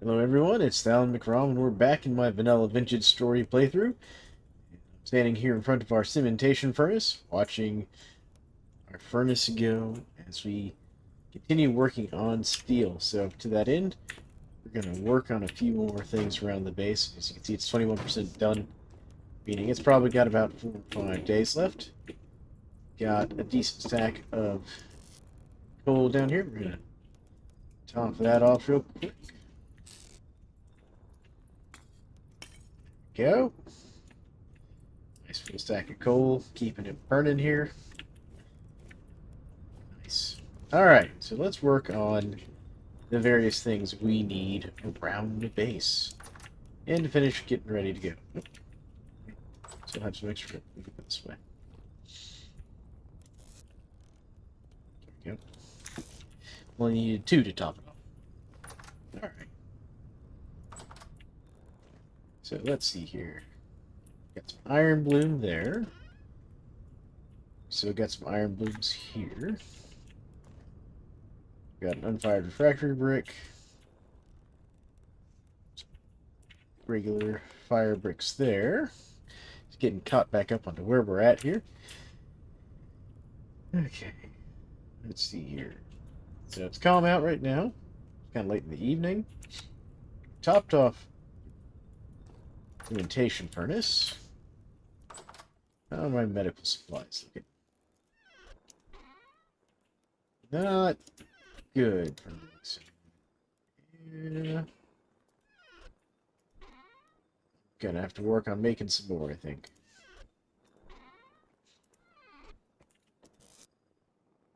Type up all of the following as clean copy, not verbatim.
Hello everyone, it's Alan McRom, and we're back in my vanilla vintage story playthrough. I'm standing here in front of our cementation furnace, watching our furnace go as we continue working on steel. So to that end, we're going to work on a few more things around the base. As you can see, it's 21% done, meaning it's probably got about 4 or 5 days left. Got a decent stack of coal down here. We're going to top that off real quick. Go. Nice full stack of coal, keeping it burning here. Nice. Alright, so let's work on the various things we need around the base. And to finish getting ready to go. Oop. Still have some extra. We can put this way. There we go. Only needed 2 to top it off. Alright. So let's see here. Got some iron bloom there. So we got some iron blooms here. Got an unfired refractory brick. Regular fire bricks there. It's getting caught back up onto where we're at here. Okay. Let's see here. So it's calm out right now. It's kind of late in the evening. Topped off fermentation furnace. How are my medical supplies looking? Not good. Yeah. Gonna have to work on making some more, I think.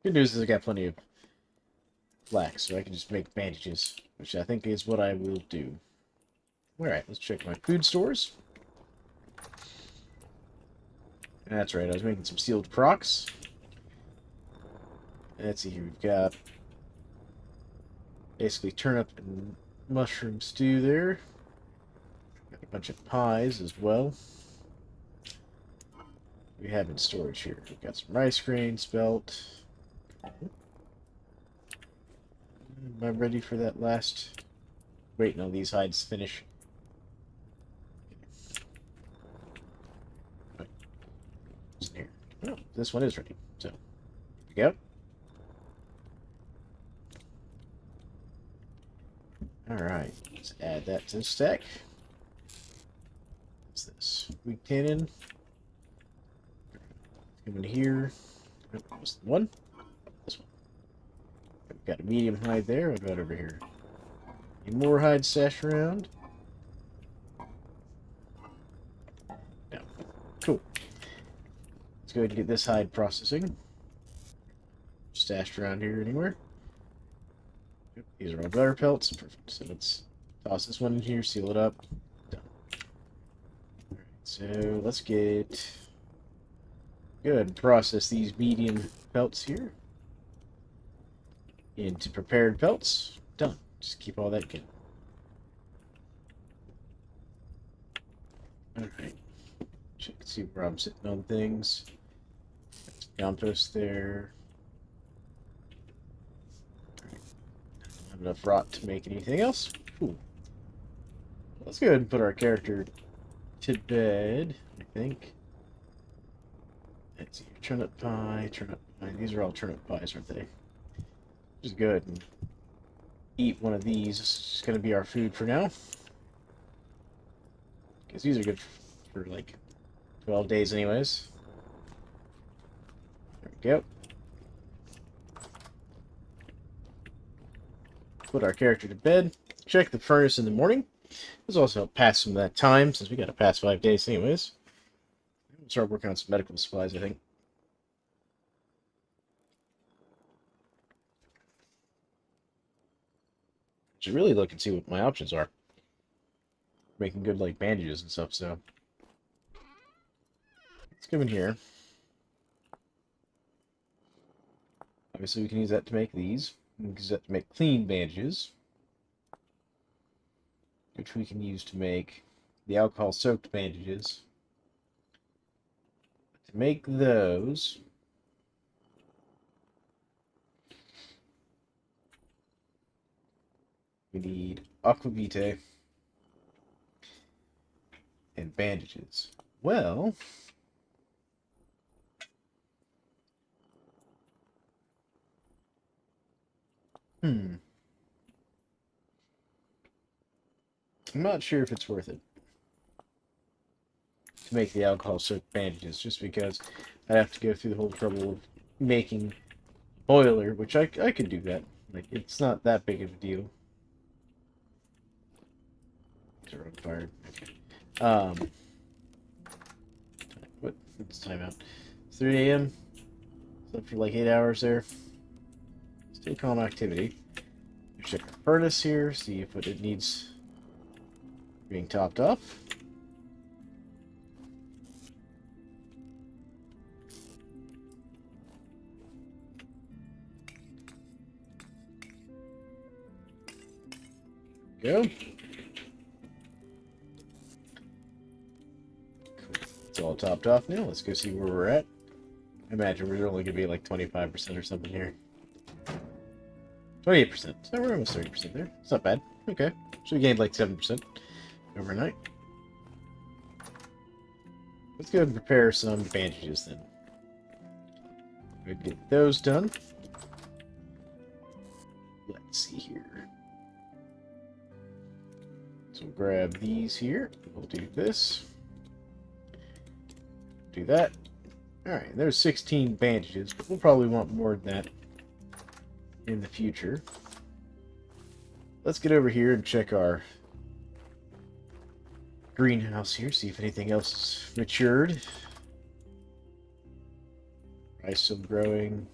Good news is I got plenty of flax, so I can just make bandages, which I think is what I will do. Alright, let's check my food stores. That's right, I was making some sealed crocs. Let's see here, we've got basically turnip and mushroom stew there. Got a bunch of pies as well. We have in storage here. We've got some rice grain, spelt. Am I ready for that last? Wait, no, these hides finish. Right. Here. Oh, this one is ready. So, here we go. Alright, let's add that to the stack. What's this? Weak tannin. Come in here. Oh, was the one? This one. We've got a medium hide there. What about over here? Any more hides stashed around? No. Cool. Let's go ahead and get this hide processing. Stashed around here anywhere. Yep, these are all butter pelts. Perfect. So let's toss this one in here, seal it up. Done. Alright, so let's get... Good. Process these medium pelts here into prepared pelts. Done. Just keep all that good. Alright. Check, see where I'm sitting on things. Compost there. Don't have enough rot to make anything else. Cool. Let's go ahead and put our character to bed, I think. Let's see, turnip pie, turnip pie. These are all turnip pies, aren't they? Just go ahead and eat one of these. This is going to be our food for now. Because these are good for like 12 days anyways. There we go. Put our character to bed. Check the furnace in the morning. This also help pass some of that time, since we got to pass 5 days anyways. We'll start working on some medical supplies, I think. Should really look and see what my options are. Making good, like, bandages and stuff, so... Let's come in here. Obviously, we can use that to make these. We can use that to make clean bandages. Which we can use to make the alcohol-soaked bandages. To make those... We need aquavitae and bandages. Well, I'm not sure if it's worth it to make the alcohol soaked bandages, just because I'd have to go through the whole trouble of making a boiler, which I could do that. Like, it's not that big of a deal. They're on fire. Um, what's the timeout? 3 a.m. Slept for like 8 hours there. Still calm activity. Check our furnace here, see if it needs being topped off. Go. It's all topped off now. Let's go see where we're at. I imagine we're only going to be like 25% or something here. 28%. So we're almost 30% there. It's not bad. Okay. So we gained like 7% overnight. Let's go and prepare some bandages then. We'll get those done. Let's see here. So we'll grab these here. We'll do this. Do that. Alright, there's 16 bandages, but we'll probably want more than that in the future. Let's get over here and check our greenhouse here, see if anything else is matured. Rye still growing.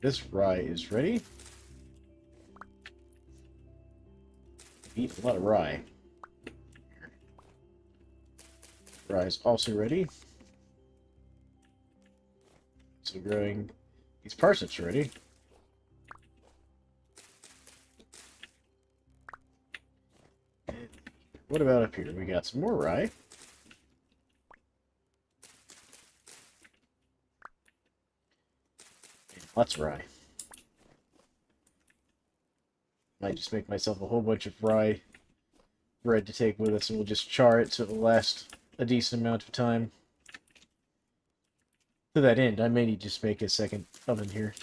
This rye is ready. Eat a lot of rye. Rye is also ready. So growing these parsnips ready. What about up here? We got some more rye. And lots of rye. Might just make myself a whole bunch of rye bread to take with us, and we'll just char it so it'll last a decent amount of time. To that end, I may need to just make a second oven here.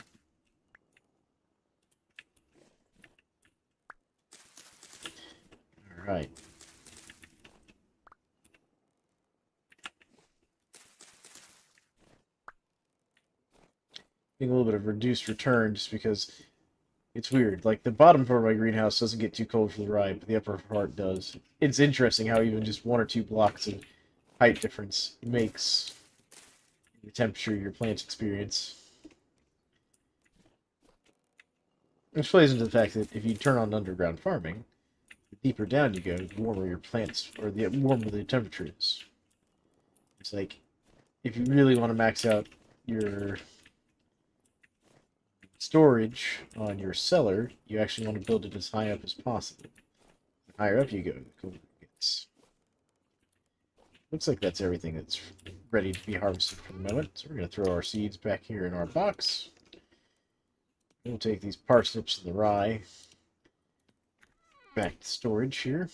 Alright. Getting a little bit of reduced return just because it's weird. Like, the bottom part of my greenhouse doesn't get too cold for the rye, but the upper part does. It's interesting how even just 1 or 2 blocks of height difference makes the temperature your plants experience. Which plays into the fact that if you turn on underground farming, the deeper down you go, the warmer your plants, or the warmer the temperature is. It's like, if you really want to max out your storage on your cellar, you actually want to build it as high up as possible. The higher up you go, the cooler it gets. Looks like that's everything that's ready to be harvested for the moment. So we're going to throw our seeds back here in our box. We'll take these parsnips and the rye back to storage here.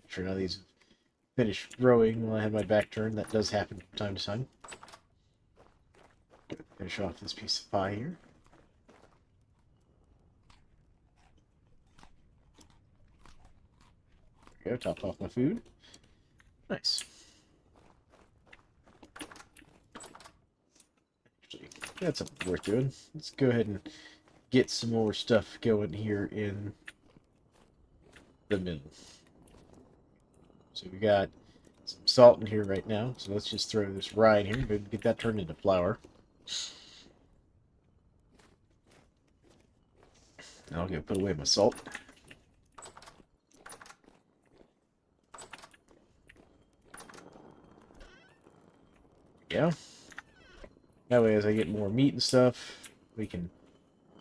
Make sure none of these have finished growing while I have my back turned. That does happen from time to time. Finish off this piece of pie here. There we go, top off my food. Nice. Actually, that's something worth doing. Let's go ahead and get some more stuff going here in the mill. So we got some salt in here right now. So let's just throw this rye in here and get that turned into flour. I'll go put away my salt. Yeah. That way, as I get more meat and stuff, we can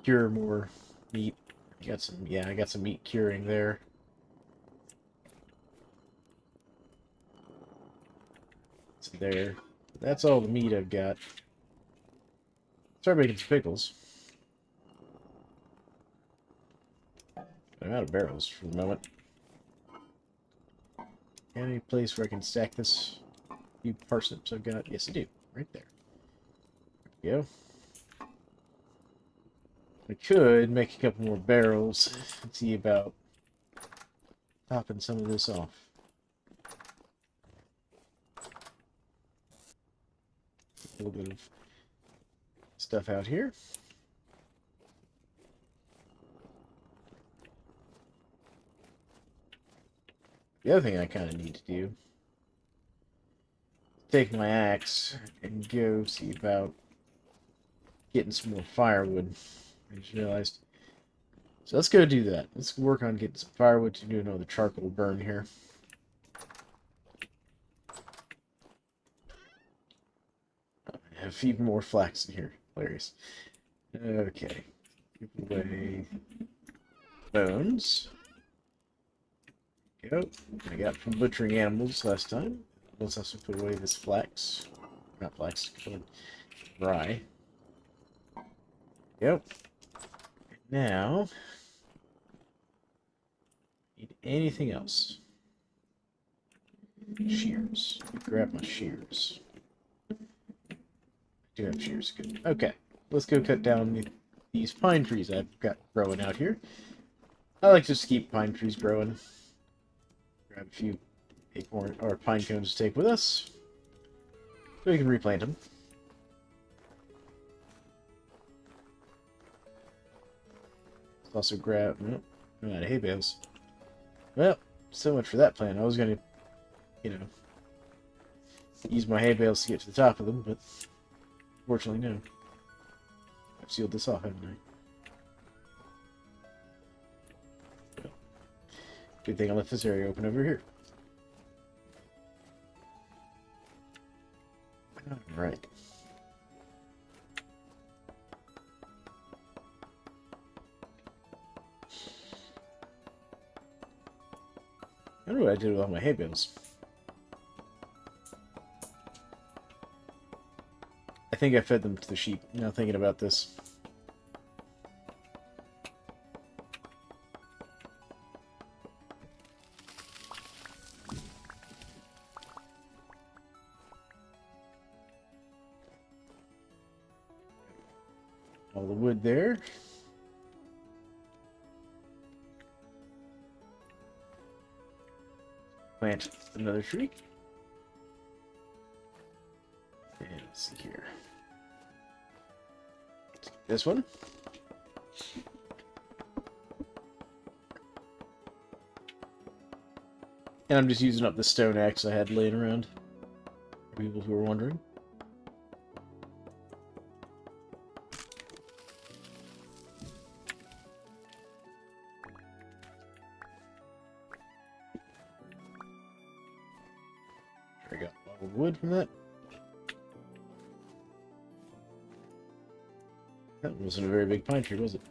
cure more meat. I got some, yeah, I got some meat curing there. It's there. That's all the meat I've got. Start making some pickles. I'm out of barrels for the moment. Any place where I can stack this few parsnips I've got? Yes, I do. Right there. There we go. I could make a couple more barrels and see about topping some of this off. A little bit of stuff out here. The other thing I kind of need to do, take my axe and go see about getting some more firewood. I just realized. So let's go do that. Let's work on getting some firewood to do another charcoal burn here. I have a few more flax in here. Hilarious. Okay. Give away bones. Go. I got from butchering animals last time. Let's also put away this flax. Not flax, rye. Yep. Now, need anything else? Shears. Grab my shears. I do have shears. Good. Okay. Let's go cut down these pine trees I've got growing out here. I like to just keep pine trees growing. Grab a few acorn or pine cones to take with us, so we can replant them. Let's also grab. Nope, I'm out of hay bales. Well, so much for that plan. I was gonna, use my hay bales to get to the top of them, but fortunately, no. I've sealed this off, haven't I? Well, good thing I left this area open over here. Alright. I wonder what I did with all my hay bales. I think I fed them to the sheep, now thinking about this. All the wood there. Plant another tree. And let's see here. This one. And I'm just using up the stone axe I had laying around. For people who are wondering. I got all the wood from that. That wasn't a very big pine tree, was it?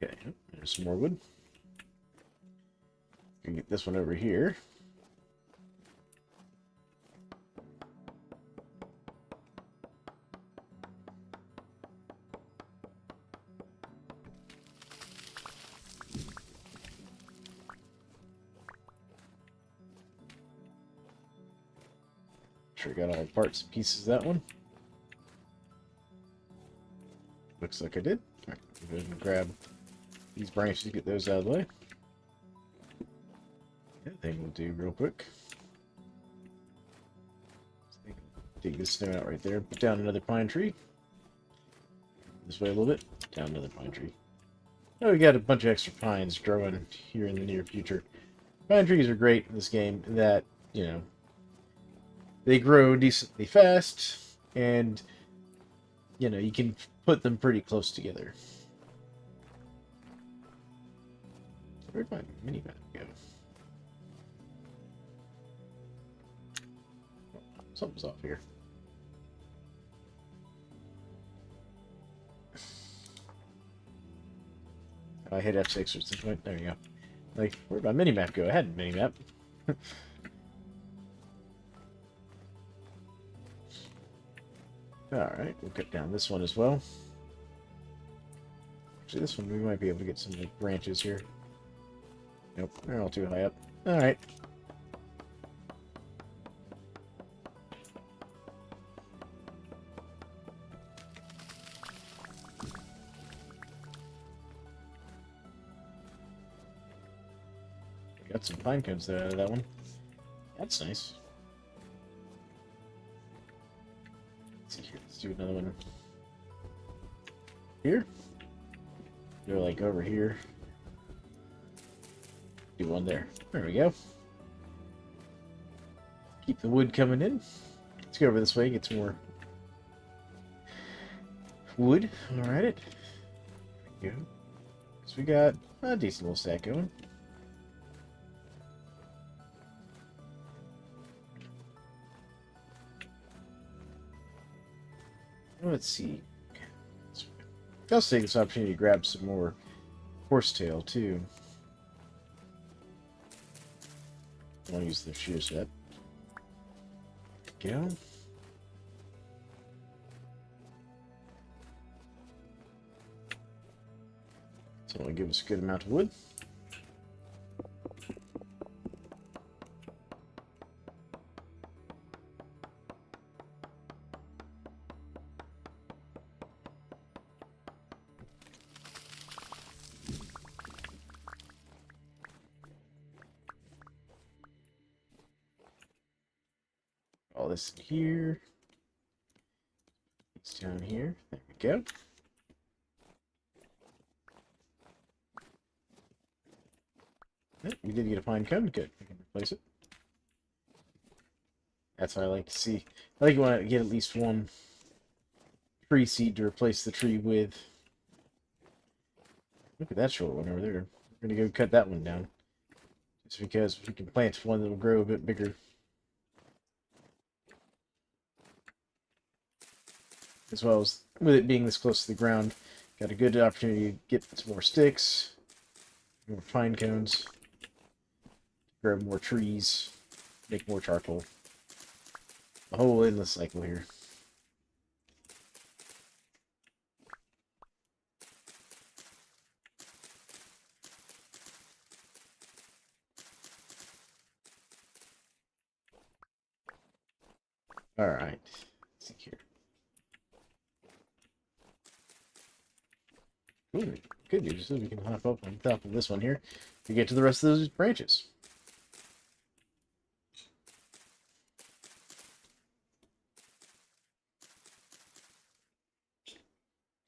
Okay, there's some more wood. Can get this one over here. Sure, got all the parts and pieces of that one. Looks like I did. Alright, go ahead and grab these branches, get those out of the way. That thing will do real quick. Dig this stone out right there. Put down another pine tree. This way a little bit. Down another pine tree. Now we got a bunch of extra pines growing here in the near future. Pine trees are great in this game in that, they grow decently fast, and, you can put them pretty close together. Where'd my mini-map go? Something's off here. I hit F6 at some point. There you go. Like, where'd my minimap go? I had a minimap. Alright, we'll cut down this one as well. Actually, this one we might be able to get some like, branches here. Nope, they're all too high up. Alright. Got some pine cones there out of that one. That's nice. Let's see here. Let's do another one here. Go like over here. Do one there. There we go. Keep the wood coming in. Let's go over this way, get some more wood. Alright. There we go. So we got a decent little stack going. Let's see. I'll take this opportunity to grab some more horsetail too. I want to use the shear set. There we go. So it'll give us a good amount of wood. All this in here. It's down here. There we go. We did get a pine cone. Good. We can replace it. That's what I like to see. I like you want to get at least one tree seed to replace the tree with. Look at that short one over there. We're going to go cut that one down. Just because we can plant one that will grow a bit bigger. As well as with it being this close to the ground, got a good opportunity to get some more sticks, more pine cones, grab more trees, make more charcoal. A whole endless cycle here. Alright, let's see here. Ooh, good news is we can hop up on top of this one here to get to the rest of those branches.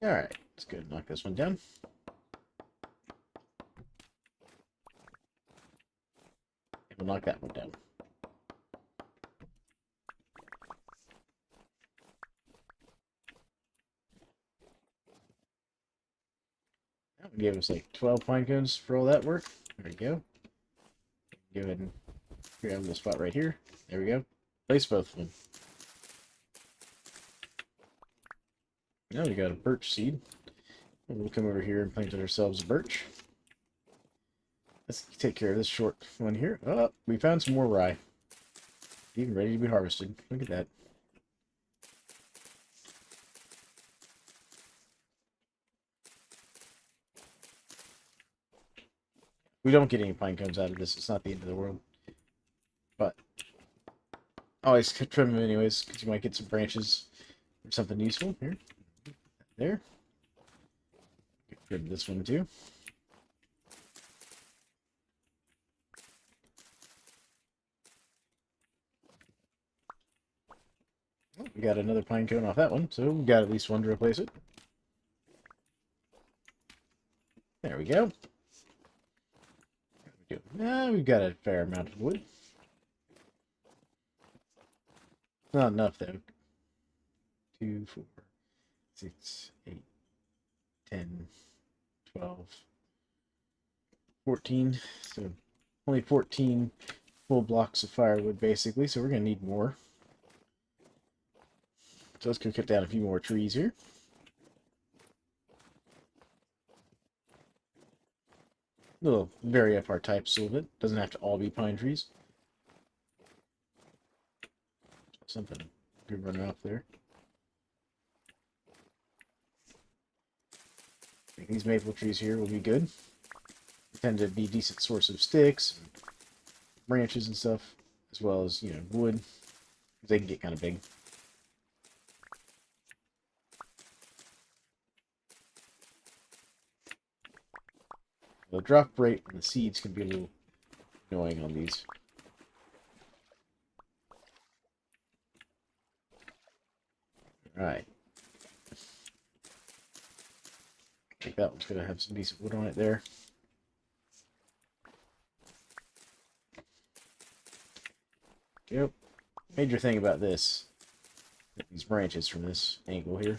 Alright, let's go knock this one down. And we'll knock that one down. That one gave us like 12 pine cones for all that work. There we go. Go ahead and grab the spot right here. There we go. Place both of them. Now we got a birch seed. And we'll come over here and plant ourselves a birch. Let's take care of this short one here. Oh, we found some more rye. Even ready to be harvested. Look at that. We don't get any pine cones out of this. It's not the end of the world. But always trim them anyways, because you might get some branches or something useful. Here. There. Get rid of this one too. Oh, we got another pine cone off that one, so we got at least one to replace it. There we go. Now we've got a fair amount of wood. Not enough though. 2, 4, 6, 8, 10, 12, 14. So only 14 full blocks of firewood basically, so we're going to need more. So let's go cut down a few more trees here. Little vary up our types a little bit. Doesn't have to all be pine trees. Something good running off there. I think these maple trees here will be good. They tend to be a decent source of sticks, branches and stuff, as well as, you know, wood. They can get kind of big. The drop rate on the seeds can be a little annoying on these. Alright. I think that one's going to have some decent wood on it there. Yep. Major thing about this, these branches from this angle here.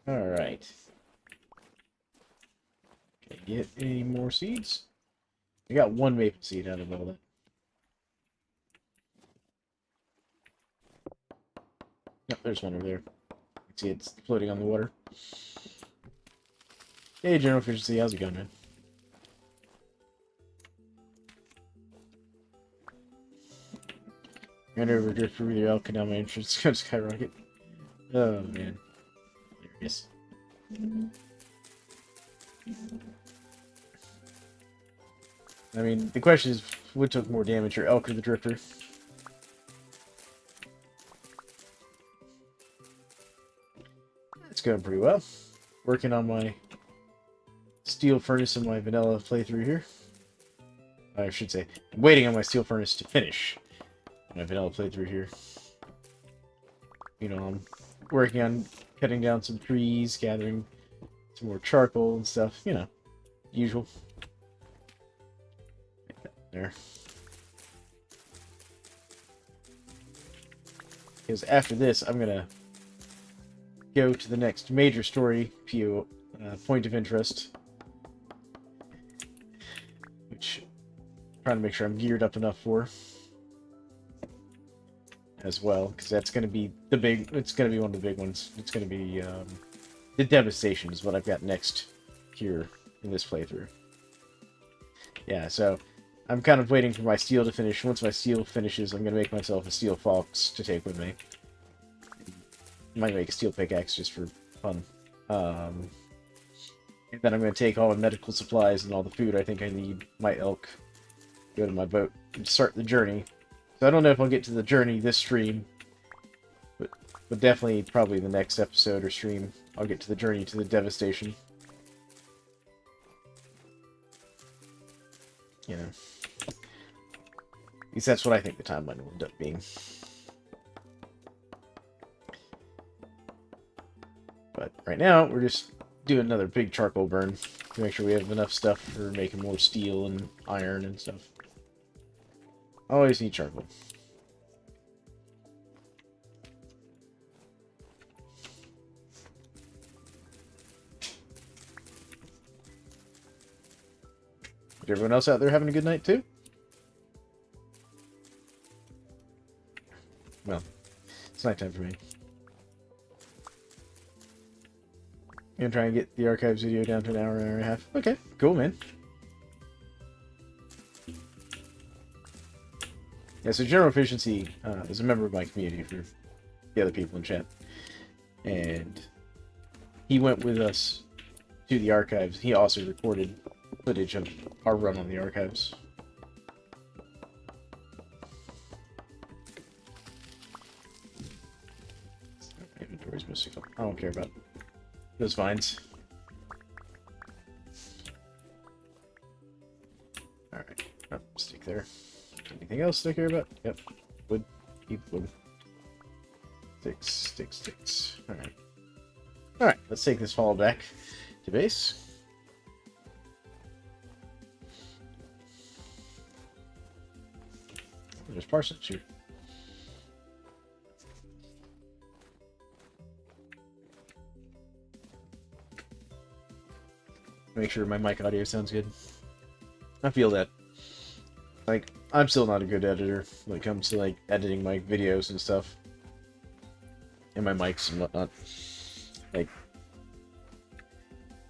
Alright. Can I get any more seeds? I got one maple seed out of all that. Yep, there's one over there. You can see it's floating on the water. Hey, General Efficiency, how's it going, man? Ran over drift through the elk and now my interest is going to skyrocket. Oh, man. Hilarious. I mean, the question is, what took more damage, your elk or the drifter? It's going pretty well. Working on my steel furnace and my vanilla playthrough here. I should say, I'm waiting on my steel furnace to finish my vanilla playthrough here. You know, I'm working on cutting down some trees, gathering some more charcoal and stuff. You know, usual. There. Because after this, I'm gonna go to the next major story, point of interest, which I'm trying to make sure I'm geared up enough for as well, because that's gonna be the big. It's gonna be one of the big ones. It's gonna be the devastation is what I've got next here in this playthrough. Yeah, so I'm kind of waiting for my steel to finish. Once my steel finishes, I'm going to make myself a steel fox to take with me. Might make a steel pickaxe just for fun. And then I'm going to take all the medical supplies and all the food I think I need, my elk, go to my boat, and start the journey. So I don't know if I'll get to the journey this stream, but definitely probably the next episode or stream, I'll get to the journey to the devastation. You know. At least that's what I think the timeline will end up being. But right now, we're just doing another big charcoal burn to make sure we have enough stuff for making more steel and iron and stuff. Always need charcoal. Is everyone else out there having a good night too? Well, it's nighttime for me. Gonna try and get the archives video down to an hour and a half. Okay, cool, man. Yeah, so General Efficiency is a member of my community for the other people in chat. And he went with us to the archives. He also recorded footage of our run on the archives. Inventory's missing. I don't care about those vines. Alright. Oh, stick there. Anything else to care about? Yep. Wood. Keep wood. Sticks, sticks, sticks. Alright. Alright, let's take this haul back to base. There's parsnips here. Make sure my mic audio sounds good. I feel that. Like, I'm still not a good editor when it comes to, like, editing my videos and stuff. And my mics and whatnot. Like,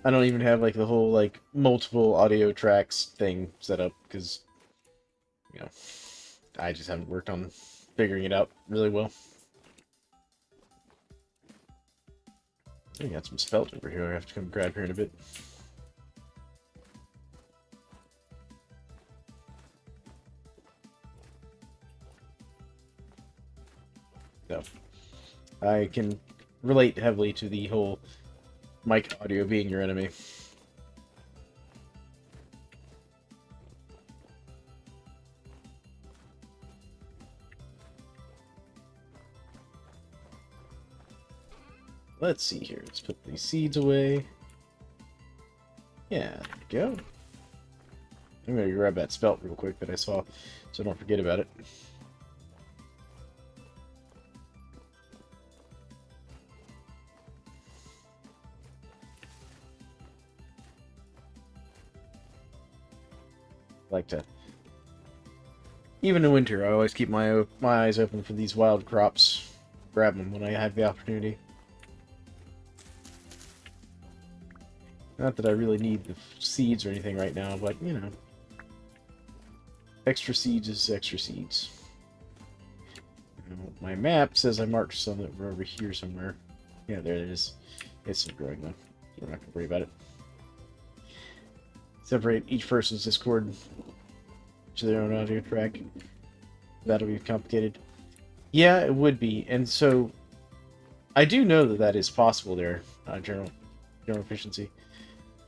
I don't even have like the whole like multiple audio tracks thing set up because you know I just haven't worked on figuring it out really well. I got some spelt over here. I have to come grab here in a bit. So I can relate heavily to the whole mic audio being your enemy. Let's see here. Let's put these seeds away. Yeah, there we go. I'm gonna grab that spelt real quick that I saw, so I don't forget about it. Like to, even in winter, I always keep my eyes open for these wild crops. Grab them when I have the opportunity. Not that I really need the seeds or anything right now, but you know, extra seeds is extra seeds. You know, my map says I marked some that were over here somewhere. Yeah, there it is. It's still growing though, so we're not gonna worry about it. Separate each person's Discord to their own audio track. That'll be complicated. Yeah, it would be, and so I do know that that is possible there. General efficiency.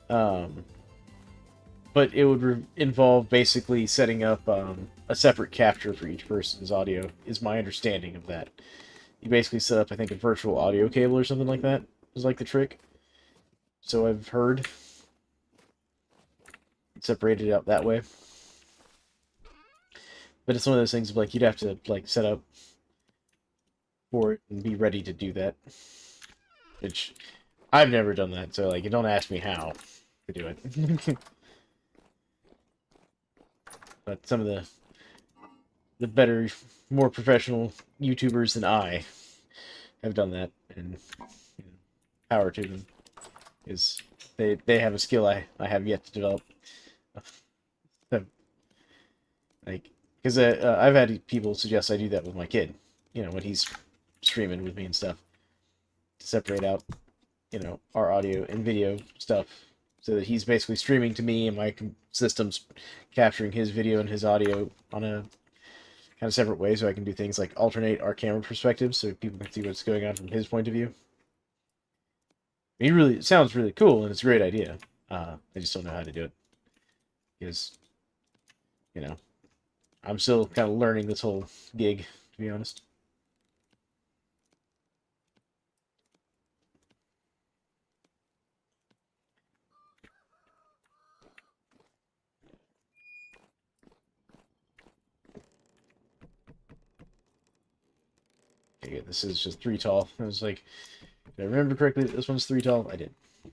But it would involve basically setting up a separate capture for each person's audio, is my understanding of that. You basically set up, I think, a virtual audio cable or something like that, is like the trick. So I've heard. Separate it out that way. But it's one of those things of, like, you'd have to, like, set up for it and be ready to do that. Which, I've never done that, so, like, you don't ask me how to do it. But some of the better, more professional YouTubers than I have done that, and you know, power to them. Is they have a skill I have yet to develop. So, like, because I've had people suggest I do that with my kid, you know, when he's streaming with me and stuff, to separate out, you know, our audio and video stuff, so that he's basically streaming to me and my system's capturing his video and his audio on a kind of separate way, so I can do things like alternate our camera perspectives so people can see what's going on from his point of view. It sounds really cool, and it's a great idea. I just don't know how to do it. Because, you know, I'm still kind of learning this whole gig, to be honest. Okay, this is just 3 tall. I was like, did I remember correctly that this one's 3 tall? I did. Okay.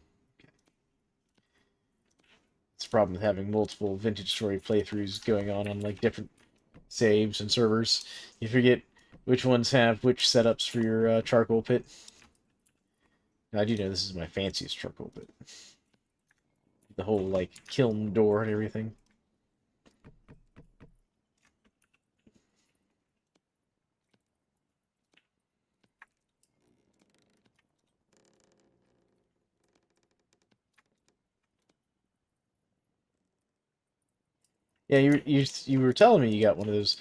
It's a problem with having multiple Vintage Story playthroughs going on like different saves and servers. You forget which ones have which setups for your charcoal pit. Now, I do know this is my fanciest charcoal pit. The whole, like, kiln door and everything. Yeah, you were telling me you got one of those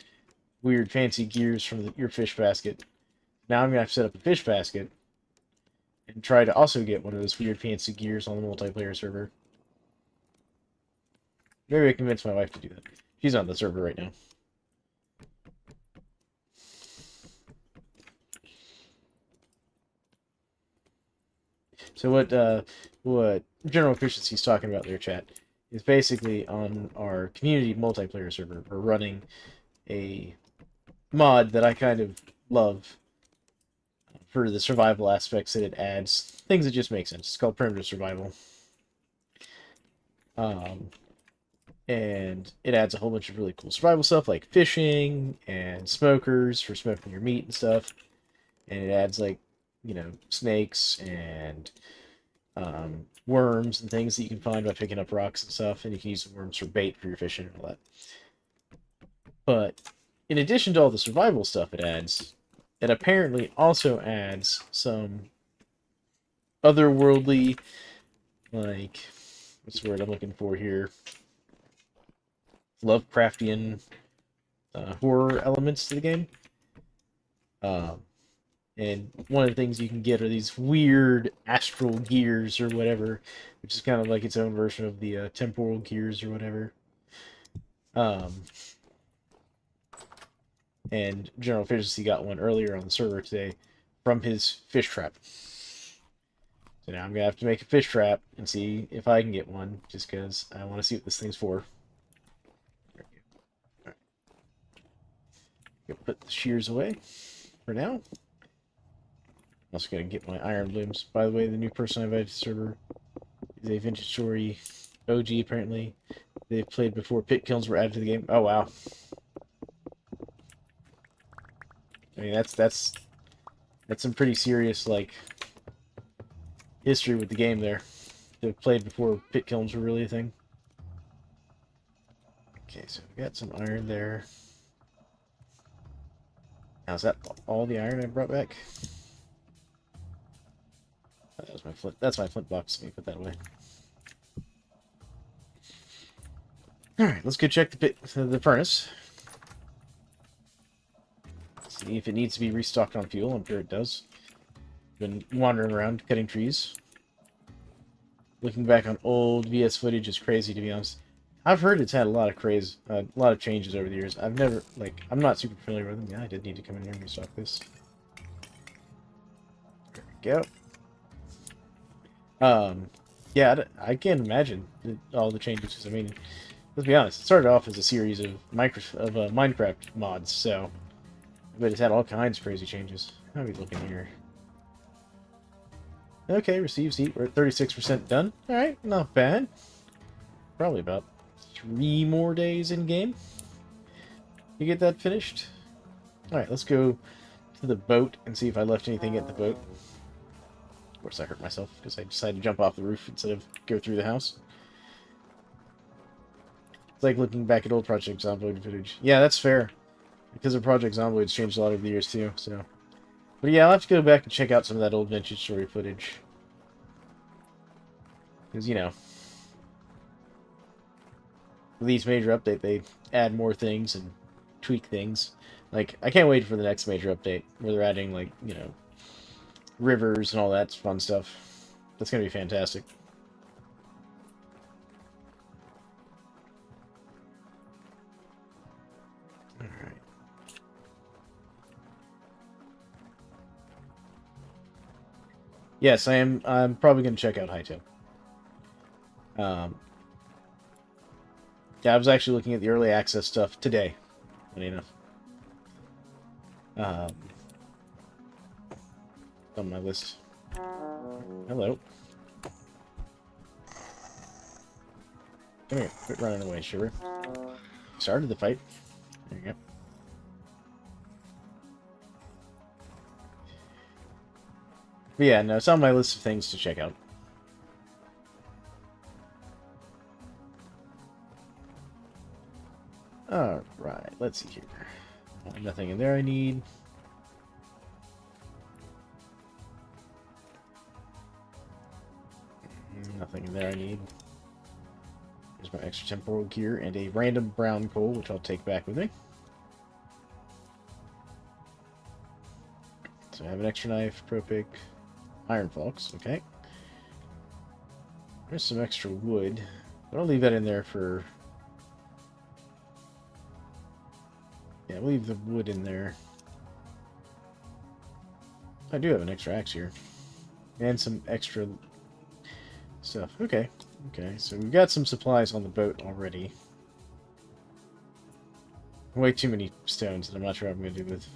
weird fancy gears from your fish basket. Now I'm gonna have to set up a fish basket and try to also get one of those weird fancy gears on the multiplayer server. Maybe I convince my wife to do that. She's on the server right now. So what General Efficiency is talking about there, chat, is basically on our community multiplayer server, we're running a mod that I kind of love for the survival aspects that it adds. Things that just make sense. It's called Primitive Survival. And it adds a whole bunch of really cool survival stuff like fishing and smokers for smoking your meat and stuff. And it adds, like, you know, snakes and worms and things that you can find by picking up rocks and stuff, and you can use the worms for bait for your fishing and all that. But in addition to all the survival stuff it apparently also adds some otherworldly, like, what's the word I'm looking for here? Lovecraftian horror elements to the game. And one of the things you can get are these weird astral gears or whatever, which is kind of like its own version of the temporal gears or whatever. And General Efficiency got one earlier on the server today from his fish trap. So now I'm going to have to make a fish trap and see if I can get one, just because I want to see what this thing's for. Right. Put the shears away for now. I'm also going to get my iron blooms. By the way, the new person I invited to the server is a Vintage Story OG, apparently. They've played before pit kilns were added to the game. Oh, wow. I mean, that's some pretty serious, like, history with the game there. They've played before pit kilns were really a thing. Okay, so we got some iron there. Now, is that all the iron I brought back? That was my flint. That's my flint box. Let me put that away. All right, let's go check the furnace. See if it needs to be restocked on fuel. I'm sure it does. Been wandering around cutting trees. Looking back on old VS footage is crazy, to be honest. I've heard it's had a lot of a lot of changes over the years. I've never, like, I'm not super familiar with them. Yeah, I did need to come in here and restock this. There we go. Yeah, I can't imagine all the changes. Because, I mean, let's be honest, it started off as a series of Minecraft mods, so, but it's had all kinds of crazy changes. How are we looking here? Okay, receive seat. We're at 36% done. All right, not bad. Probably about 3 more days in game to get that finished. All right, let's go to the boat and see if I left anything at the boat. Of course, I hurt myself because I decided to jump off the roof instead of go through the house. It's like looking back at old Project Zomboid footage. Yeah, that's fair. Because of Project Zomboid's changed a lot over the years too, so. But yeah, I'll have to go back and check out some of that old Vintage Story footage. Because, you know, with each major update, they add more things and tweak things. Like, I can't wait for the next major update, where they're adding, like, you know, rivers and all that fun stuff. That's going to be fantastic. Alright. Yes, I'm probably going to check out Hytale. Yeah, I was actually looking at the early access stuff today, funny enough. On my list. Hello. Come here. Quit running away, Shiver. Started the fight. There you go. But yeah, no, it's on my list of things to check out. Alright, let's see here. Nothing in there I need. Nothing in there I need. Here's my extra temporal gear and a random brown coal, which I'll take back with me. So I have an extra knife, pro pick, iron flux, okay. There's some extra wood, but I'll leave that in there for... Yeah, I'll leave the wood in there. I do have an extra axe here. And some extra stuff. Okay. Okay, so we've got some supplies on the boat already. Way too many stones that I'm not sure what I'm going to do with.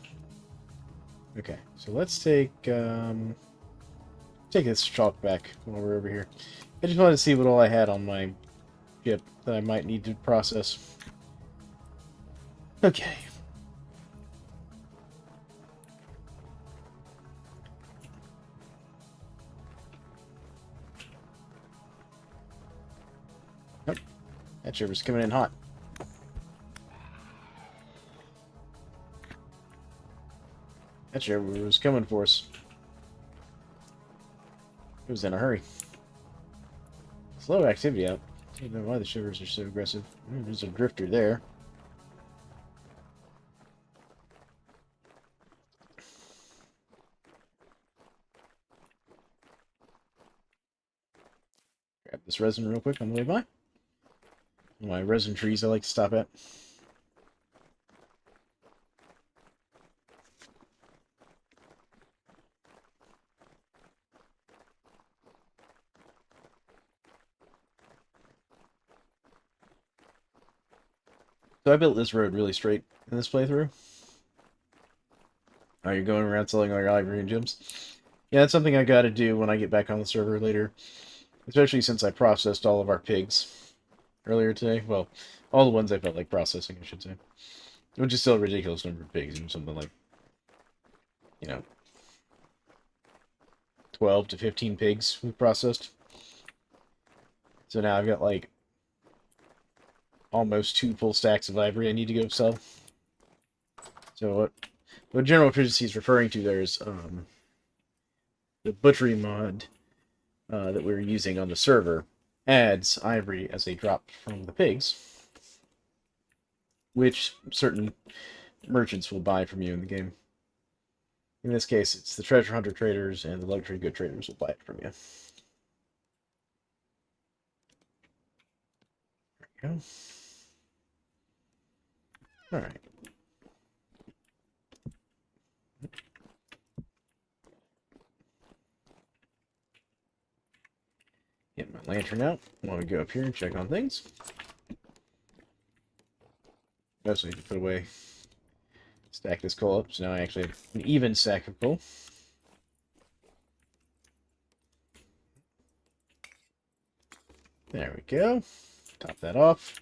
Okay, so let's take this chalk back while we're over here. I just wanted to see what all I had on my ship that I might need to process. Okay. That shiver's coming in hot. That shiver was coming for us. It was in a hurry. Slow activity out. I don't know why the shivers are so aggressive. There's a drifter there. Grab this resin real quick on the way by. My resin trees I like to stop at. So I built this road really straight in this playthrough. Oh, you're going around selling all your ivory and gems? Yeah, that's something I gotta do when I get back on the server later. Especially since I processed all of our pigs earlier today. Well, all the ones I felt like processing, I should say. Which is still a ridiculous number of pigs. Something like, 12 to 15 pigs we processed. So now I've got, like, almost 2 full stacks of ivory I need to go sell. So what General Efficiency is referring to there is the butchery mod that we're using on the server adds ivory as a drop from the pigs, which certain merchants will buy from you in the game. In this case, it's the treasure hunter traders and the luxury good traders will buy it from you. There we go. Alright. Get my lantern out while we go up here and check on things. I also need to put away, stack this coal up, so now I actually have an even stack of coal. There we go. Top that off.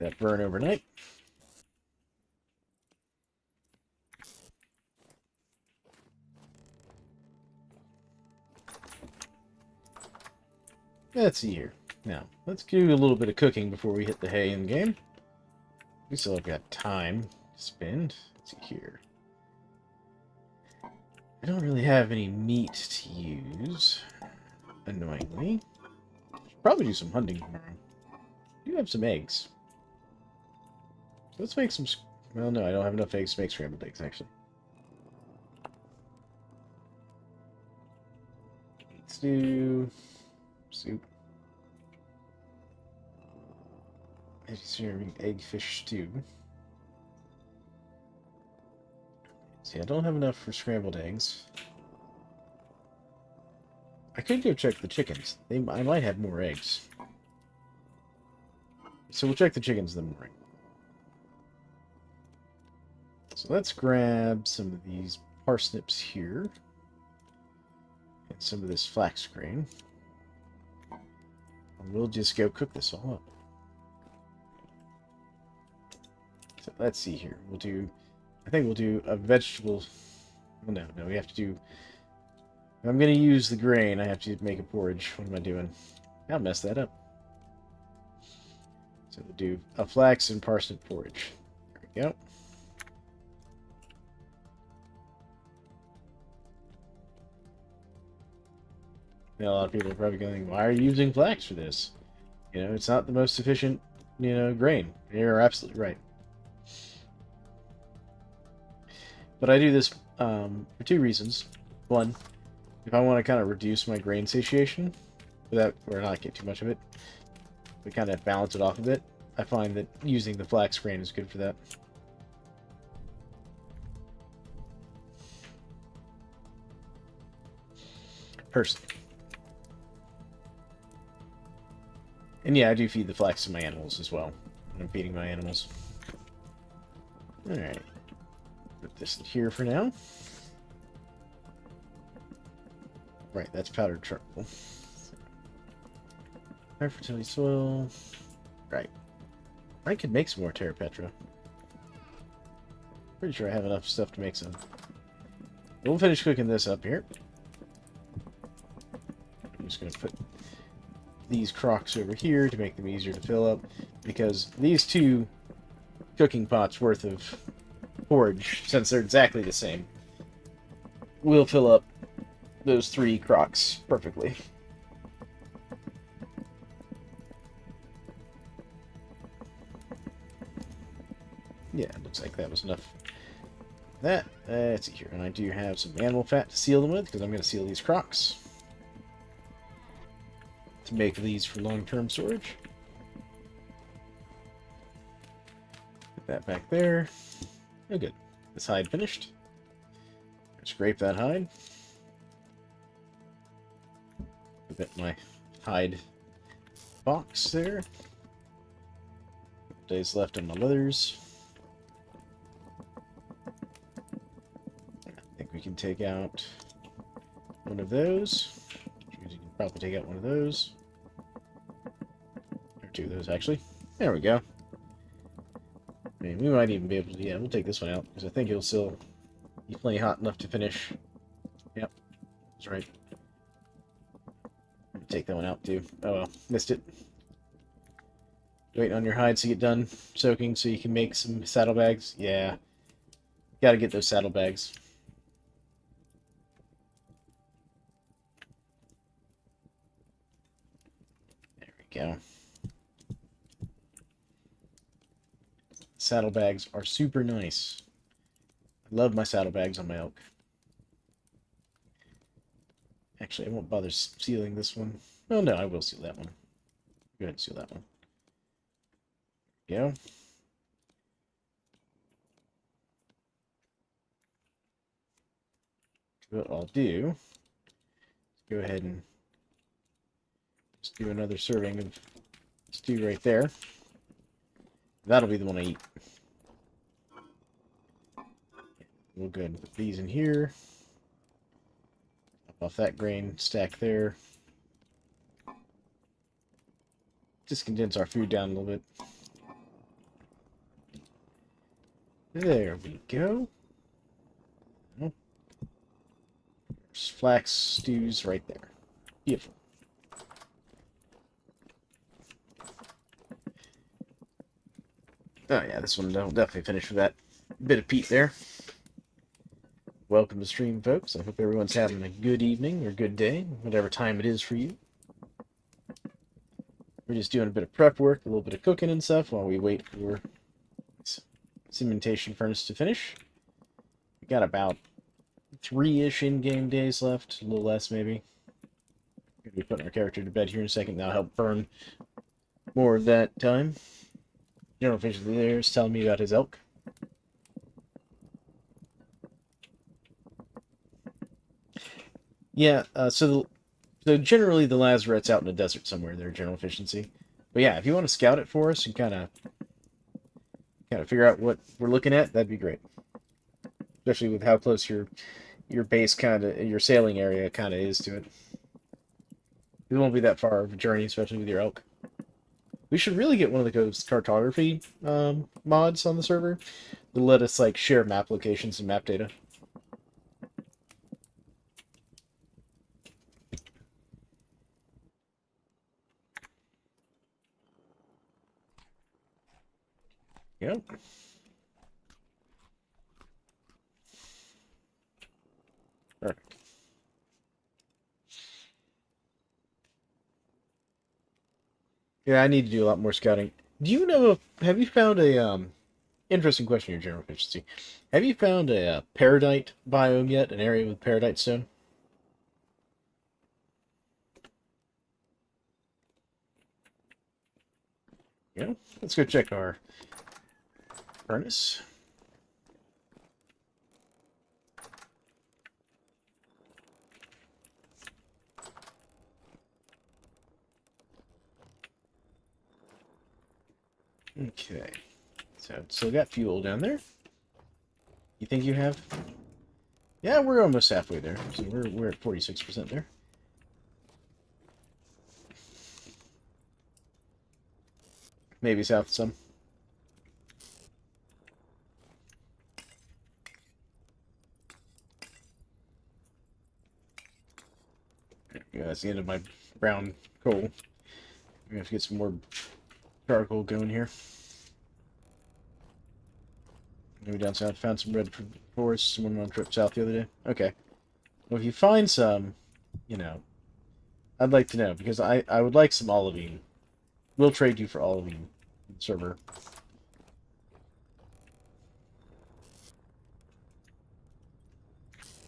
Let that burn overnight. Let's see here. Now, let's do a little bit of cooking before we hit the hay in the game. We still have got time to spend. Let's see here. I don't really have any meat to use, annoyingly. Should probably do some hunting tomorrow. I do have some eggs. So let's make some... Well, no, I don't have enough eggs to make scrambled eggs, actually. Let's do... soup. Serving egg fish stew. See, I don't have enough for scrambled eggs. I could go check the chickens. I might have more eggs. So we'll check the chickens in the morning. So let's grab some of these parsnips here. And some of this flax grain. And we'll just go cook this all up. So let's see here. I think we'll do a vegetable... Well, no, we have to do... If I'm going to use the grain, I have to make a porridge. What am I doing? I'll mess that up. So we'll do a flax and parsnip porridge. There we go. Now, a lot of people are probably going, why are you using flax for this? It's not the most efficient, grain. You're absolutely right. But I do this for 2 reasons. One, if I want to kind of reduce my grain satiation, or not get too much of it, but kind of balance it off a bit, I find that using the flax grain is good for that. Personally. And yeah, I do feed the flax to my animals as well. I'm feeding my animals. Alright. Put this in here for now. Right, that's powdered charcoal. High fertility soil. Right. I could make some more Terra Petra. Pretty sure I have enough stuff to make some. We'll finish cooking this up here. I'm just going to put these crocks over here to make them easier to fill up, because these 2 cooking pots worth of porridge, since they're exactly the same, will fill up those 3 crocks perfectly. Yeah, looks like that was enough. That, let's see here, and I do have some animal fat to seal them with, because I'm going to seal these crocks to make these for long-term storage. Put that back there. Oh, good. This hide finished. Scrape that hide. Put that in my hide box there. Days left on my leathers. I think we can take out one of those. Which means you can probably take out one of those. Or 2 of those, actually. There we go. I mean, we might even be able to... Yeah, we'll take this one out, because I think it'll still be plenty hot enough to finish. Yep, that's right. Take that one out, too. Oh, well. Missed it. Waiting on your hides to get done soaking so you can make some saddlebags. Yeah. Gotta get those saddlebags. There we go. Saddlebags are super nice. I love my saddlebags on my elk. Actually, I won't bother sealing this one. Oh, no, I will seal that one. Go ahead and seal that one. There we go. What I'll do is go ahead and just do another serving of stew right there. That'll be the one I eat. We'll go ahead and put these in here. Up off that grain stack there. Just condense our food down a little bit. There we go. There's flax stews right there. Beautiful. Oh yeah, this one will definitely finish with that bit of peat there. Welcome to stream, folks. I hope everyone's having a good evening or good day, whatever time it is for you. We're just doing a bit of prep work, a little bit of cooking and stuff while we wait for this cementation furnace to finish. We got about 3-ish in-game days left, a little less maybe. Gonna be putting our character to bed here in a second. That'll help burn more of that time. General Efficiency there is telling me about his elk. Yeah, so generally the lazarette's out in the desert somewhere there, General Efficiency. But yeah, if you want to scout it for us and kind of figure out what we're looking at, that'd be great. Especially with how close your base your sailing area kind of is to it. It won't be that far of a journey, especially with your elk. We should really get one of those cartography mods on the server to let us like share map locations and map data. Yep. Perfect. Yeah, I need to do a lot more scouting. Do you know have you found a interesting question here, General Efficiency? Have you found a paradite biome yet? An area with paradite stone? Yeah, let's go check our furnace. Okay, so it's still got fuel down there. You think you have? Yeah, we're almost halfway there. So we're at 46% there. Maybe south some. Yeah, that's the end of my brown coal. We have to get some more charcoal going here. Maybe down south, found some red forest. Someone on a trip south the other day. Okay. Well, if you find some, you know, I'd like to know, because I would like some olivine. We'll trade you for olivine server.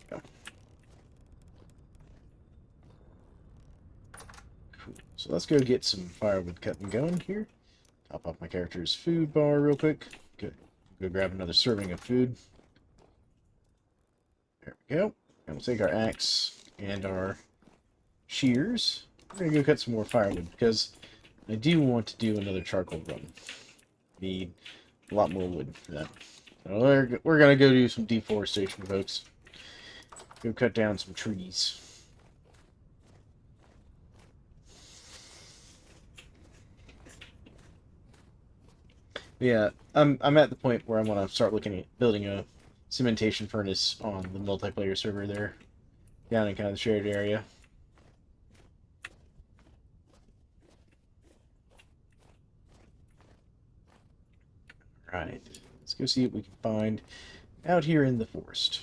Go. Cool. So let's go get some firewood cut and going here. Top off my character's food bar real quick. Good. Go grab another serving of food. There we go. And we'll take our axe and our shears. We're going to go cut some more firewood, because I do want to do another charcoal run. Need a lot more wood for that. So we're going to go do some deforestation, folks. Go cut down some trees. Yeah, I'm at the point where I want to start looking at building a cementation furnace on the multiplayer server there, down in kind of the shared area. Alright, let's go see what we can find out here in the forest.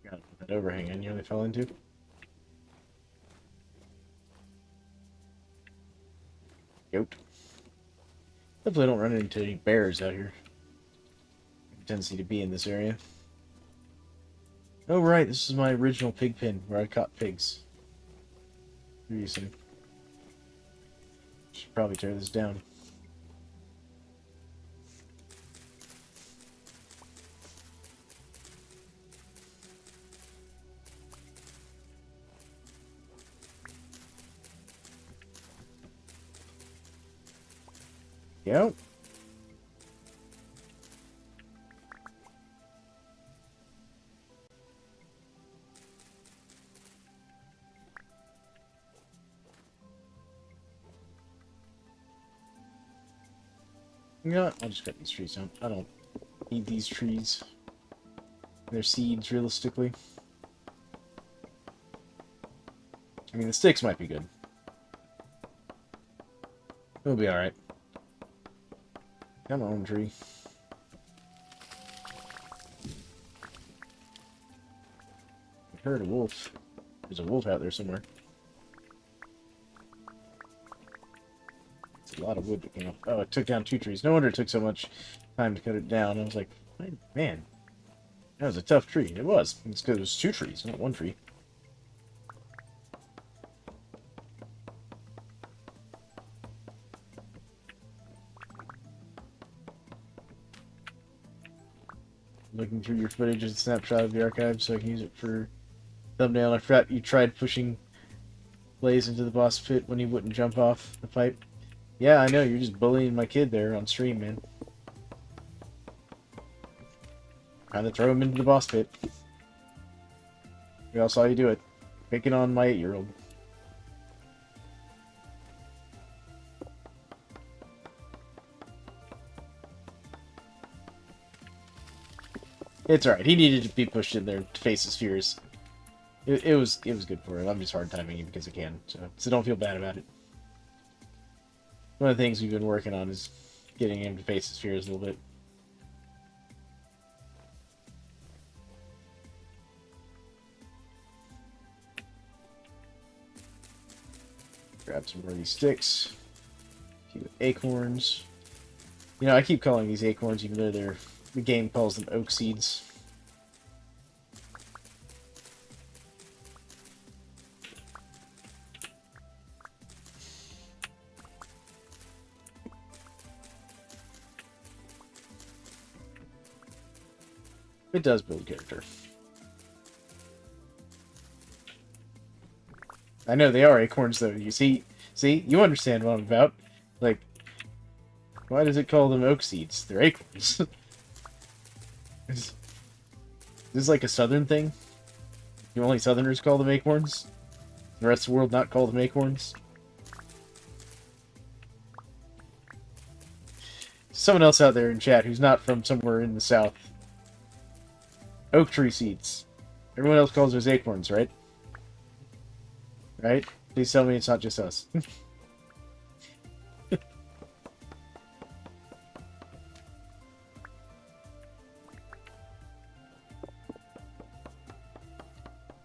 Got that overhang I nearly fell into. Goat. Hopefully I don't run into any bears out here. Tendency to be in this area. Oh right, this is my original pig pen where I caught pigs. Previously. Should probably tear this down. Yep. You know what? I'll just cut these trees down. I don't need these trees. They're seeds, realistically. I mean, the sticks might be good. It'll be alright. Come on, tree. I heard a wolf. There's a wolf out there somewhere. It's a lot of wood that came up. Oh, it took down 2 trees. No wonder it took so much time to cut it down. I was like, man, that was a tough tree. It was. It's because it was 2 trees, not 1 tree. Looking through your footage as a snapshot of the archive so I can use it for thumbnail. I forgot you tried pushing Blaze into the boss pit when he wouldn't jump off the pipe. Yeah, I know, you're just bullying my kid there on stream, man. Trying to throw him into the boss pit. We all saw you do it. Picking on my 8-year-old. It's alright. He needed to be pushed in there to face his fears. It was good for him. I'm just hard timing him because I can. So don't feel bad about it. One of the things we've been working on is getting him to face his fears a little bit. Grab some more of these sticks. A few acorns. You know, I keep calling these acorns even though the game calls them oak seeds. It does build character. I know they are acorns, though. You see, you understand what I'm about. Like, why does it call them oak seeds? They're acorns. Is this like a southern thing? Do only southerners call them acorns? The rest of the world not call them acorns? Someone else out there in chat who's not from somewhere in the south. Oak tree seeds. Everyone else calls those acorns, right? Right? Please tell me it's not just us.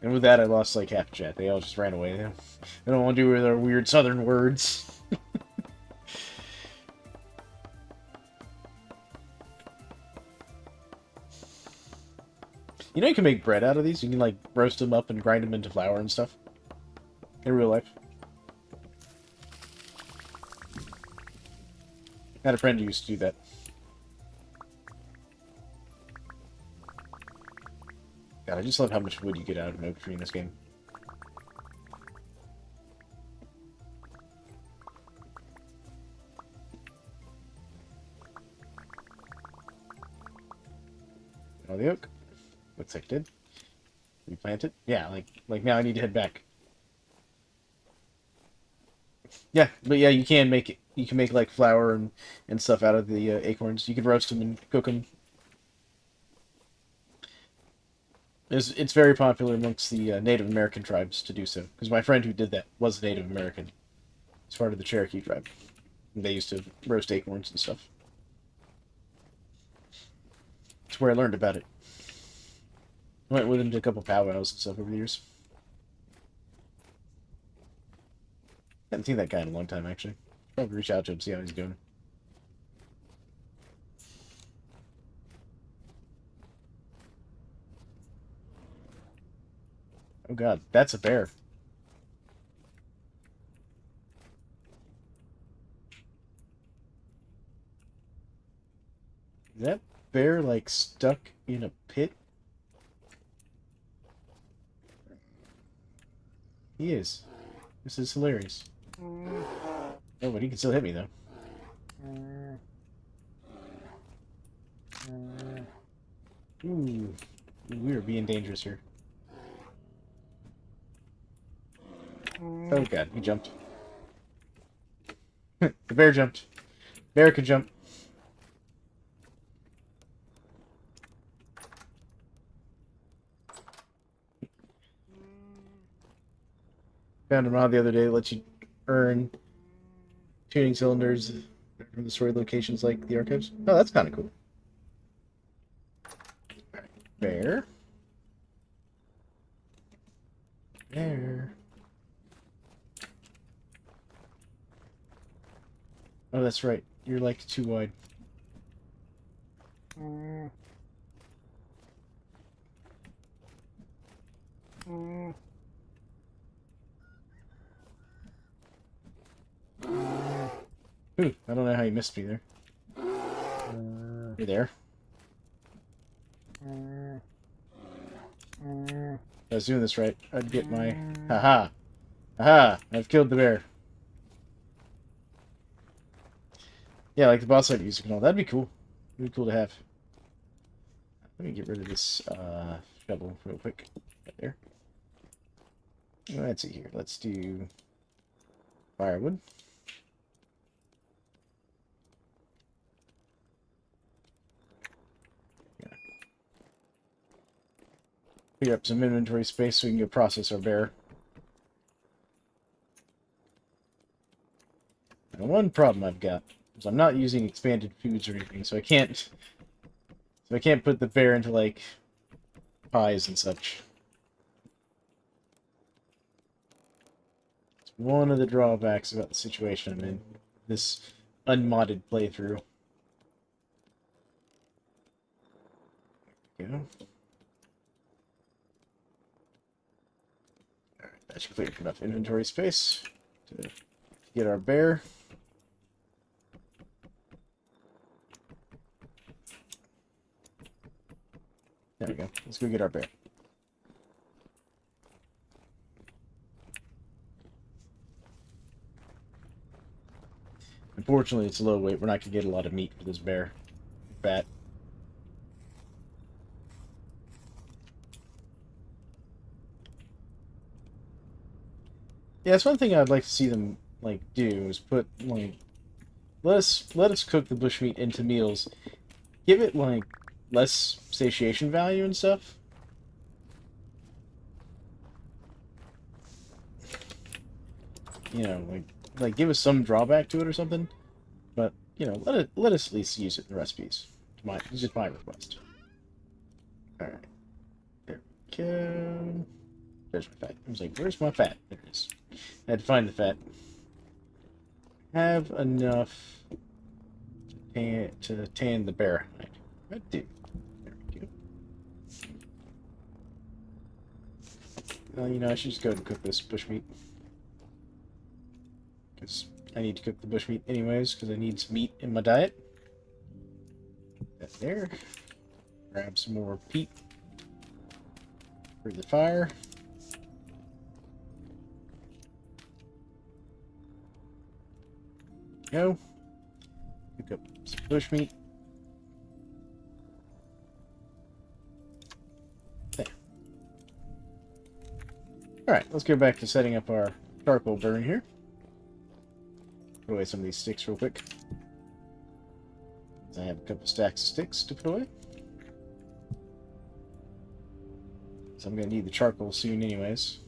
And with that, I lost like half chat. They all just ran away. They don't want to do with our weird southern words. You know you can make bread out of these? You can, like, roast them up and grind them into flour and stuff. In real life. I had a friend who used to do that. God, I just love how much wood you get out of an oak tree in this game. Oh, the oak. Looks like it did. Replant it? Yeah, like now I need to head back. Yeah, but yeah, you can make it. You can make like flour and stuff out of the acorns. You can roast them and cook them. It's very popular amongst the Native American tribes to do so. Because my friend who did that was Native American. He's part of the Cherokee tribe. And they used to roast acorns and stuff. That's where I learned about it. I went with him to a couple powwows and stuff over the years. Haven't seen that guy in a long time, actually. Probably reach out to him, see how he's doing. Oh god, that's a bear. Is that bear, like, stuck in a pit? He is. This is hilarious. Oh, but he can still hit me, though. Ooh. We are being dangerous here. Oh god, he jumped. The bear jumped. Bear could jump. Found a mod the other day that lets you earn tuning cylinders from the story locations like the archives. Oh, that's kind of cool. Bear. Bear. Oh, that's right. You're like too wide. Ooh, I don't know how you missed me there. You're there. If I was doing this right, I'd get my... Haha! Haha! I've killed the bear. Yeah, like the boss fight music and all. That'd be cool. That'd be cool to have. Let me get rid of this shovel real quick. Right there. Let's see here. Let's do firewood. Yeah. Clear up some inventory space so we can go process our bear. Now, one problem I've got is I'm not using expanded foods or anything, so I can't put the bear into like pies and such. It's one of the drawbacks about the situation I'm in this unmodded playthrough. There we go. Alright, that should clear enough inventory space to get our bear. There we go. Let's go get our bear. Unfortunately, it's low weight. We're not going to get a lot of meat for this bear. Fat. Yeah, that's one thing I'd like to see them, like, do, is put, like, let us cook the bushmeat into meals. Give it like less satiation value and stuff. You know, like give us some drawback to it or something. But you know, let us at least use it in the recipes. It's just my request. All right, there we go. There's my fat. I was like, where's my fat? There it is. I had to find the fat. Have enough to tan the bear hide. I do. There we go. Well, you know, I should just go and cook this bushmeat. Because I need to cook the bushmeat anyways, because I need some meat in my diet. That there. Grab some more peat for the fire. Go. Pick up some bushmeat. There. Alright, let's go back to setting up our charcoal burn here. Put away some of these sticks real quick. I have a couple stacks of sticks to put away. So I'm going to need the charcoal soon anyways.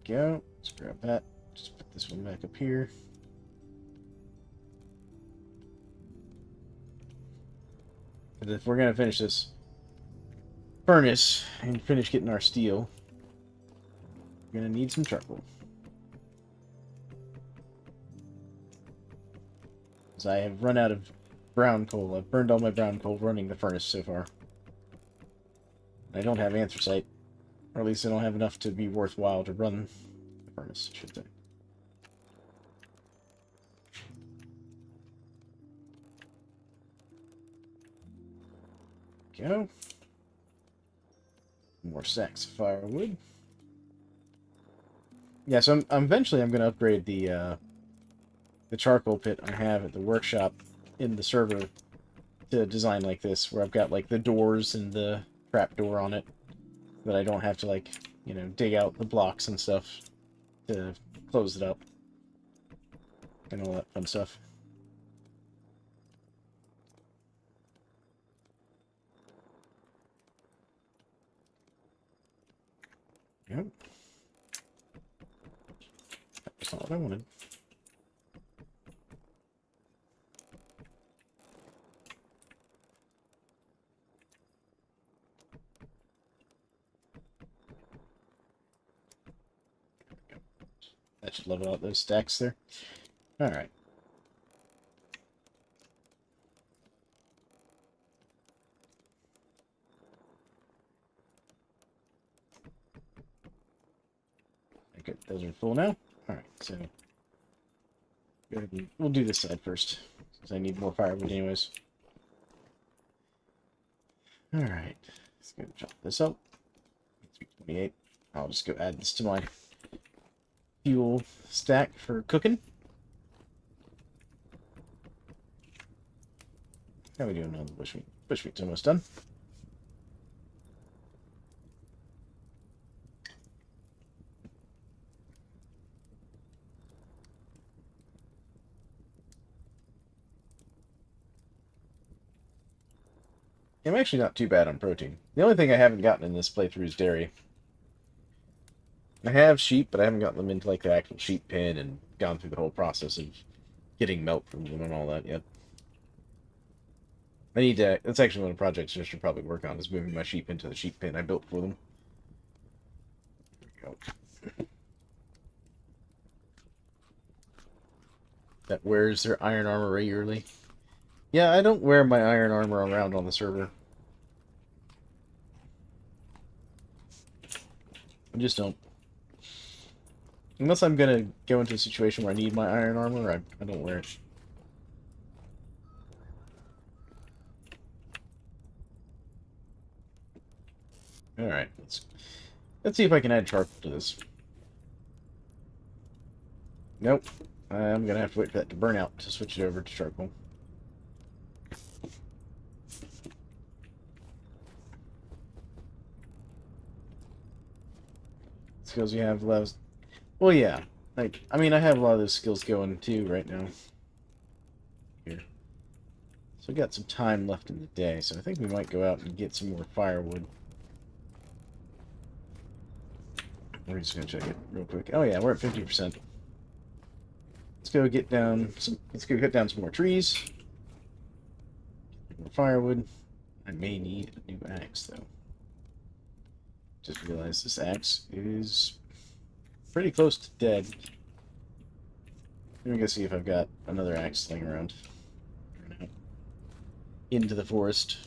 Go. Let's grab that. Just put this one back up here. And if we're going to finish this furnace and finish getting our steel, we're going to need some charcoal. Because I have run out of brown coal. I've burned all my brown coal running the furnace so far. I don't have anthracite. Or at least I don't have enough to be worthwhile to run the furnace, I should say. Go. More sacks of firewood. Yeah, so I'm eventually I'm going to upgrade the charcoal pit I have at the workshop in the server to design like this, where I've got like the doors and the trapdoor on it, that I don't have to like, you know, dig out the blocks and stuff to close it up and all that fun stuff. Yep. That's not what I wanted. That should level out those stacks there. Alright. Okay, those are full now. Alright, so we'll do this side first, since I need more firewood anyways. Alright, let's go chop this up. 328. I'll just go add this to my fuel stack for cooking. How are we doing on the bushmeat? Bushmeat's almost done. I'm actually not too bad on protein. The only thing I haven't gotten in this playthrough is dairy. I have sheep, but I haven't gotten them into like the actual sheep pen and gone through the whole process of getting milk from them and all that yet. I need to. That's actually one of the projects I should probably work on, is moving my sheep into the sheep pen I built for them. There we go. That wears their iron armor regularly. Yeah, I don't wear my iron armor around on the server. I just don't. Unless I'm gonna go into a situation where I need my iron armor, I don't wear it. Alright, let's see if I can add charcoal to this. Nope. I'm gonna have to wait for that to burn out to switch it over to charcoal. skills you have allows. Well, yeah. Like, I mean, I have a lot of those skills going too right now. Here. So we got some time left in the day, so I think we might go out and get some more firewood. We're just gonna check it real quick. Oh yeah, we're at 50%. Let's go get down some. Let's go cut down some more trees. More firewood. I may need a new axe though. Just realized this axe is pretty close to dead. Let me go see if I've got another axe laying around. Into the forest.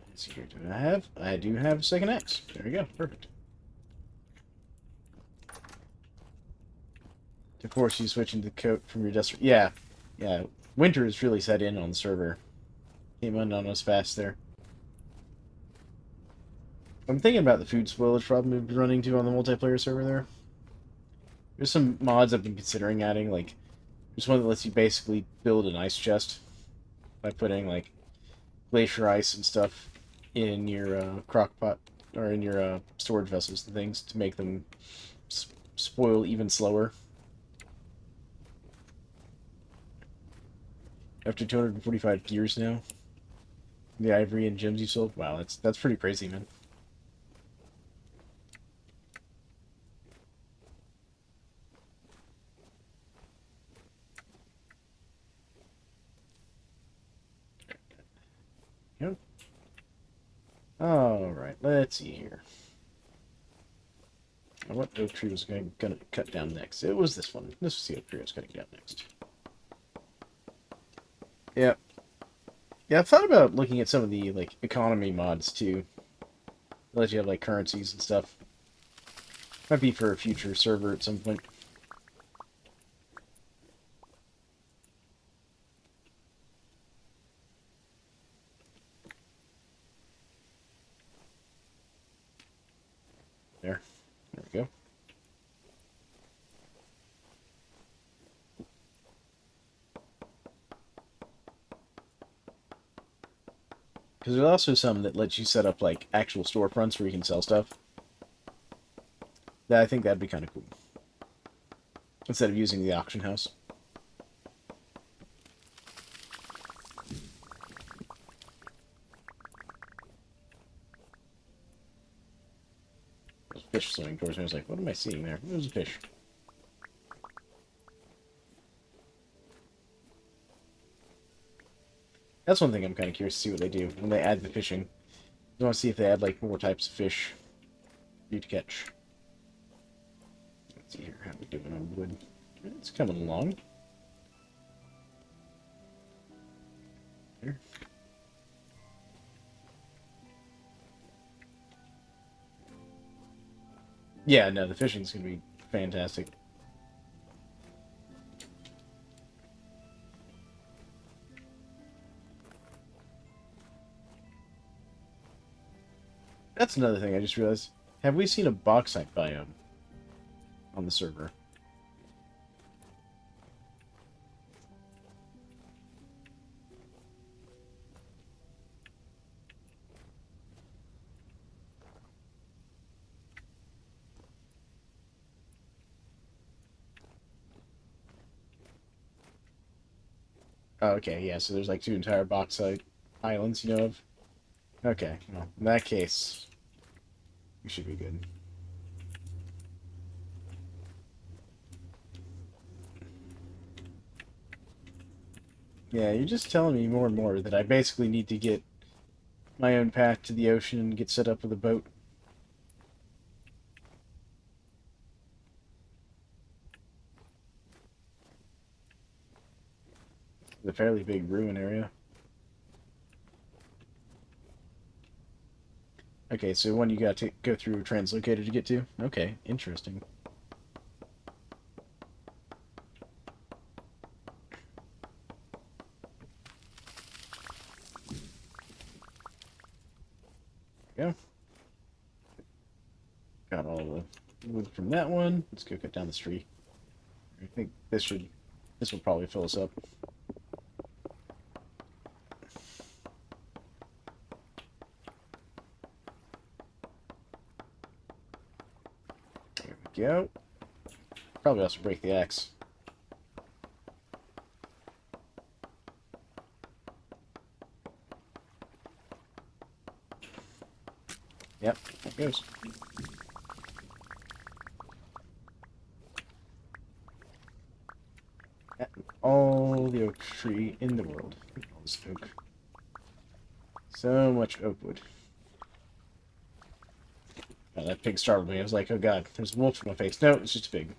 Let's see here. Do I have? I do have a second axe. There we go. Perfect. To force you switch into the coat from your desk. Yeah. Yeah. Winter has really set in on the server. Came on us fast there. I'm thinking about the food spoilage problem we've been running to on the multiplayer server there. There's some mods I've been considering adding, like there's one that lets you basically build an ice chest by putting like glacier ice and stuff in your crock pot or in your storage vessels and things to make them spoil even slower. After 245 gears now, the ivory and gems you sold. Wow, that's pretty crazy, man. Yep. Alright, let's see here. What oak tree was gonna cut down next? It was this one. This was the oak tree I was cutting down next. Yeah. Yeah, I've thought about looking at some of the, like, economy mods, too. They let you have, like, currencies and stuff. Might be for a future server at some point. There. There we go. Because there's also some that lets you set up, like, actual storefronts where you can sell stuff. I think that'd be kind of cool. Instead of using the auction house. There's a fish swimming towards me. I was like, what am I seeing there? There's a fish. That's one thing I'm kind of curious to see what they do when they add the fishing. I want to see if they add, like, more types of fish for you to catch. Let's see here, how we doing on wood? It's coming along. Here. Yeah, no, the fishing's gonna be fantastic. That's another thing I just realized. Have we seen a bauxite biome on the server? Oh, okay, yeah, so there's like 2 entire bauxite islands, you know of? Okay, well, in that case, we should be good. Yeah, you're just telling me more and more that I basically need to get my own path to the ocean and get set up with a boat. It's a fairly big ruin area. Okay, so one you got to go through Translocator to get to? Okay, interesting. There we go. Got all the wood from that one. Let's go cut down the tree. I think this will probably fill us up. go. Probably also break the axe. Yep, there it goes. All the oak tree in the world. All this oak. So much oak wood. Oh, that pig startled me. I was like, oh god, there's a wolf in my face. No, it's just a pig.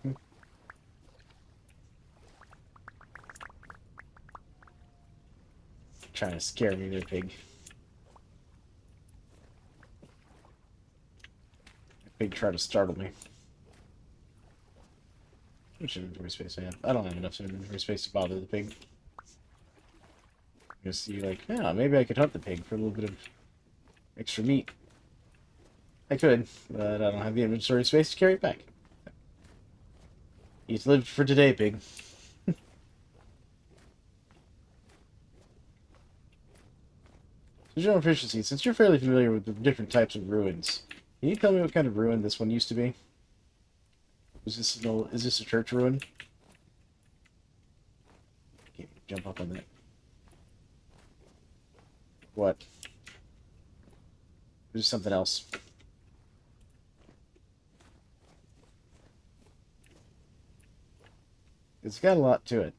Trying to scare me, the pig. The pig tried to startle me. How much inventory space I have? I don't have enough inventory space to bother the pig. You see, like, yeah, maybe I could hunt the pig for a little bit of extra meat. I could, but I don't have the inventory space to carry it back. He's lived for today, pig. So, general efficiency, since you're fairly familiar with the different types of ruins, can you tell me what kind of ruin this one used to be? Is this a church ruin? Can't jump up on that. What? There's something else. It's got a lot to it.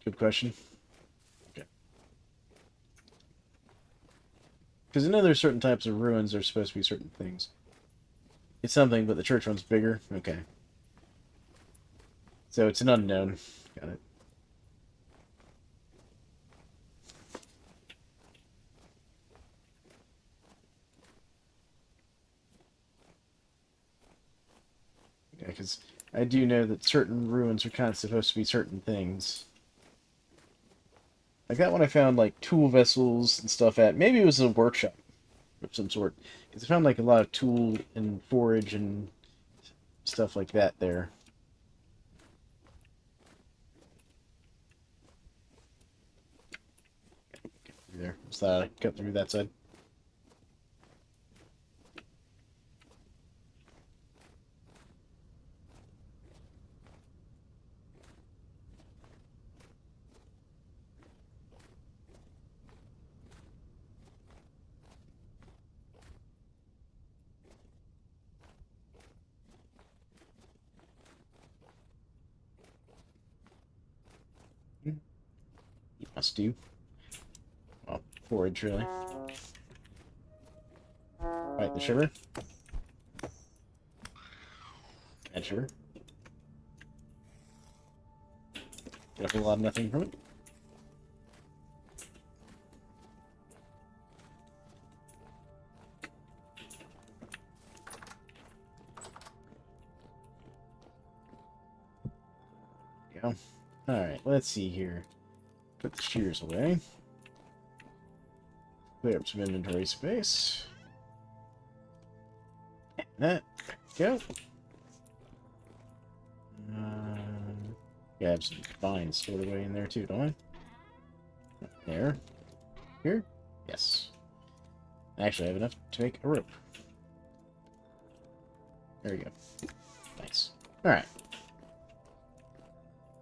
Good question. Okay. Because I know there's certain types of ruins that are supposed to be certain things. It's something, but the church one's bigger. Okay. So it's an unknown. Got it. Yeah, because I do know that certain ruins are kind of supposed to be certain things. Like that one I found like tool vessels and stuff at. Maybe it was a workshop of some sort. Because I found like a lot of tool and forage and stuff like that there. There. Just thought I'd cut through that side. You must do. Well, forage really. Right, the sugar. Add sugar. Get a whole lot of nothing from it. Go. Alright, let's see here. Put the shears away. Clear up some inventory space. That. Go. Yeah, I have some vines stored away in there too, don't I? There. Here? Yes. Actually, I have enough to make a rope. There we go. Nice. Alright.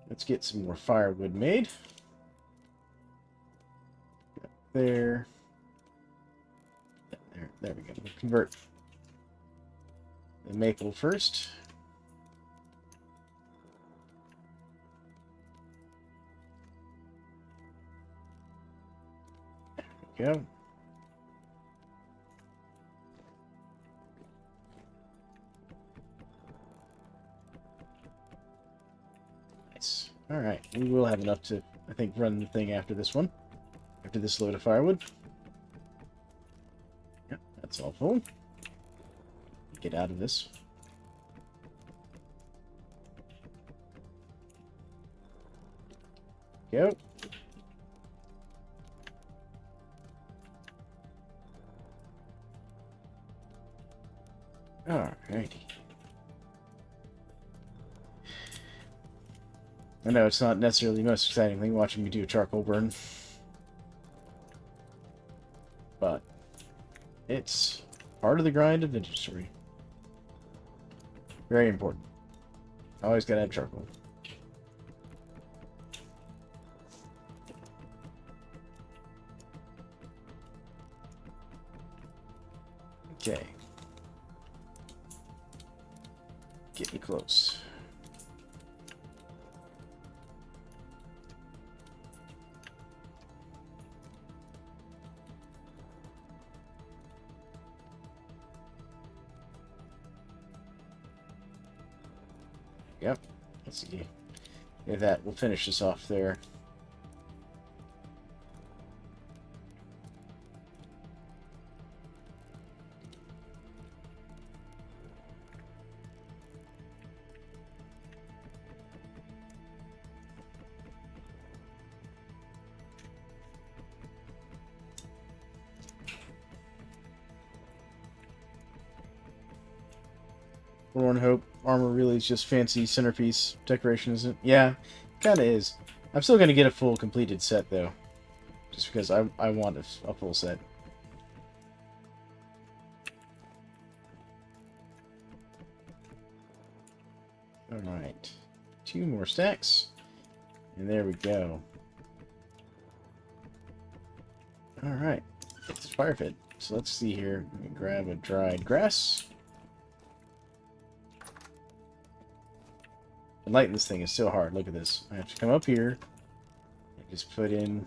Let's get some more firewood made. There. There we go. We'll convert the maple first. There we go. Nice. Alright, we will have enough to, I think, run the thing after this one. After this load of firewood. Yep, that's all full. Get out of this. Go. Alrighty. I know it's not necessarily the most exciting thing watching me do a charcoal burn. But it's Part of the grind of Vintage Story. Very important. Always gotta have charcoal. Okay. Getting close. Yep. Let's see. With that, we'll finish this off there. Forlorn Hope armor really is just fancy centerpiece decoration, isn't it? Yeah, kind of is. I'm still going to get a full completed set, though. Just because I want a full set. Alright. 2 more stacks. And there we go. Alright. It's fire pit. So let's see here. Let me grab a dried grass. And lighting this thing is so hard. Look at this. I have to come up here and just put in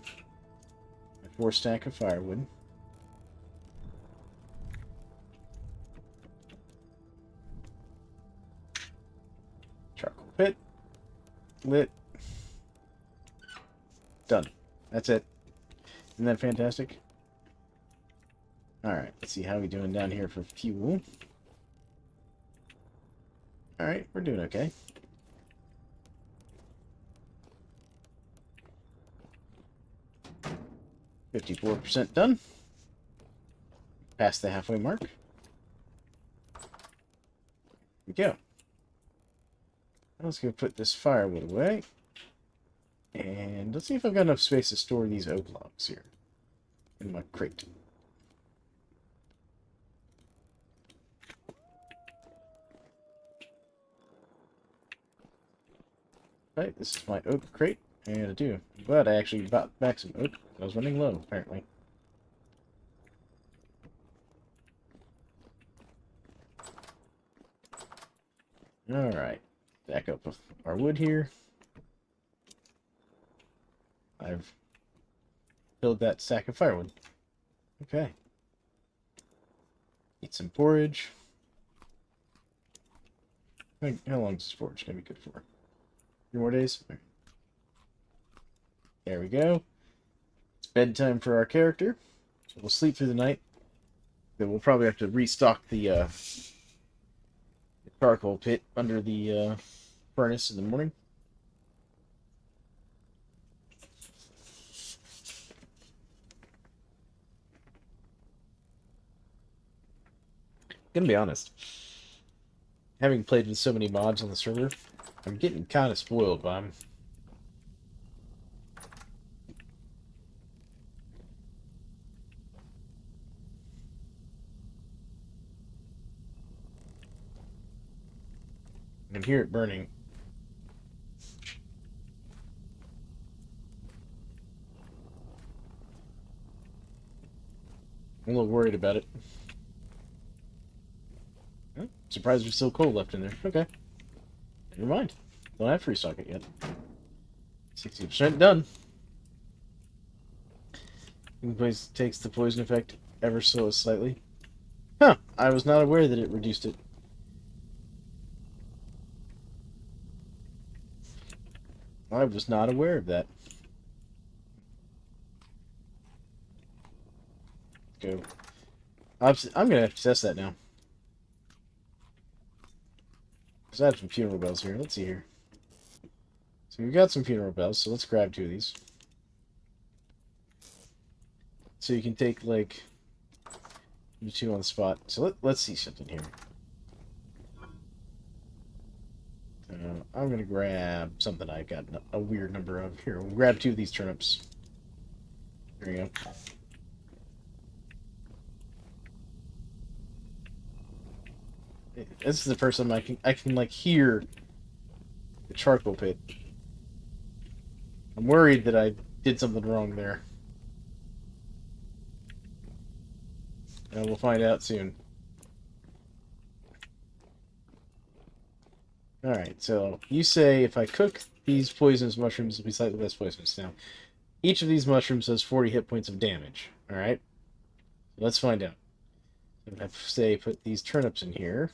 my 4 stack of firewood. Charcoal pit. Lit. Done. That's it. Isn't that fantastic? Alright, let's see how we doing down here for fuel. Alright, we're doing okay. 54% done. Past the halfway mark. Here we go. Let's go put this firewood away. And let's see if I've got enough space to store these oak logs here in my crate. Right, this is my oak crate, and I do. I'm glad I actually bought back some oak. I was running low, apparently. Alright, back up with our wood here. I've filled that sack of firewood. Okay. Eat some porridge. How long is this porridge going to be good for? 3 more days? There we go. It's bedtime for our character. So we'll sleep through the night. Then we'll probably have to restock the charcoal pit under the furnace in the morning. Gonna be honest. Having played with so many mods on the server, I'm getting kind of spoiled by them. I can hear it burning. I'm a little worried about it. Oh, surprised there's still coal left in there. Okay. Never mind. Don't have to restock it yet. 60% done. Place takes the poison effect ever so slightly. Huh. I was not aware that it reduced it. I was not aware of that. Go. I'm gonna have to test that now. Because I have some funeral bells here. Let's see here. So we've got some funeral bells, so let's grab 2 of these. So you can take, like, the 2 on the spot. So let's see something here. I'm going to grab something I've got a weird number of. Here, we'll grab 2 of these turnips. There you go. This is the first time I can like hear the charcoal pit. I'm worried that I did something wrong there. We'll find out soon. Alright, so you say if I cook these poisonous mushrooms, it'll be slightly less poisonous. Now, each of these mushrooms has 40 hit points of damage. Alright? Let's find out. So I say put these turnips in here.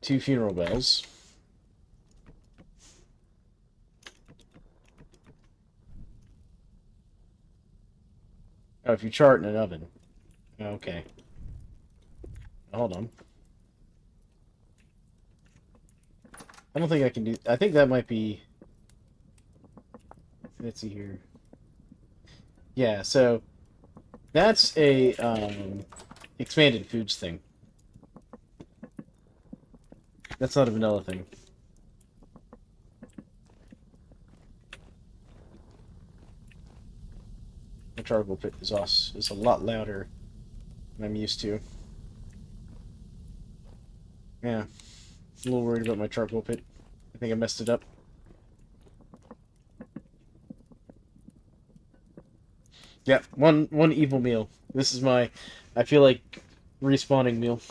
2 funeral bells. Oh, if you chart in an oven. Okay. Hold on. I don't think I can do... I think that might be... Let's see here. Yeah, so... That's a, expanded foods thing. That's not a vanilla thing. The charcoal pit is a lot louder than I'm used to. Yeah. I'm a little worried about my charcoal pit. I think I messed it up. Yeah, one evil meal. This is my, I feel like, respawning meal.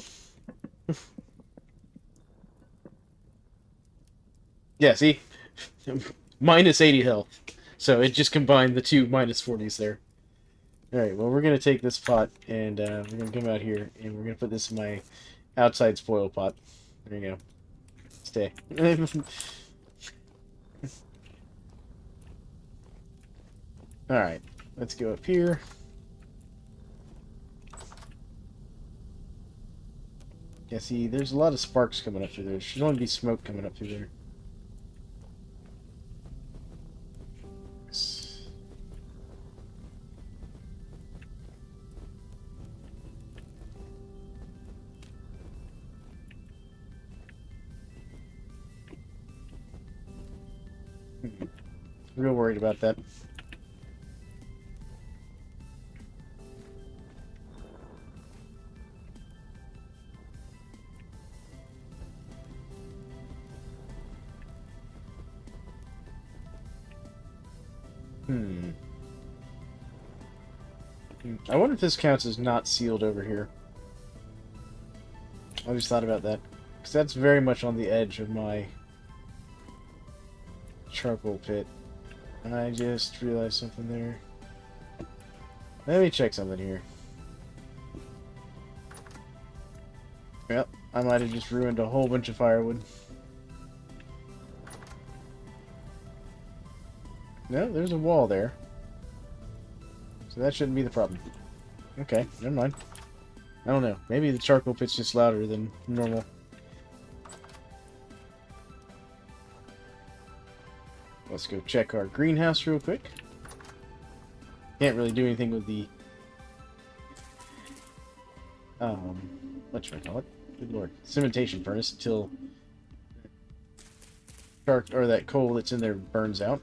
Yeah, see? Minus 80 health. So it just combined the two minus 40s there. Alright, well, we're going to take this pot, and we're going to come out here, and we're going to put this in my outside spoil pot. There you go. Stay. Alright, let's go up here. Yeah, see, there's a lot of sparks coming up through there. There should only be smoke coming up through there. Real worried about that. I wonder if this counts as not sealed over here. I just thought about that. Because that's very much on the edge of my charcoal pit. I just realized something there. Let me check something here. Yep, I might have just ruined a whole bunch of firewood. No, there's a wall there. So that shouldn't be the problem. Okay, never mind. I don't know. Maybe the charcoal pit's just louder than normal. Let's go check our greenhouse real quick. Can't really do anything with the... what should I call it? Good lord. Cementation furnace until... that coal that's in there burns out.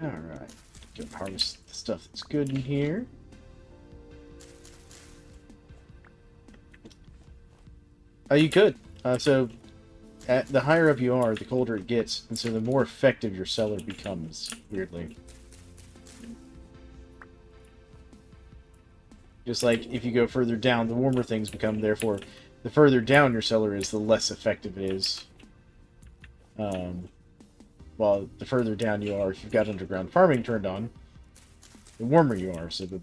Alright. Go harvest the stuff that's good in here. You could. So, the higher up you are, the colder it gets, and so the more effective your cellar becomes, weirdly. Just like if you go further down, the warmer things become, therefore, the further down your cellar is, the less effective it is. While the further down you are, if you've got underground farming turned on, the warmer you are, so the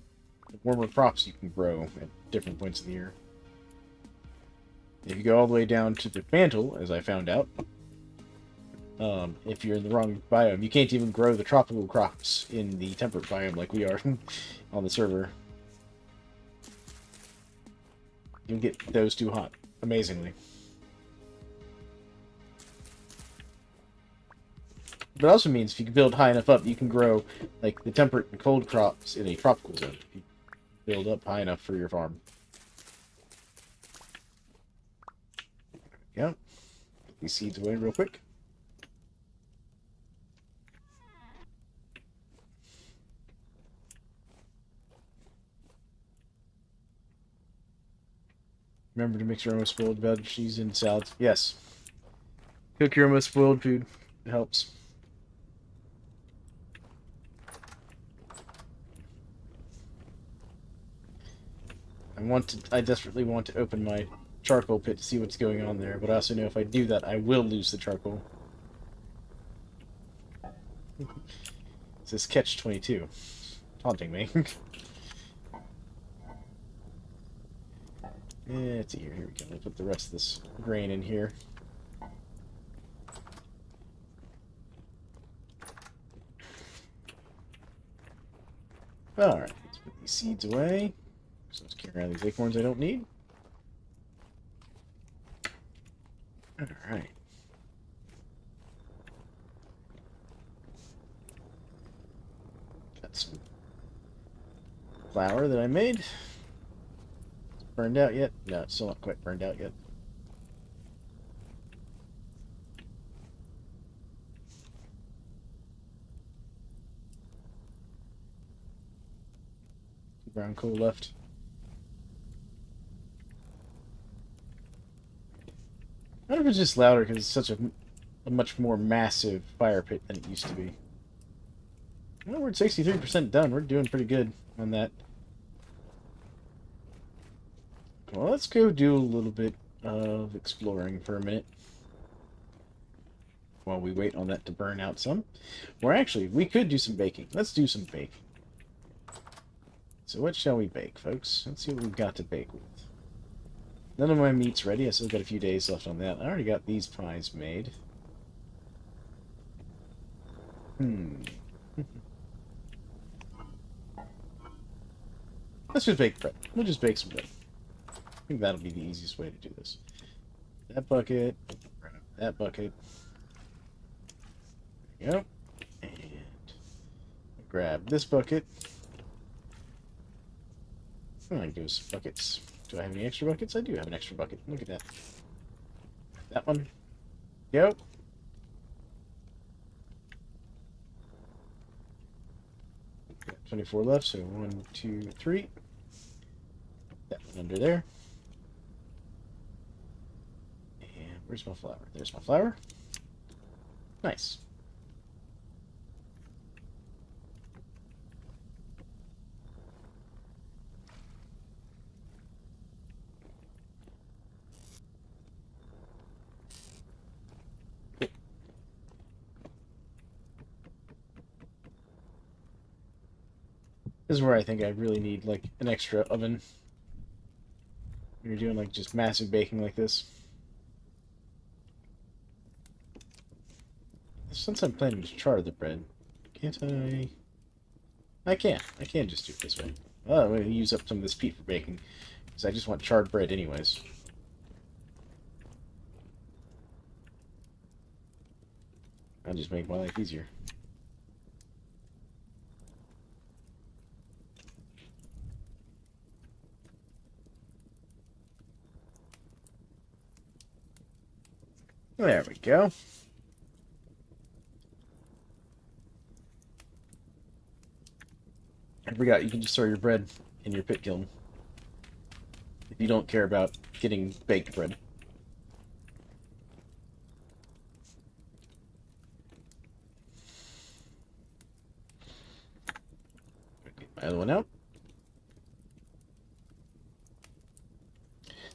warmer crops you can grow at different points of the year. If you go all the way down to the mantle, as I found out, if you're in the wrong biome, you can't even grow the tropical crops in the temperate biome like we are on the server. You'll get those too hot, amazingly. But it also means if you can build high enough up, you can grow like the temperate and cold crops in a tropical zone. If you build up high enough for your farm. Yeah. Get these seeds away real quick. Remember to mix your almost spoiled veggies in salads. Yes. Cook your almost spoiled food. It helps. I desperately want to open my charcoal pit to see what's going on there, but I also know if I do that, I will lose the charcoal. This is catch-22. Taunting me. Let's see here. Here we go. We'll put the rest of this grain in here. Alright, let's put these seeds away. So let's carry around these acorns I don't need. Alright. Got some flour that I made. Burned out yet? No, it's still not quite burned out yet. Brown coal left. I wonder if it's just louder because it's such a much more massive fire pit than it used to be. Well, we're at 63% done. We're doing pretty good on that. Well, let's go do a little bit of exploring for a minute. While we wait on that to burn out some. Or actually, we could do some baking. Let's do some baking. So what shall we bake, folks? Let's see what we've got to bake with. None of my meat's ready. I still got a few days left on that. I already got these pies made. Let's just bake bread. We'll just bake some bread. I think that'll be the easiest way to do this. That bucket. That bucket. There you go. And grab this bucket. I like those buckets. Do I have any extra buckets? I do have an extra bucket. Look at that. That one. Go. 24 left, so 1, 2, 3. That one under there. And where's my flour? There's my flour. Nice. This is where I think I really need, like, an extra oven. When you're doing, like, just massive baking like this. Since I'm planning to char the bread, can't I... I can. I can just do it this way. Oh, I'm going to use up some of this peat for baking. Because I just want charred bread anyways. I'll just make my life easier. There we go. I forgot you can just store your bread in your pit kiln. If you don't care about getting baked bread. Get my other one out.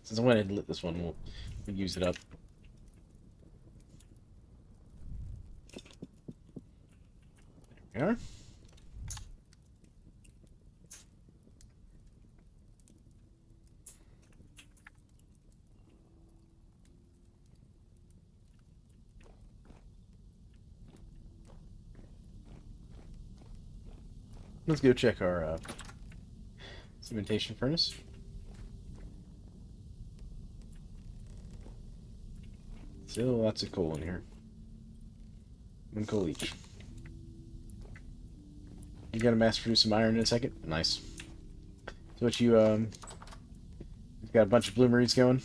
Since I went ahead and lit this one, we'll use it up. There we are. Let's go check our cementation furnace. Still lots of coal in here. 1 coal each. You gotta mass produce some iron in a second? Nice. So what you, you've got a bunch of bloomeries going?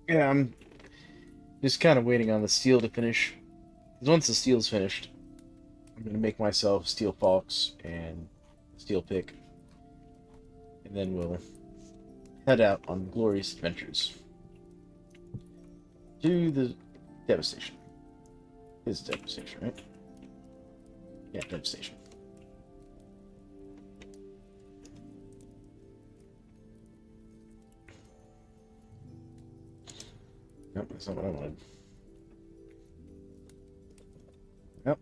Yeah, I'm just kind of waiting on the steel to finish. 'Cause once the steel's finished, I'm gonna make myself steel forks and steel pick, and then we'll head out on glorious adventures to the devastation. It's devastation, right? Yeah, devastation. Nope, that's not what I wanted. Nope.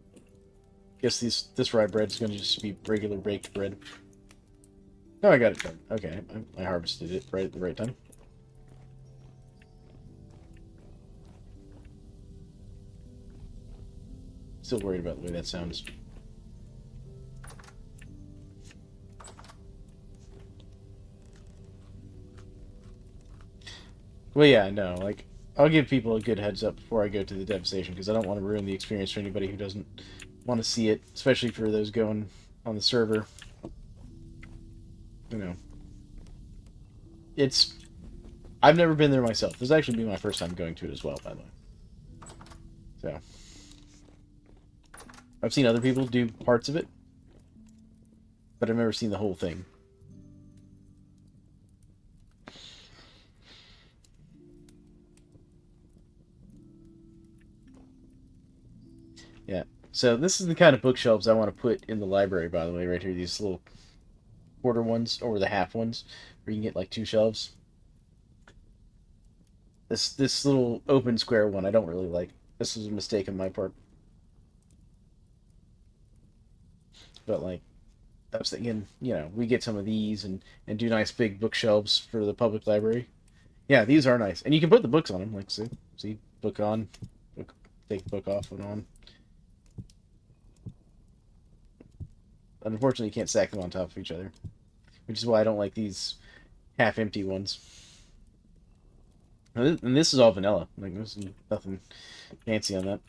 Guess this rye bread is going to just be regular baked bread. Oh, I got it done. Okay, I harvested it right at the right time. Still worried about the way that sounds. Well, yeah, no, like, I'll give people a good heads up before I go to the devastation, because I don't want to ruin the experience for anybody who doesn't want to see it, especially for those going on the server. You know, it's... I've never been there myself. This will actually be my first time going to it as well, by the way. So, I've seen other people do parts of it, but I've never seen the whole thing. Yeah. So this is the kind of bookshelves I want to put in the library, by the way, right here. These little quarter ones, or the half ones, where you can get like 2 shelves. This little open square one I don't really like. This was a mistake on my part. But like I was thinking, we get some of these and do nice big bookshelves for the public library. Yeah, these are nice. And you can put the books on them, like see, book on, book, take the book off and on. Unfortunately, you can't stack them on top of each other, which is why I don't like these half-empty ones. And this is all vanilla. Like, there's nothing fancy on that.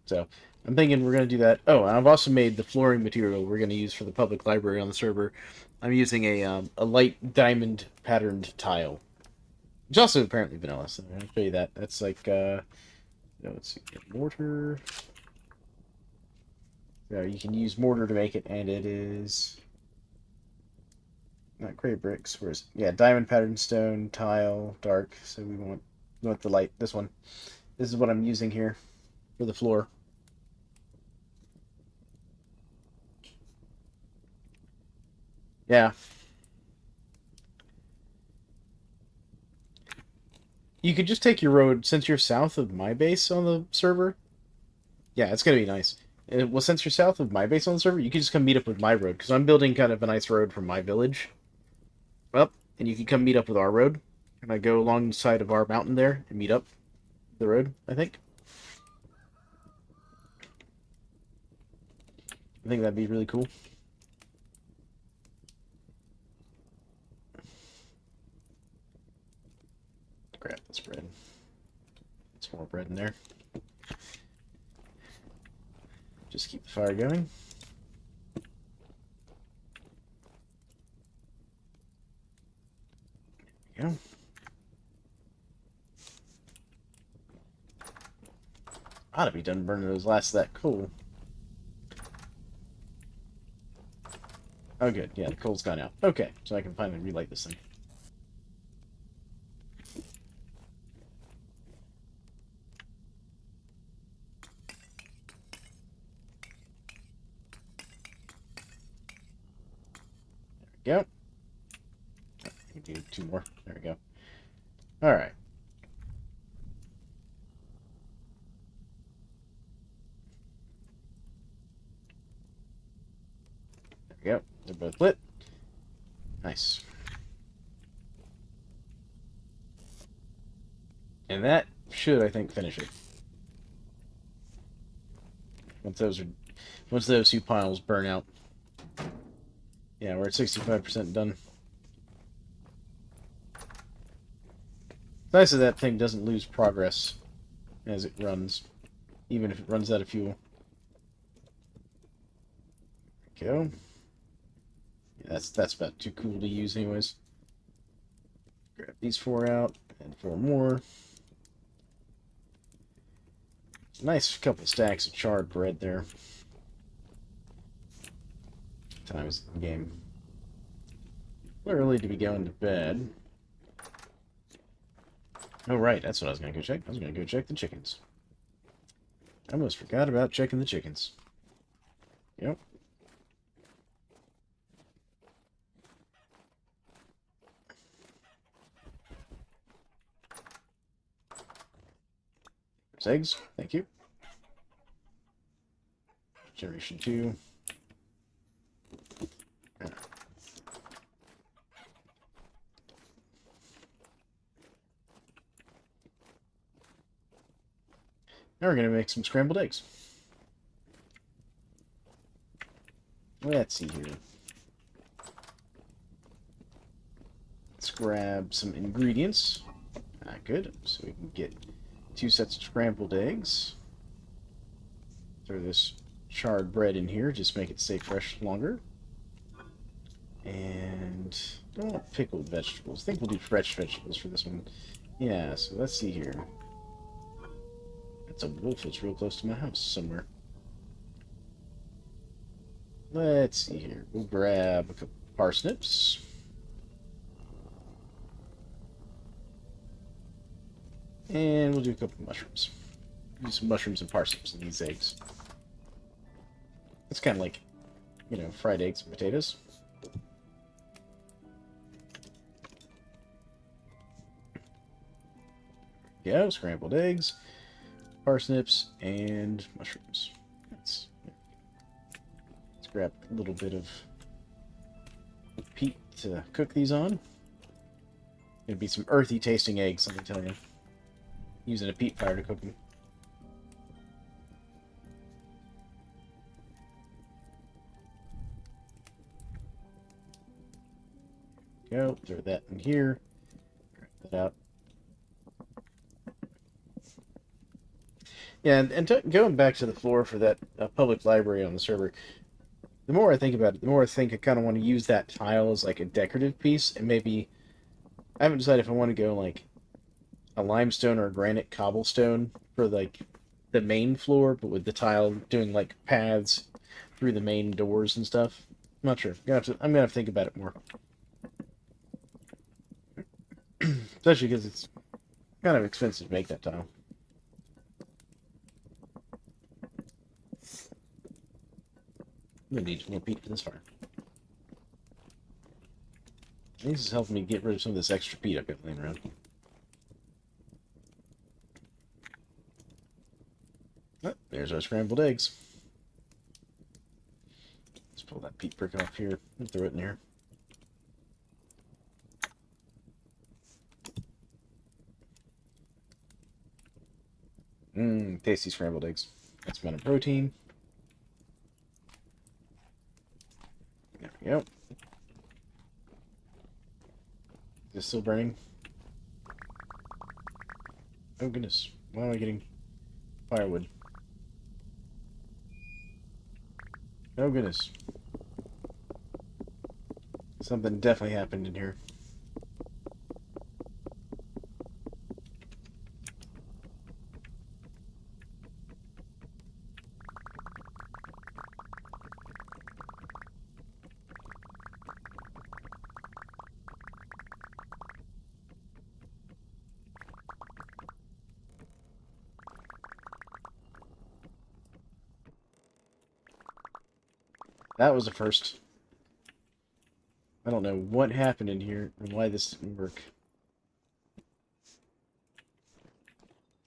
So I'm thinking we're going to do that. Oh, and I've also made the flooring material we're going to use for the public library on the server. I'm using a light diamond patterned tile, which is also apparently vanilla. So I'm going to show you that. That's like, let's see, mortar. So you can use mortar to make it, and it is not gray bricks. Whereas, yeah, diamond patterned stone tile, dark. So we want the light. This one. This is what I'm using here for the floor. Yeah. You could just take your road, since you're south of my base on the server. Yeah, it's gonna be nice. Well, since you're south of my base on the server, you can just come meet up with my road, because I'm building kind of a nice road from my village up, and you can come meet up with our road. And I go along the side of our mountain there and meet up the road, I think. I think that'd be really cool. Grab this bread. Some more bread in there. Just keep the fire going. There we go. Ought to be done burning those last of that coal. Oh, good. Yeah, the coal's gone out. Okay, so I can finally relight this thing. There we go. I can do 2 more. There we go. All right. There we go. They're both lit. Nice. And that should, I think, finish it. Once those 2 piles burn out. Yeah, we're at 65% done. It's nice that thing doesn't lose progress as it runs, even if it runs out of fuel. There we go. Yeah, that's about too cool to use anyways. Grab these 4 out, and 4 more. Nice couple stacks of charred bread there. Time is in the game. Where early to be going to bed? Oh, right, that's what I was going to go check. I was going to go check the chickens. I almost forgot about checking the chickens. Yep. There's eggs. Thank you. Generation 2. Now we're going to make some scrambled eggs. Let's see here. Let's grab some ingredients. Good. So we can get 2 sets of scrambled eggs. Throw this charred bread in here, just make it stay fresh longer. And don't want pickled vegetables. I think we'll do fresh vegetables for this one. Yeah, so let's see here. That's a wolf that's real close to my house somewhere. Let's see here. We'll grab a couple parsnips. And we'll do a couple of mushrooms. Do some mushrooms and parsnips in these eggs. It's kind of like, you know, fried eggs and potatoes. Yeah, scrambled eggs, parsnips, and mushrooms. Let's grab a little bit of peat to cook these on. It'd be some earthy tasting eggs, let me tell you. Using a peat fire to cook them. Go, throw that in here. Grab that out. Yeah, and going back to the floor for that public library on the server, the more I think about it, the more I think I kind of want to use that tile as like a decorative piece, and maybe I haven't decided if I want to go like a limestone or a granite cobblestone for like the main floor, but with the tile doing like paths through the main doors and stuff. I'm not sure. I'm gonna have to think about it more, especially because it's kind of expensive to make that tile. I'm gonna need more peat for this fire. This is helping me get rid of some of this extra peat I've got laying around. Oh, there's our scrambled eggs. Let's pull that peat brick off here and throw it in here. Tasty scrambled eggs. That's amount of protein. There we go. Is this still burning? Oh goodness. Why am I getting firewood? Oh goodness. Something definitely happened in here. That was a first. I don't know what happened in here and why this didn't work.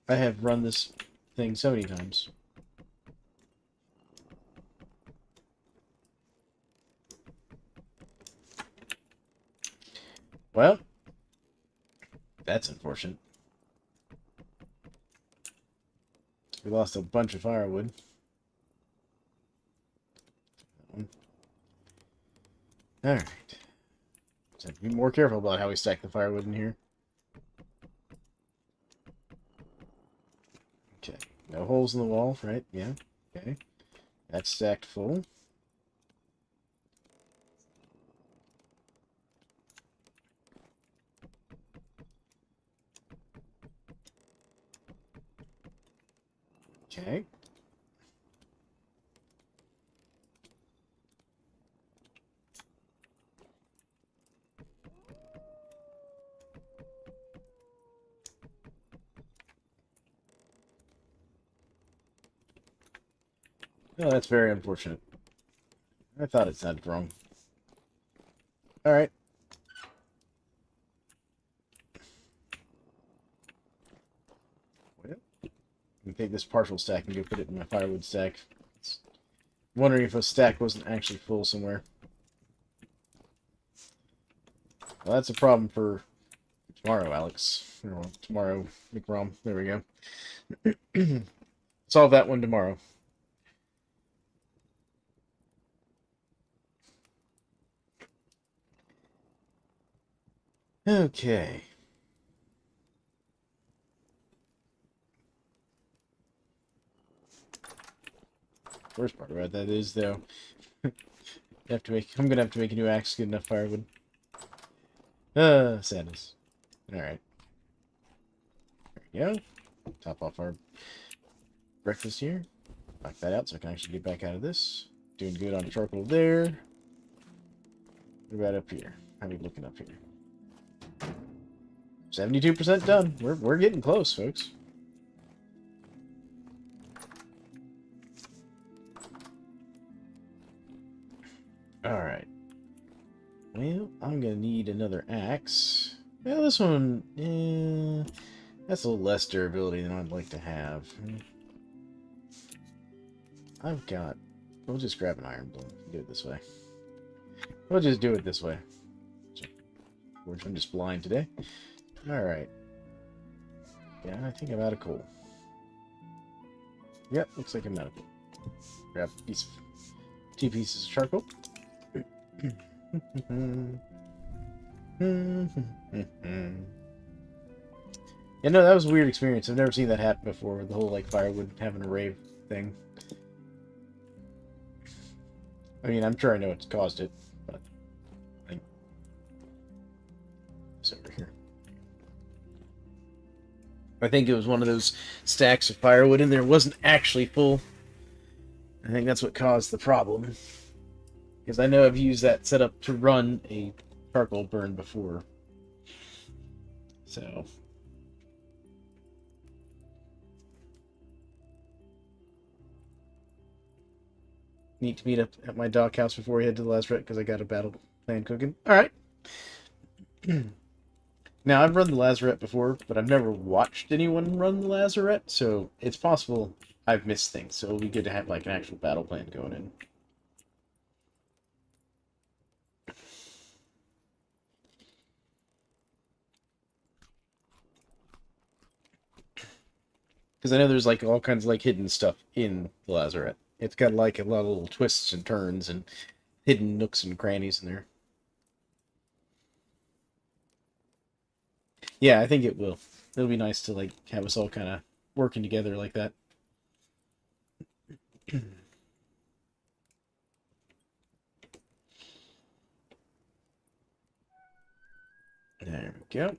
I have run this thing so many times. Well, that's unfortunate. We lost a bunch of firewood. Alright. So be more careful about how we stack the firewood in here. Okay. No holes in the wall, right? Yeah. Okay. That's stacked full. Okay. Oh, that's very unfortunate. I thought it sounded wrong. Alright. Well, I can take this partial stack and go put it in my firewood stack. Wondering if a stack wasn't actually full somewhere. Well, that's a problem for tomorrow, Alex. Or tomorrow, McRom. There we go. Solve that one tomorrow. Okay. Worst part about that is, though, I'm gonna have to make a new axe to get enough firewood. Sadness. Alright. There we go. Top off our breakfast here. Knock that out so I can actually get back out of this. Doing good on charcoal there. What about up here? How are we looking up here? 72% done. We're getting close, folks. Alright. Well, I'm gonna need another axe. Well, this one, that's a little less durability than I'd like to have. I've got... We'll just grab an iron bloom. Do it this way. We'll just do it this way. I'm just blind today. Alright. Yeah, I think I'm out of coal. Yep, looks like I'm out of coal. Grab a piece of... 2 pieces of charcoal. Yeah, no, that was a weird experience. I've never seen that happen before. The whole, like, firewood having a rave thing. I mean, I'm sure I know what's caused it, but... It's over here. I think it was one of those stacks of firewood in there wasn't actually full. I think that's what caused the problem. Because I know I've used that setup to run a charcoal burn before. So... Need to meet up at my doghouse before we head to the Lazarette because I got a battle plan cooking. Alright. Now, I've run the Lazarette before, but I've never watched anyone run the Lazarette, so it's possible I've missed things, so it'll be good to have like an actual battle plan going in. Because I know there's like all kinds of like hidden stuff in the Lazarette. It's got like a lot of little twists and turns and hidden nooks and crannies in there. Yeah, I think it will. It'll be nice to like have us all kind of working together like that. There we go.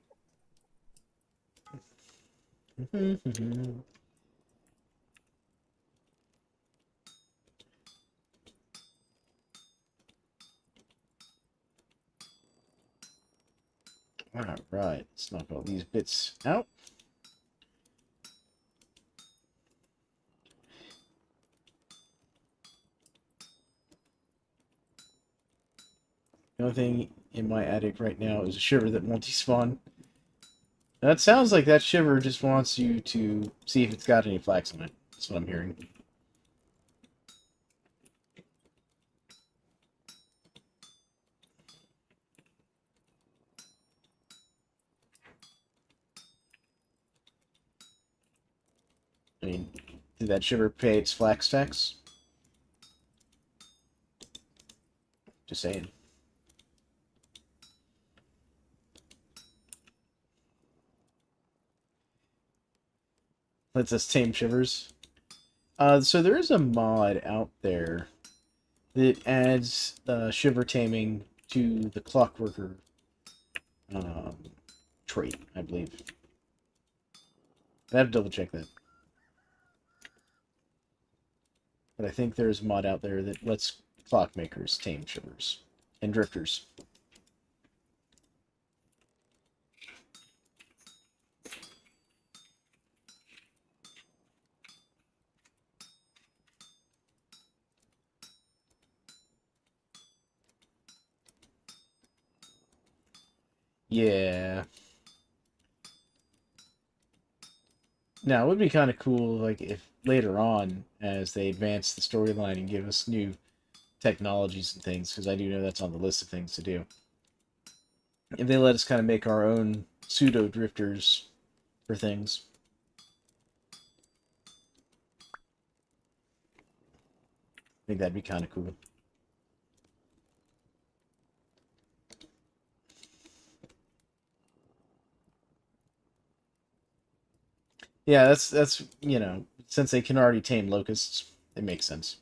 Alright, let's knock all these bits out. The only thing in my attic right now is a shiver that won't despawn. Now, it sounds like that shiver just wants you to see if it's got any flax on it. That's what I'm hearing. I mean, did that shiver pay its flax tax? Just saying. Lets us tame shivers. So there is a mod out there that adds shiver taming to the Clockworker trait, I believe. I have to double check that. But I think there's a mod out there that lets clockmakers tame shivers and drifters. Yeah. Now, it would be kind of cool, like, if later on, as they advance the storyline and give us new technologies and things, because I do know that's on the list of things to do. If they let us kind of make our own pseudo drifters for things. I think that'd be kind of cool. Yeah, that's you know, since they can already tame locusts, it makes sense.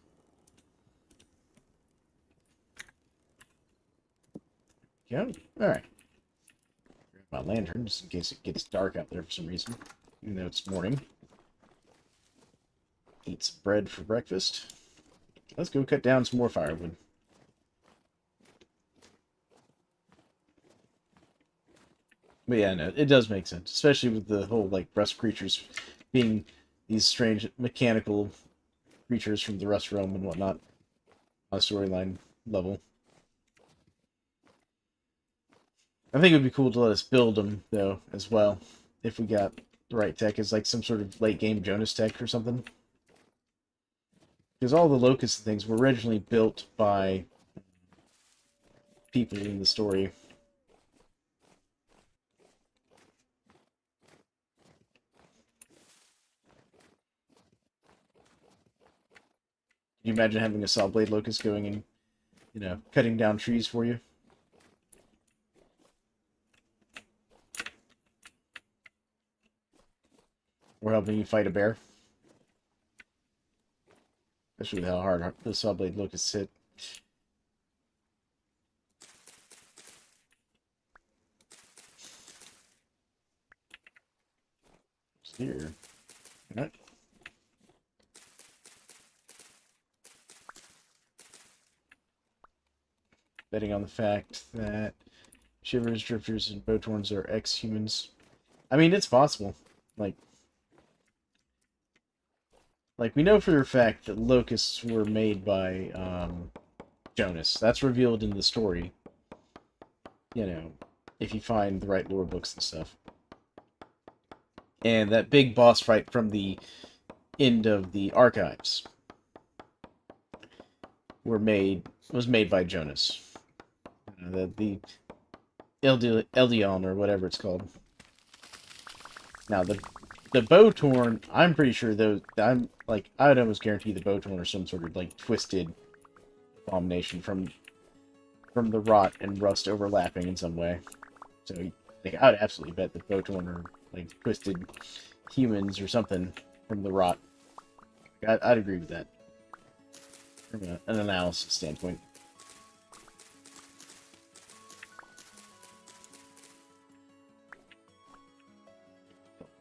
Yeah, all right. Grab my lantern just in case it gets dark out there for some reason, even though it's morning. Eat some bread for breakfast. Let's go cut down some more firewood. But yeah, no, it does make sense, especially with the whole like rust creatures being these strange mechanical creatures from the Rust realm and whatnot on a storyline level. I think it would be cool to let us build them though as well, if we got the right tech as like some sort of late game Jonas tech or something. Because all the locusts and things were originally built by people in the story. Can you imagine having a saw blade locust going and, you know, cutting down trees for you? Or helping you fight a bear? Especially with how hard the saw blade locusts hit. Here. All right. Betting on the fact that shivers, drifters, and bowtorns are ex-humans. I mean, it's possible. Like we know for a fact that locusts were made by Jonas. That's revealed in the story. You know, if you find the right lore books and stuff. And that big boss fight from the end of the archives was made by Jonas. The Eldion or whatever it's called. Now the Bowtorn, I'm pretty sure those I would almost guarantee the Bowtorn are some sort of like twisted abomination from the rot and rust overlapping in some way. So like I would absolutely bet the Bowtorn are like twisted humans or something from the rot. I'd agree with that from an analysis standpoint.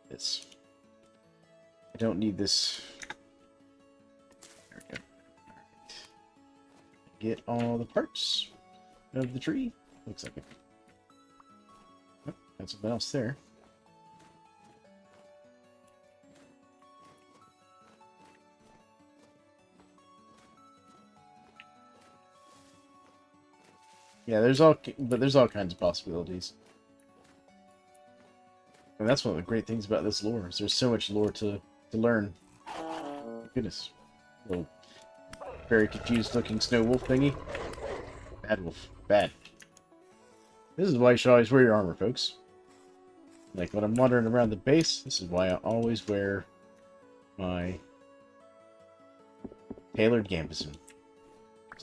This. I don't need this. There we go. Right. Get all the parts of the tree. Looks like it. Oh, got something else there. Yeah, there's all kinds of possibilities. And that's one of the great things about this lore, is there's so much lore to learn. Goodness. Little very confused looking snow wolf thingy. Bad wolf. Bad. This is why you should always wear your armor, folks. Like when I'm wandering around the base, this is why I always wear my tailored gambeson.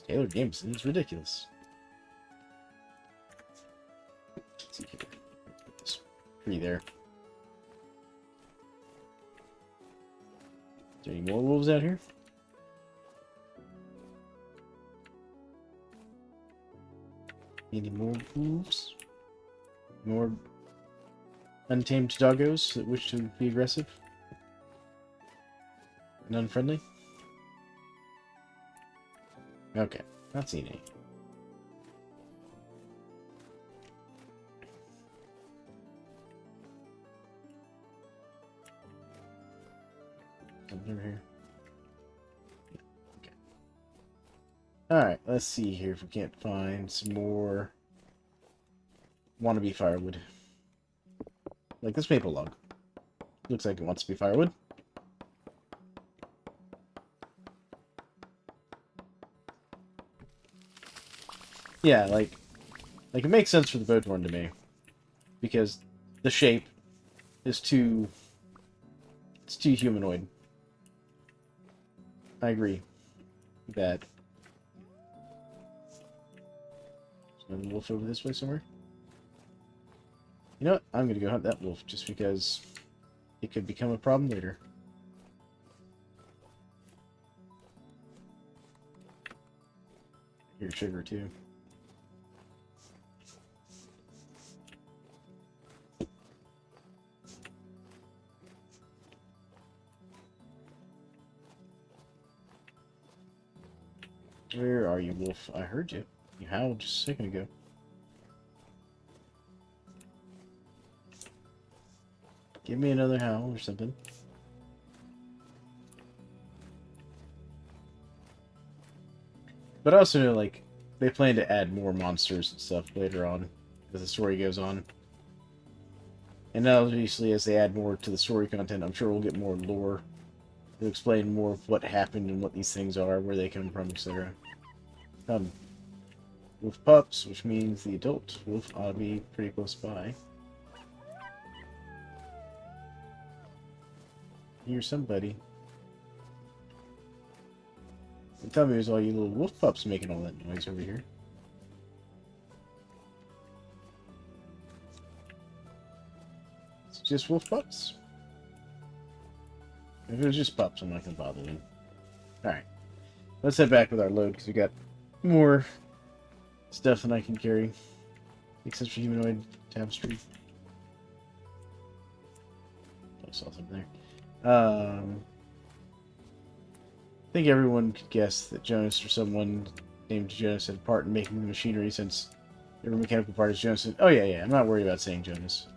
Tailored gambeson is ridiculous. Let's see here. Put this tree there. Is there any more wolves out here? Any more wolves? More untamed doggos that wish to be aggressive and unfriendly? Okay, not seeing any. Something over here. Okay. Alright, let's see here if we can't find some more wannabe firewood. Like this maple log. Looks like it wants to be firewood. Yeah, like it makes sense for the Boathorn to me. Because the shape is too... it's too humanoid. I agree with that. There's a wolf over this way somewhere. You know what? I'm gonna go hunt that wolf just because it could become a problem later. Here, sugar too. Where are you, wolf? I heard you. You howled just a second ago. Give me another howl or something. But I also know, like, they plan to add more monsters and stuff later on as the story goes on. And obviously, as they add more to the story content, I'm sure we'll get more lore to explain more of what happened and what these things are, where they come from, etc. Wolf pups, which means the adult wolf ought to be pretty close by. Here's somebody. Don't tell me there's all you little wolf pups making all that noise over here. It's just wolf pups. If it was just pups, I'm not going to bother them. Alright. Let's head back with our load, because we got more stuff than I can carry. Except for humanoid tapestry. I saw something there. I think everyone could guess that Jonas or someone named Jonas had a part in making the machinery, since every mechanical part is Jonas. Oh yeah, I'm not worried about saying Jonas.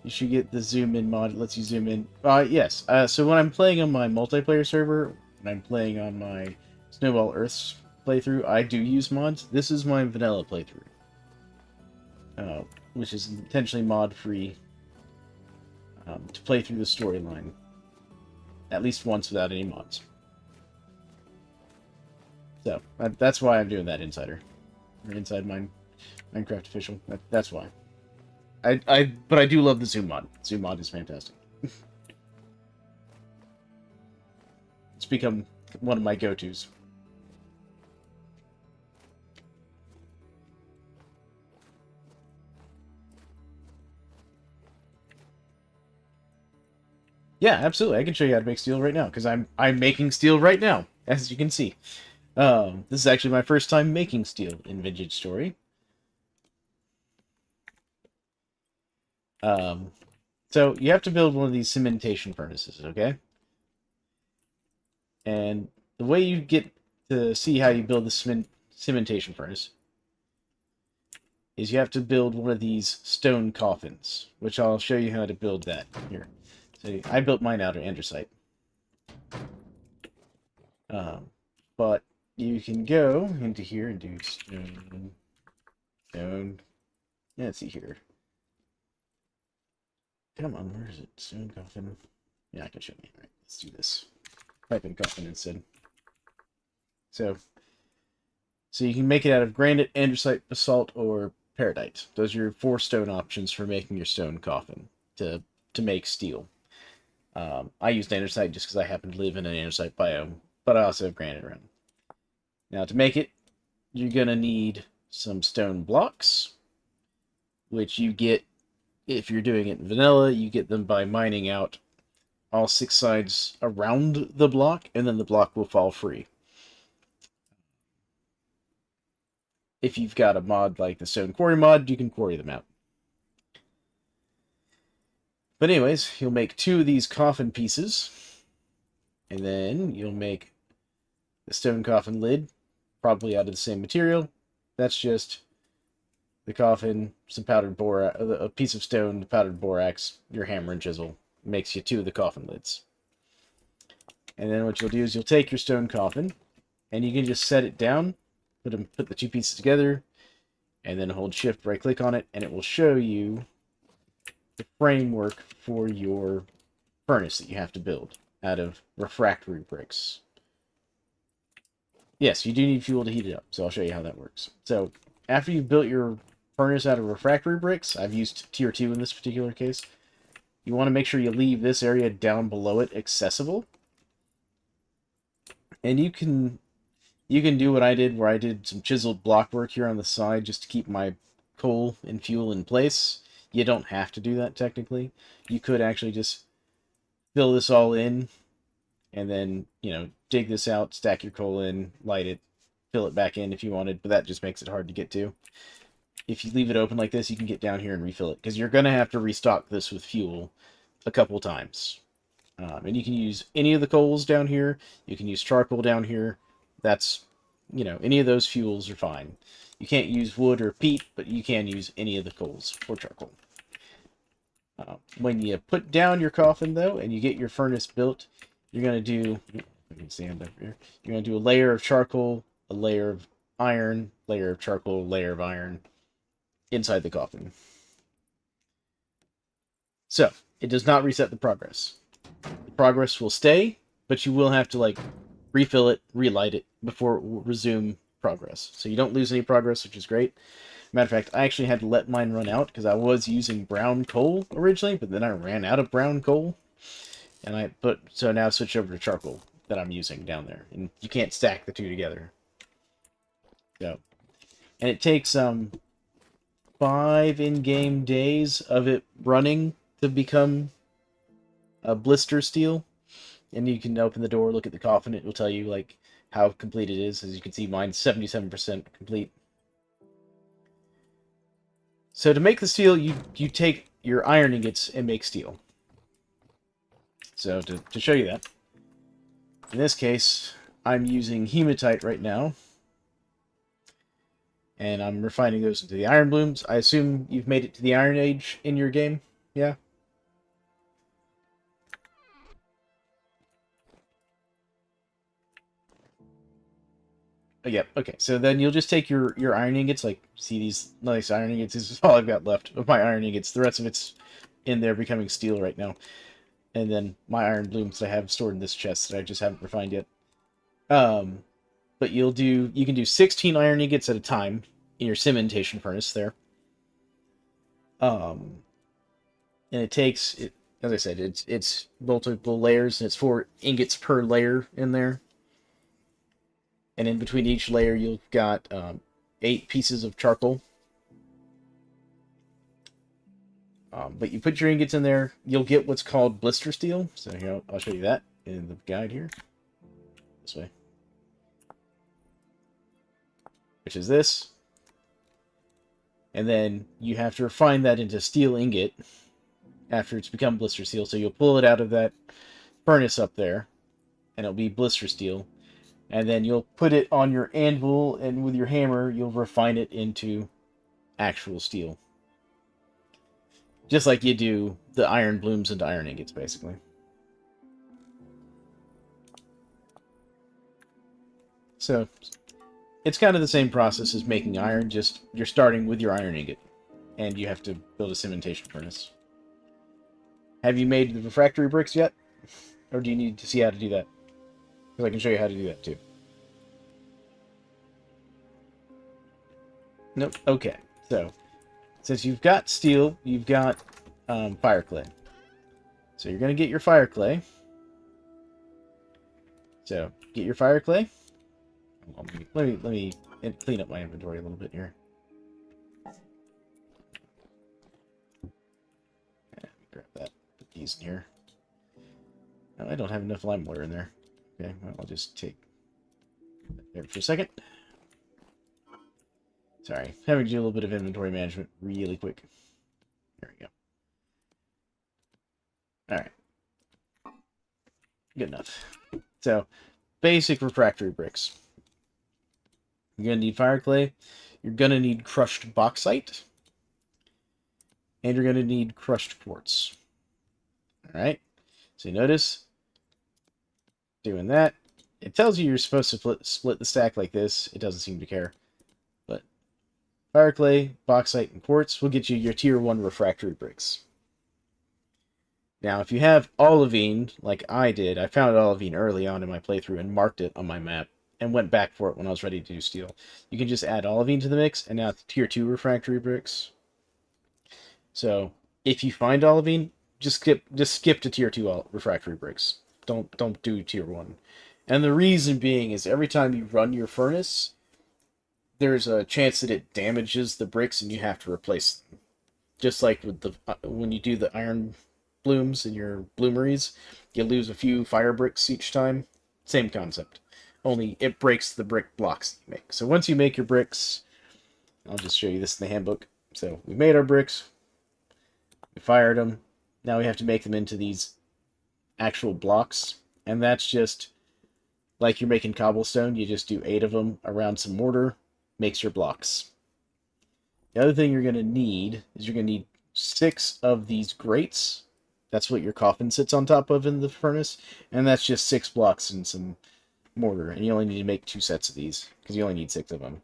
You should get the zoom in mod. It lets you zoom in. Yes. So when I'm playing on my multiplayer server, when I'm playing on my Snowball Earths playthrough, I do use mods. This is my vanilla playthrough, which is intentionally mod-free to play through the storyline at least once without any mods. So that's why I'm doing that Insider, or Inside Minecraft Official. That's why. But I do love the Zoom mod. Zoom mod is fantastic. It's become one of my go-tos. Yeah, absolutely. I can show you how to make steel right now, because I'm making steel right now, as you can see. This is actually my first time making steel in Vintage Story. So you have to build one of these cementation furnaces, okay? And the way you get to see how you build the cementation furnace is you have to build one of these stone coffins, which I'll show you how to build that here. So I built mine out of andesite. But you can go into here and do stone. Yeah, let's see here. Come on, where is it? Stone coffin. Yeah, I can show you. All right, let's do this. Type in coffin instead. So you can make it out of granite, andesite, basalt, or peridot. Those are your 4 stone options for making your stone coffin to make steel. I used andesite just because I happen to live in an andesite biome, but I also have granite around. Now, to make it, you're going to need some stone blocks, which you get, if you're doing it in vanilla, you get them by mining out all 6 sides around the block, and then the block will fall free. If you've got a mod like the Stone Quarry mod, you can quarry them out. But anyways, you'll make 2 of these coffin pieces, and then you'll make the stone coffin lid, probably out of the same material. That's just the coffin, some powdered borax, a piece of stone, powdered borax, your hammer and chisel. Makes you 2 of the coffin lids. And then what you'll do is you'll take your stone coffin, and you can just set it down, put the 2 pieces together, and then hold shift, right click on it, and it will show you the framework for your furnace that you have to build out of refractory bricks. Yes, you do need fuel to heat it up, so I'll show you how that works. So, after you've built your furnace out of refractory bricks, I've used tier 2 in this particular case, you want to make sure you leave this area down below it accessible. And you can do what I did, where I did some chiseled block work here on the side just to keep my coal and fuel in place. You don't have to do that technically. You could actually just fill this all in and then, dig this out, stack your coal in, light it, fill it back in if you wanted, but that just makes it hard to get to. If you leave it open like this, you can get down here and refill it, because you're going to have to restock this with fuel a couple times. And you can use any of the coals down here. You can use charcoal down here. That's, any of those fuels are fine. You can't use wood or peat, but you can use any of the coals or charcoal. When you put down your coffin, though, and you get your furnace built, you're going to do, I can stand up here, you're going to do a layer of charcoal, a layer of iron, layer of charcoal, layer of iron inside the coffin. So, it does not reset the progress. The progress will stay, but you will have to, refill it, relight it, before it will resume progress. So you don't lose any progress, which is great. Matter of fact, I actually had to let mine run out, because I was using brown coal originally, but then I ran out of brown coal. So now I've switched over to charcoal that I'm using down there. And you can't stack the 2 together. So, and it takes 5 in-game days of it running to become a blister steel. And you can open the door, look at the coffin, it will tell you how complete it is. As you can see, mine's 77% complete. So to make the steel, you take your iron ingots and make steel. So to show you that, in this case, I'm using hematite right now. And I'm refining those into the iron blooms. I assume you've made it to the Iron Age in your game? Yeah? Oh, yeah, okay. So then you'll just take your iron ingots, see these nice iron ingots? This is all I've got left of my iron ingots. The rest of it's in there becoming steel right now. And then my iron blooms I have stored in this chest that I just haven't refined yet. But you can do 16 iron ingots at a time in your cementation furnace there. And it takes, as I said, it's multiple layers, and it's 4 ingots per layer in there. And in between each layer, you've got 8 pieces of charcoal. But you put your ingots in there, you'll get what's called blister steel. So here, I'll show you that in the guide here. This way. Which is this. And then you have to refine that into steel ingot after it's become blister steel. So you'll pull it out of that furnace up there, and it'll be blister steel. And then you'll put it on your anvil, and with your hammer, you'll refine it into actual steel. Just like you do the iron blooms into iron ingots, basically. So, it's kind of the same process as making iron, just you're starting with your iron ingot, and you have to build a cementation furnace. Have you made the refractory bricks yet? Or do you need to see how to do that? Because I can show you how to do that, too. Nope. Okay. So, since you've got steel, you've got fire clay. So you're going to get your fire clay. So, get your fire clay. Let me clean up my inventory a little bit here. Grab that. Put these in here. No, I don't have enough lime water in there. Okay, well, I'll just take that there for a second. Sorry, having to do a little bit of inventory management really quick. There we go. Alright. Good enough. So, basic refractory bricks. You're going to need fire clay. You're going to need crushed bauxite. And you're going to need crushed quartz. Alright? So you notice, doing that, it tells you you're supposed to split the stack like this. It doesn't seem to care. But fire clay, bauxite, and quartz will get you your tier 1 refractory bricks. Now, if you have olivine, like I did, I found olivine early on in my playthrough and marked it on my map, and went back for it when I was ready to do steel. You can just add olivine to the mix, and now it's tier 2 refractory bricks. So, if you find olivine, just skip to tier 2 refractory bricks. Don't do tier 1. And the reason being is every time you run your furnace, there's a chance that it damages the bricks and you have to replace them. Just like with the when you do the iron blooms in your bloomeries, you lose a few fire bricks each time. Same concept. Only it breaks the brick blocks that you make. So once you make your bricks, I'll just show you this in the handbook. So we made our bricks, we fired them, now we have to make them into these actual blocks, and that's just like you're making cobblestone. You just do 8 of them around some mortar, makes your blocks. The other thing you're going to need is you're going to need 6 of these grates. That's what your coffin sits on top of in the furnace, and that's just 6 blocks and some mortar, and you only need to make 2 sets of these, because you only need 6 of them.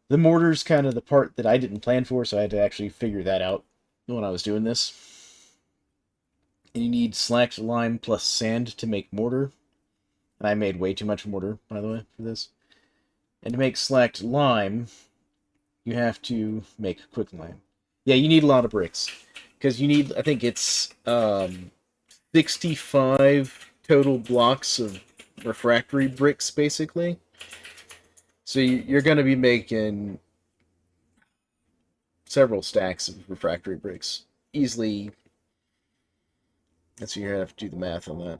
The mortar's kind of the part that I didn't plan for, so I had to actually figure that out when I was doing this. And you need slacked lime plus sand to make mortar. And I made way too much mortar, by the way, for this. And to make slacked lime, you have to make quicklime. Yeah, you need a lot of bricks. Because you need, I think it's 65 total blocks of refractory bricks, basically. So you're going to be making several stacks of refractory bricks. Easily, let's see, you're going to have to do the math on that.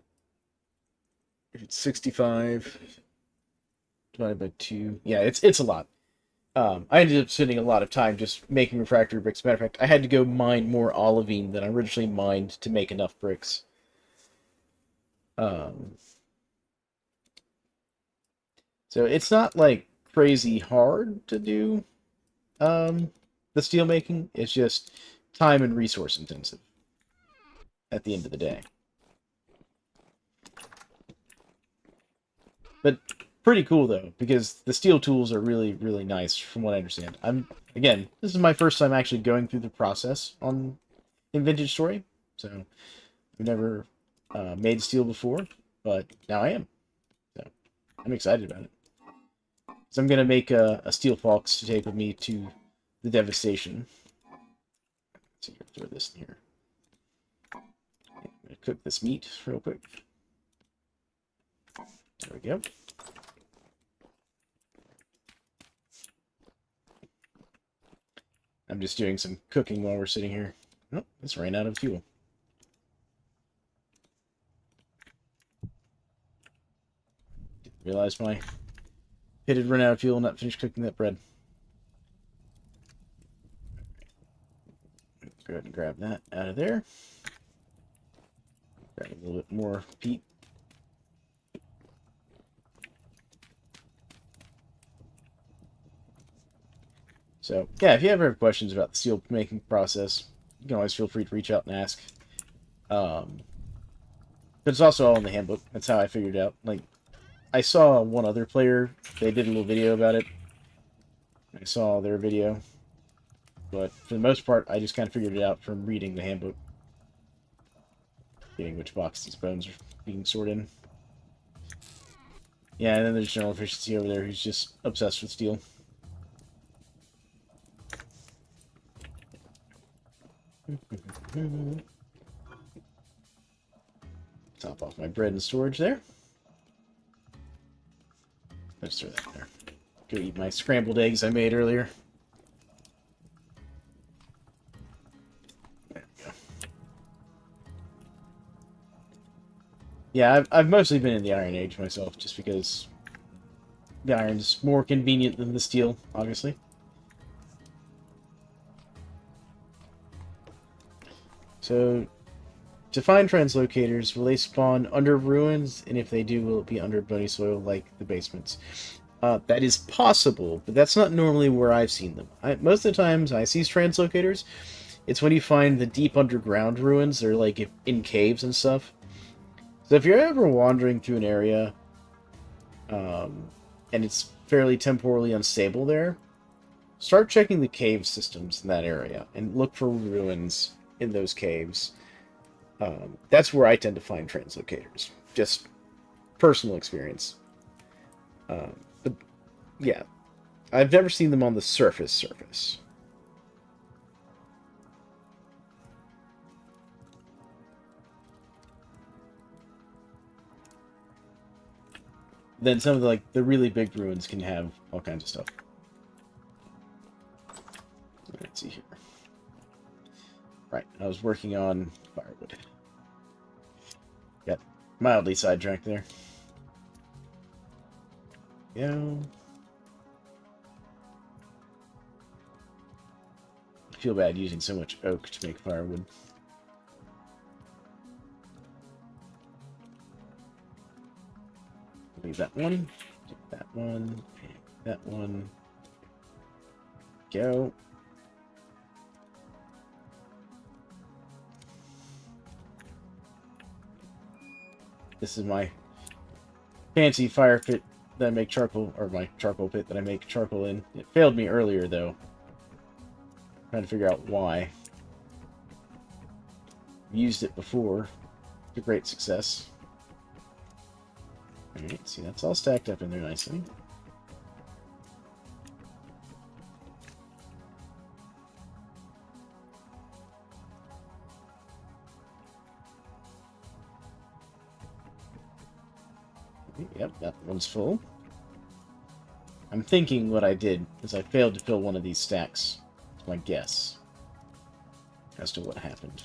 If it's 65 divided by 2, yeah, it's a lot. I ended up spending a lot of time just making refractory bricks. Matter of fact, I had to go mine more olivine than I originally mined to make enough bricks. So it's not like crazy hard to do the steel making. It's just time and resource intensive at the end of the day. But pretty cool though, because the steel tools are really, really nice from what I understand. Again, this is my first time actually going through the process in Vintage Story, so I've never made steel before, but now I am. So I'm excited about it. So I'm gonna make a steel fox to take with me to the devastation. Let's see, throw this in here. I'm gonna cook this meat real quick. There we go. I'm just doing some cooking while we're sitting here. Oh, this ran out of fuel. Didn't realize my pit had run out of fuel and not finished cooking that bread. Go ahead and grab that out of there. Grab a little bit more peat. So, yeah, if you ever have questions about the steel making process, you can always feel free to reach out and ask. But it's also all in the handbook. That's how I figured it out. Like, I saw one other player, they did a little video about it. I saw their video. But for the most part, I just kind of figured it out from reading the handbook. Getting which box these bones are being stored in. Yeah, and then there's General Efficiency over there who's just obsessed with steel. Top off my bread and storage there. Let's throw that in there. Go eat my scrambled eggs I made earlier. There we go. Yeah, I've mostly been in the Iron Age myself, just because the iron's more convenient than the steel, obviously. So, to find translocators, will they spawn under ruins? And if they do, will it be under bony soil like the basements? That is possible, but that's not normally where I've seen them. Most of the times I see translocators, it's when you find the deep underground ruins. They're like in caves and stuff. So if you're ever wandering through an area, and it's fairly temporally unstable there, start checking the cave systems in that area and look for ruins in those caves. That's where I tend to find translocators. Just personal experience. But yeah, I've never seen them on the surface. Then some of the really big ruins can have all kinds of stuff. Let's see here. Right, I was working on firewood. Got mildly sidetracked there. Yeah. I feel bad using so much oak to make firewood. Leave that one. Take that one. That one. Go. This is my fancy fire pit that I make charcoal, or my charcoal pit that I make charcoal in. It failed me earlier, though. I'm trying to figure out why. I've used it before. To great success. Alright, see, that's all stacked up in there nicely. Yep, that one's full. I'm thinking what I did is I failed to fill one of these stacks. That's my guess as to what happened.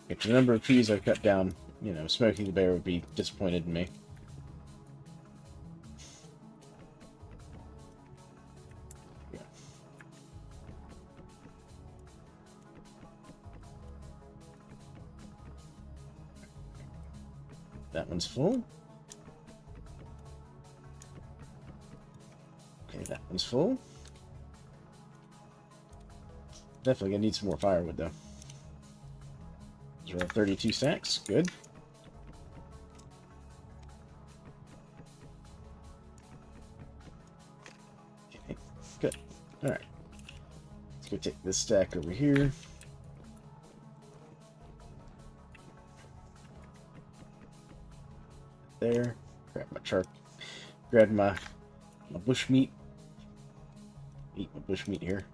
If the number of trees I've cut down, you know, Smokey the Bear would be disappointed in me. Yeah. That one's full. Okay, that one's full. Definitely gonna need some more firewood, though. Those are 32 stacks. Good. Okay, good. Alright. Let's go take this stack over here. There. Grab my grab my bush meat. Eat my bush meat here.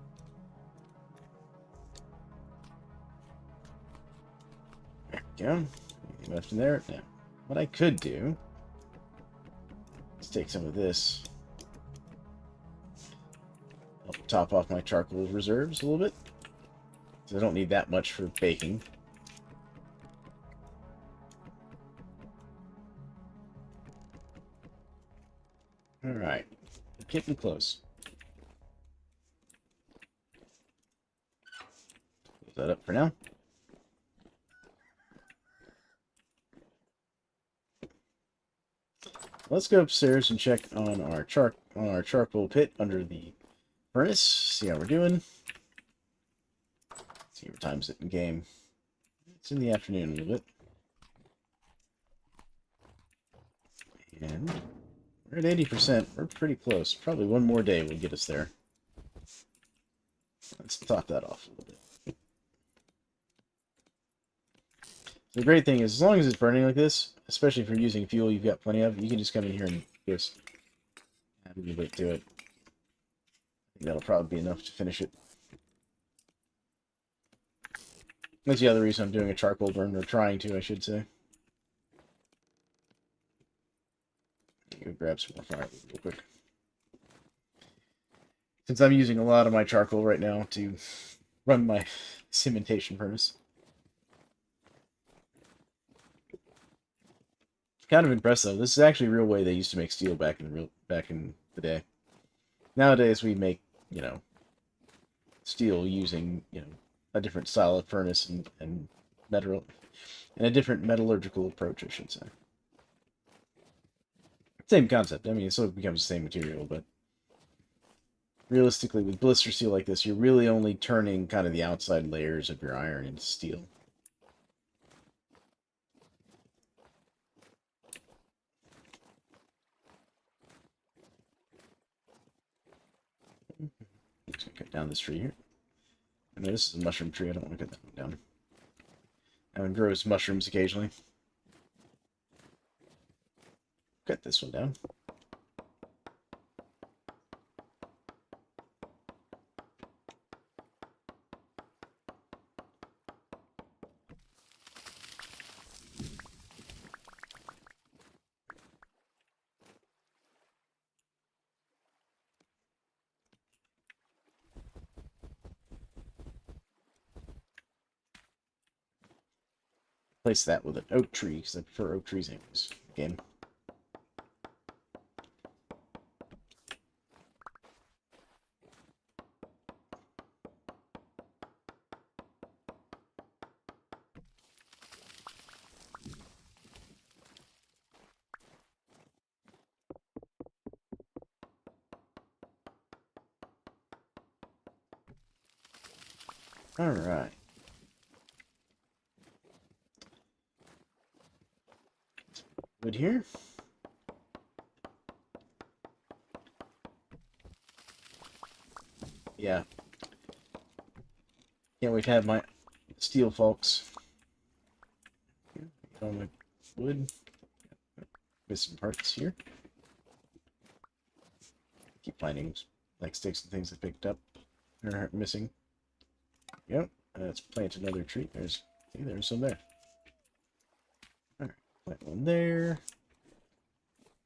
There we go. Anything left in there? Now, what I could do is take some of this. I'll top off my charcoal reserves a little bit. So I don't need that much for baking. Alright. Getting close. Close that up for now. Let's go upstairs and check on our charcoal pit under the furnace. See how we're doing. See what time's it in game. It's in the afternoon a little bit. And we're at 80%. We're pretty close. Probably one more day will get us there. Let's top that off a little bit. The great thing is, as long as it's burning like this, especially if you're using fuel you've got plenty of, you can just come in here and just add a little bit to it. I think that'll probably be enough to finish it. That's the other reason I'm doing a charcoal burn, or trying to, I should say. Go grab some more fire real quick. Since I'm using a lot of my charcoal right now to run my cementation furnace. Kind of impressed though. This is actually a real way they used to make steel back in the day. Nowadays we make, steel using, a different style of furnace and metal and a different metallurgical approach, I should say. Same concept. I mean, it still becomes the same material, but realistically, with blister steel like this, you're really only turning kind of the outside layers of your iron into steel. Just gonna cut down this tree here. I know this is a mushroom tree. I don't want to cut that one down. That one grows mushrooms occasionally. Cut this one down. Place that with an oak tree, because I prefer oak trees in this game. Alright. Wood here. Yeah. Can't wait to have my steel folks. Get all my wood. With some parts here. Keep finding like sticks and things I picked up that are missing. Yep. Let's plant another tree. There's some there. Alright. Plant one there.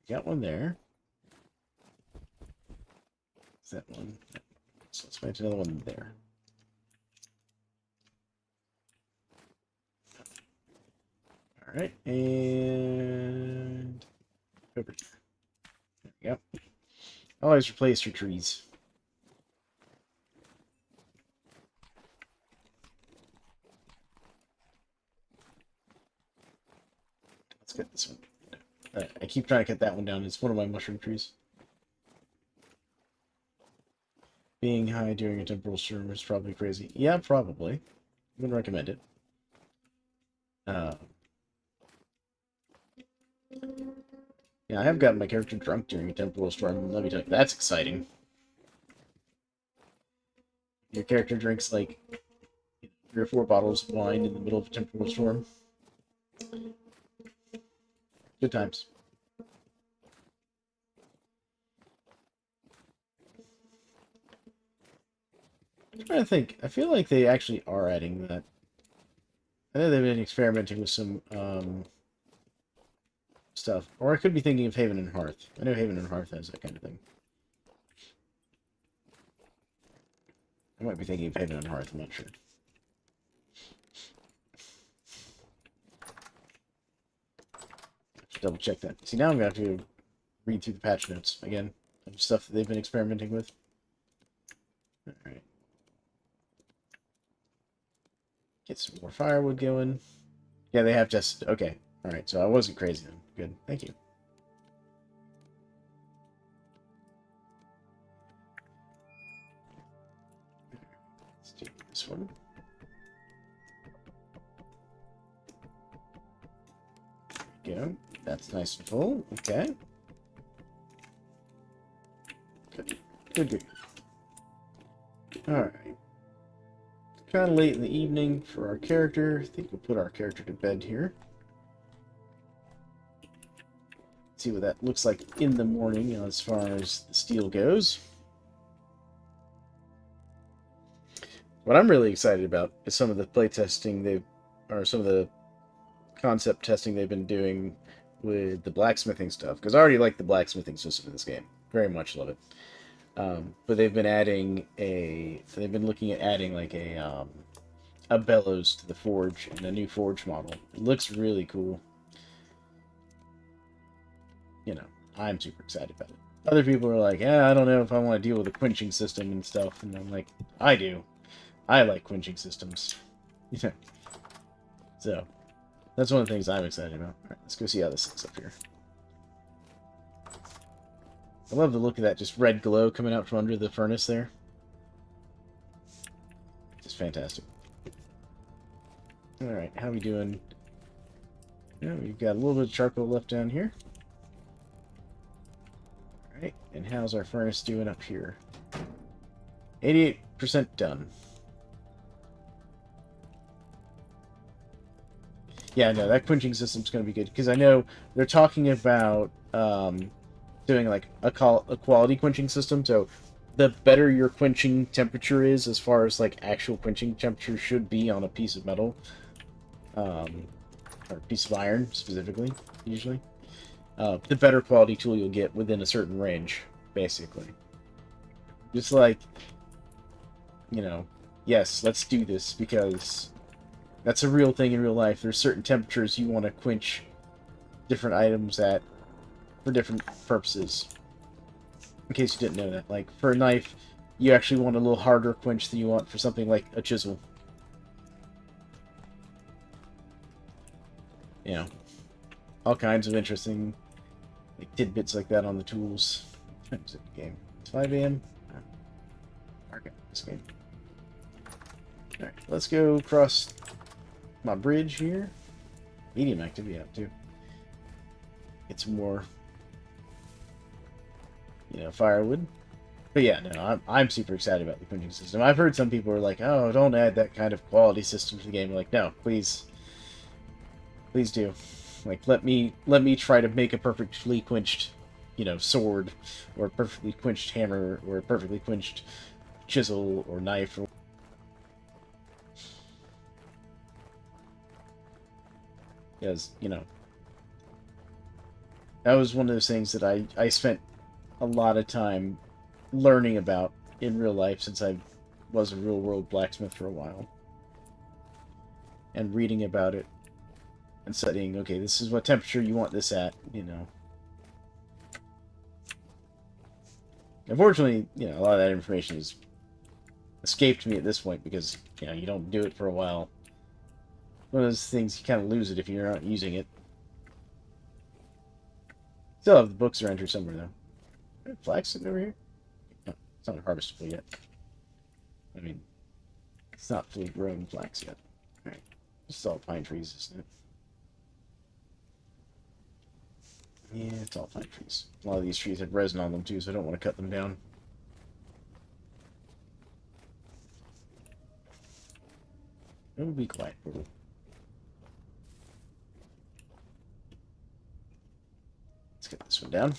Got one there. Is that one? So let's plant another one there. Alright, and over here. There we go. Always replace your trees. Let's get this one. I keep trying to cut that one down. It's one of my mushroom trees. Being high during a temporal storm is probably crazy. Yeah, probably. Wouldn't recommend it. Yeah, I have gotten my character drunk during a temporal storm. Let me tell you, that's exciting. Your character drinks like 3 or 4 bottles of wine in the middle of a temporal storm. Good times. I'm trying to think. I feel like they actually are adding that. I know they've been experimenting with some stuff. Or I could be thinking of Haven and Hearth. I know Haven and Hearth has that kind of thing. I might be thinking of Haven and Hearth, I'm not sure. Double check that. See, now I'm going to have to read through the patch notes again of stuff that they've been experimenting with. Alright. Get some more firewood going. Yeah, they have just... Okay. Alright, so I wasn't crazy then. Good. Thank you. Let's do this one. There we go. That's nice and full. Okay. Good. Good. Alright. Kind of late in the evening for our character. I think we'll put our character to bed here. See what that looks like in the morning, as far as the steel goes. What I'm really excited about is some of the playtesting some of the concept testing they've been doing with the blacksmithing stuff. Because I already like the blacksmithing system in this game. Very much love it. But they've been looking at adding like a bellows to the forge and a new forge model. It looks really cool. You know, I'm super excited about it. Other people are like, yeah, I don't know if I want to deal with a quenching system and stuff. And I'm like, I do. I like quenching systems. Yeah. So, that's one of the things I'm excited about. Alright, let's go see how this looks up here. I love the look of that just red glow coming out from under the furnace there. Just fantastic. Alright, how we doing? Yeah, we've got a little bit of charcoal left down here. Alright, and how's our furnace doing up here? 88% done. Yeah, no, that quenching system's going to be good, because I know they're talking about doing like a quality quenching system, so the better your quenching temperature is, as far as like actual quenching temperature should be on a piece of metal, or a piece of iron specifically, usually, the better quality tool you'll get within a certain range, basically. Just like, you know, yes, let's do this, because that's a real thing in real life. There's certain temperatures you want to quench different items at for different purposes. In case you didn't know that. Like, for a knife, you actually want a little harder quench than you want for something like a chisel. You know, all kinds of interesting like tidbits like that on the tools. What time is it in the game? It's 5 a.m. Mark out this game. Alright, let's go across my bridge here. Medium activity out too. Get some more, you know, firewood. But yeah, no, I'm super excited about the quenching system. I've heard some people are like, oh, don't add that kind of quality system to the game. I'm like, no, please. Please do. Like, let me try to make a perfectly quenched, you know, sword, or a perfectly quenched hammer, or a perfectly quenched chisel, or knife, or... Because, you know, that was one of those things that I spent a lot of time learning about in real life, since I was a real-world blacksmith for a while. And reading about it, and studying, okay, this is what temperature you want this at, you know. Unfortunately, you know, a lot of that information has escaped me at this point, because, you know, you don't do it for a while. One of those things, you kind of lose it if you're not using it. Still have the books around here somewhere, though. Flax sitting over here? No, it's not harvestable yet. I mean, it's not fully grown flax yet. Alright. It's all pine trees, isn't it? Yeah, it's all pine trees. A lot of these trees have resin on them, too, so I don't want to cut them down. It will be quiet. Let's get this one down.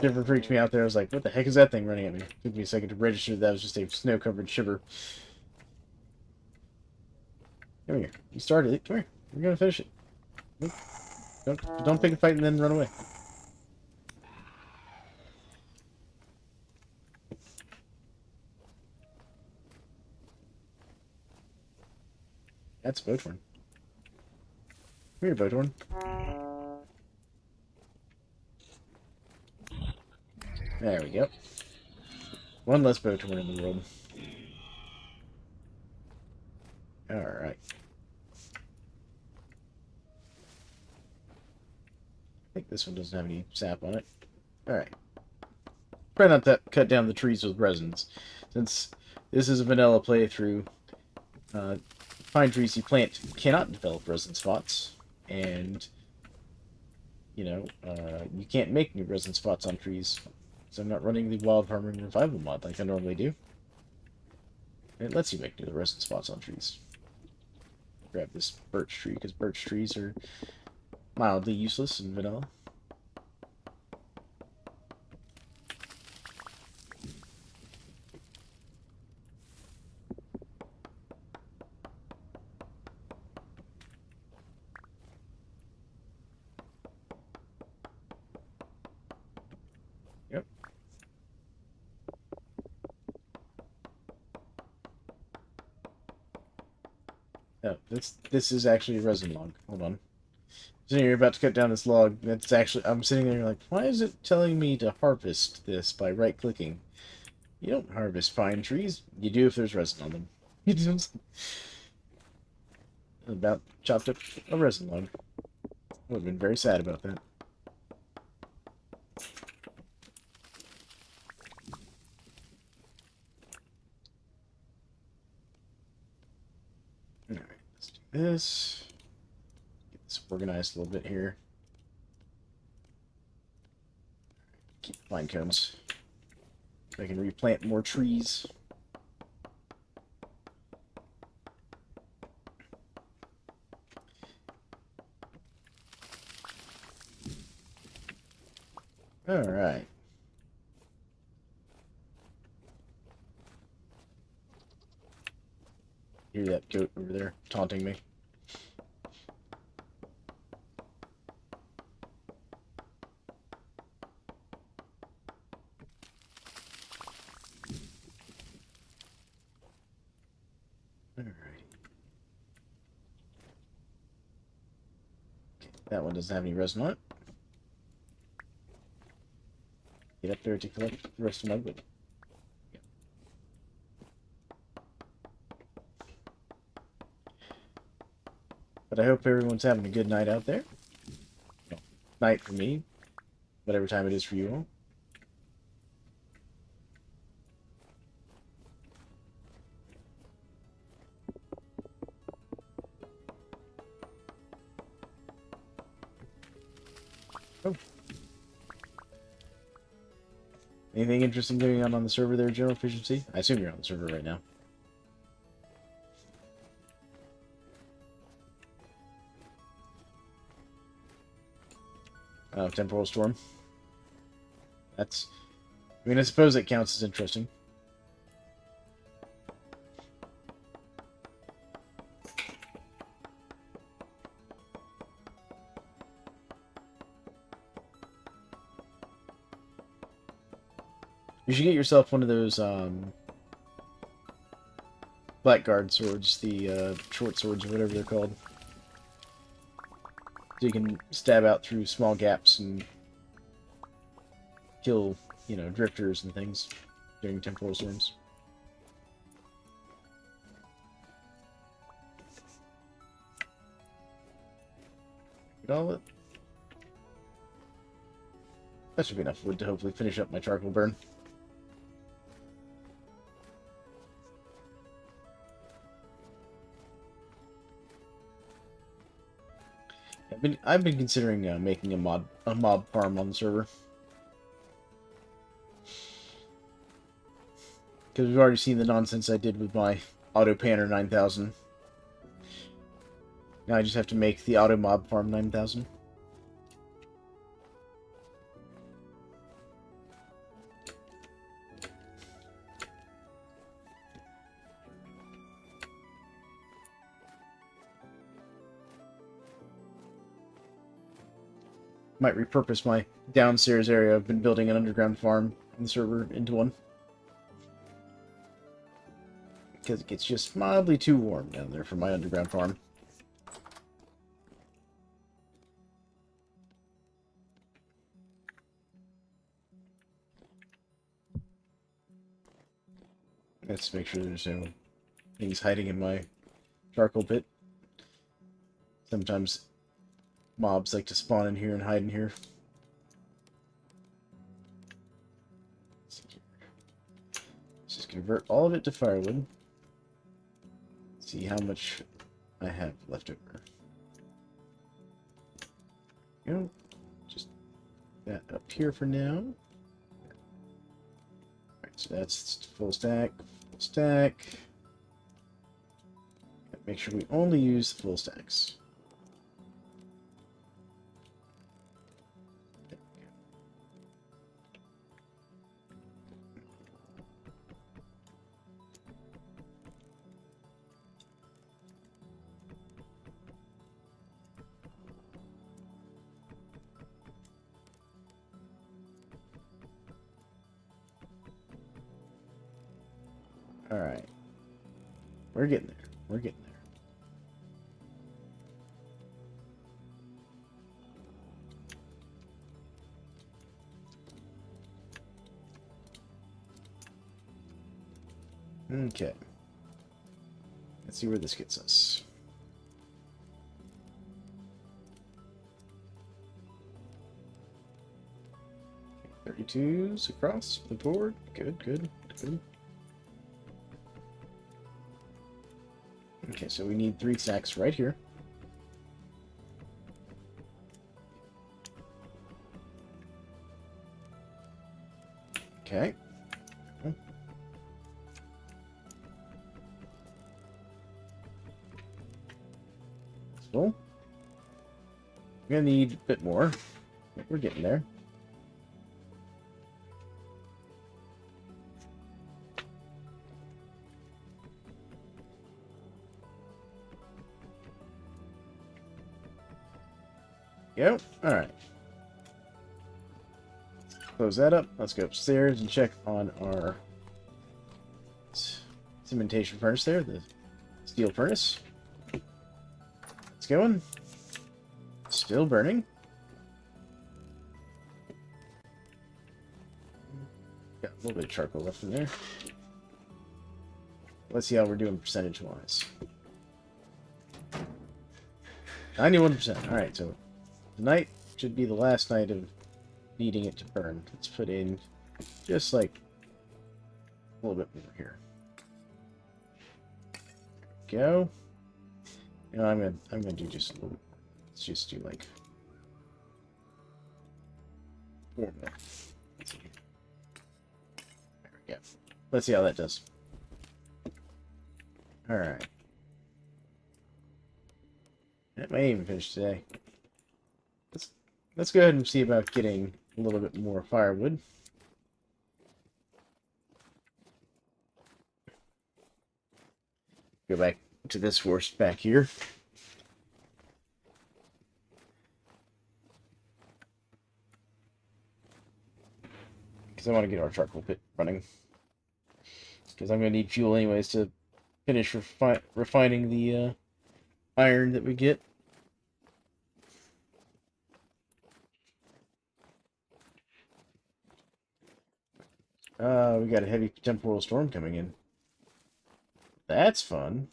Shiver freaked me out there. I was like, what the heck is that thing running at me? Took me a second to register that was just a snow-covered shiver. Come here. You started it. Come here. We're going to finish it. Don't pick a fight and then run away. That's Botorn. Come here, Botorn. There we go. One less Botorn in the world. Alright. I think this one doesn't have any sap on it. Alright. Try not to cut down the trees with resins. Since this is a vanilla playthrough, pine trees you plant cannot develop resin spots, and, you know, you can't make new resin spots on trees. So I'm not running the Wild Farming Revival mod like I normally do. It lets you make new resin spots on trees. Grab this birch tree, because birch trees are mildly useless in vanilla. Oh, this is actually a resin log. Hold on. Sitting here about to cut down this log. That's actually, I'm sitting there like, why is it telling me to harvest this by right-clicking? You don't harvest pine trees. You do if there's resin on them. You just about chopped up a resin log. Would have been very sad about that. Alright, let's do this. Get this organized a little bit here. Keep pine cones. So I can replant more trees. Alright. Hear that goat over there taunting me. Alright. Okay, that one doesn't have any resin on it. Get up there to collect the rest of my wood. But I hope everyone's having a good night out there. Well, night for me, whatever time it is for you all. Oh. Anything interesting going on the server there, General Efficiency? I assume you're on the server right now. Temporal Storm. That's... I mean, I suppose it counts as interesting. You should get yourself one of those, Blackguard swords, the, short swords, or whatever they're called. So you can stab out through small gaps and kill, you know, drifters and things during temporal storms. Get all it. That should be enough wood to hopefully finish up my charcoal burn. I've been considering making a mob farm on the server, because we've already seen the nonsense I did with my Auto Panner 9000. Now I just have to make the Auto Mob Farm 9000. Might repurpose my downstairs area. I've been building an underground farm in the server into one, because it gets just mildly too warm down there for my underground farm. Let's make sure there's no things hiding in my charcoal pit. Sometimes mobs like to spawn in here and hide in here. Let's just convert all of it to firewood. See how much I have left over. You know, just that up here for now. Alright, so that's full stack, full stack. Make sure we only use the full stacks. Alright. We're getting there. We're getting there. Okay. Let's see where this gets us. Okay, 32s across the board. Good, good, good. Okay, so we need 3 stacks right here. Okay. So, we're gonna need a bit more. We're getting there. Go. Alright. Close that up. Let's go upstairs and check on our cementation furnace there, the steel furnace. It's going. Still burning. Got a little bit of charcoal left in there. Let's see how we're doing percentage-wise. 91%. Alright, so tonight should be the last night of needing it to burn. Let's put in just like a little bit more here. There we go. You know, I'm gonna do just a little bit. Let's just do like 4 more. There we go. Let's see how that does. Alright. That may even finish today. Let's go ahead and see about getting a little bit more firewood. Go back to this horse back here. Because I want to get our charcoal pit running. Because I'm going to need fuel anyways to finish refining the iron that we get. We got a heavy temporal storm coming in. That's fun.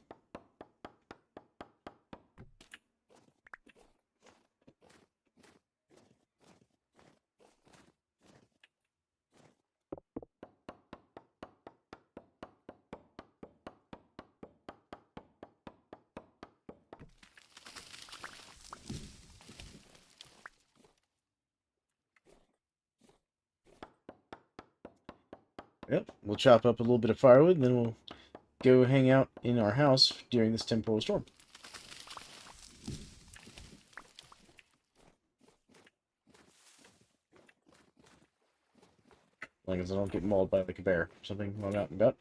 Yep, we'll chop up a little bit of firewood, and then we'll go hang out in our house during this temporal storm. As long as I don't get mauled by like a bear or something while I'm out and about.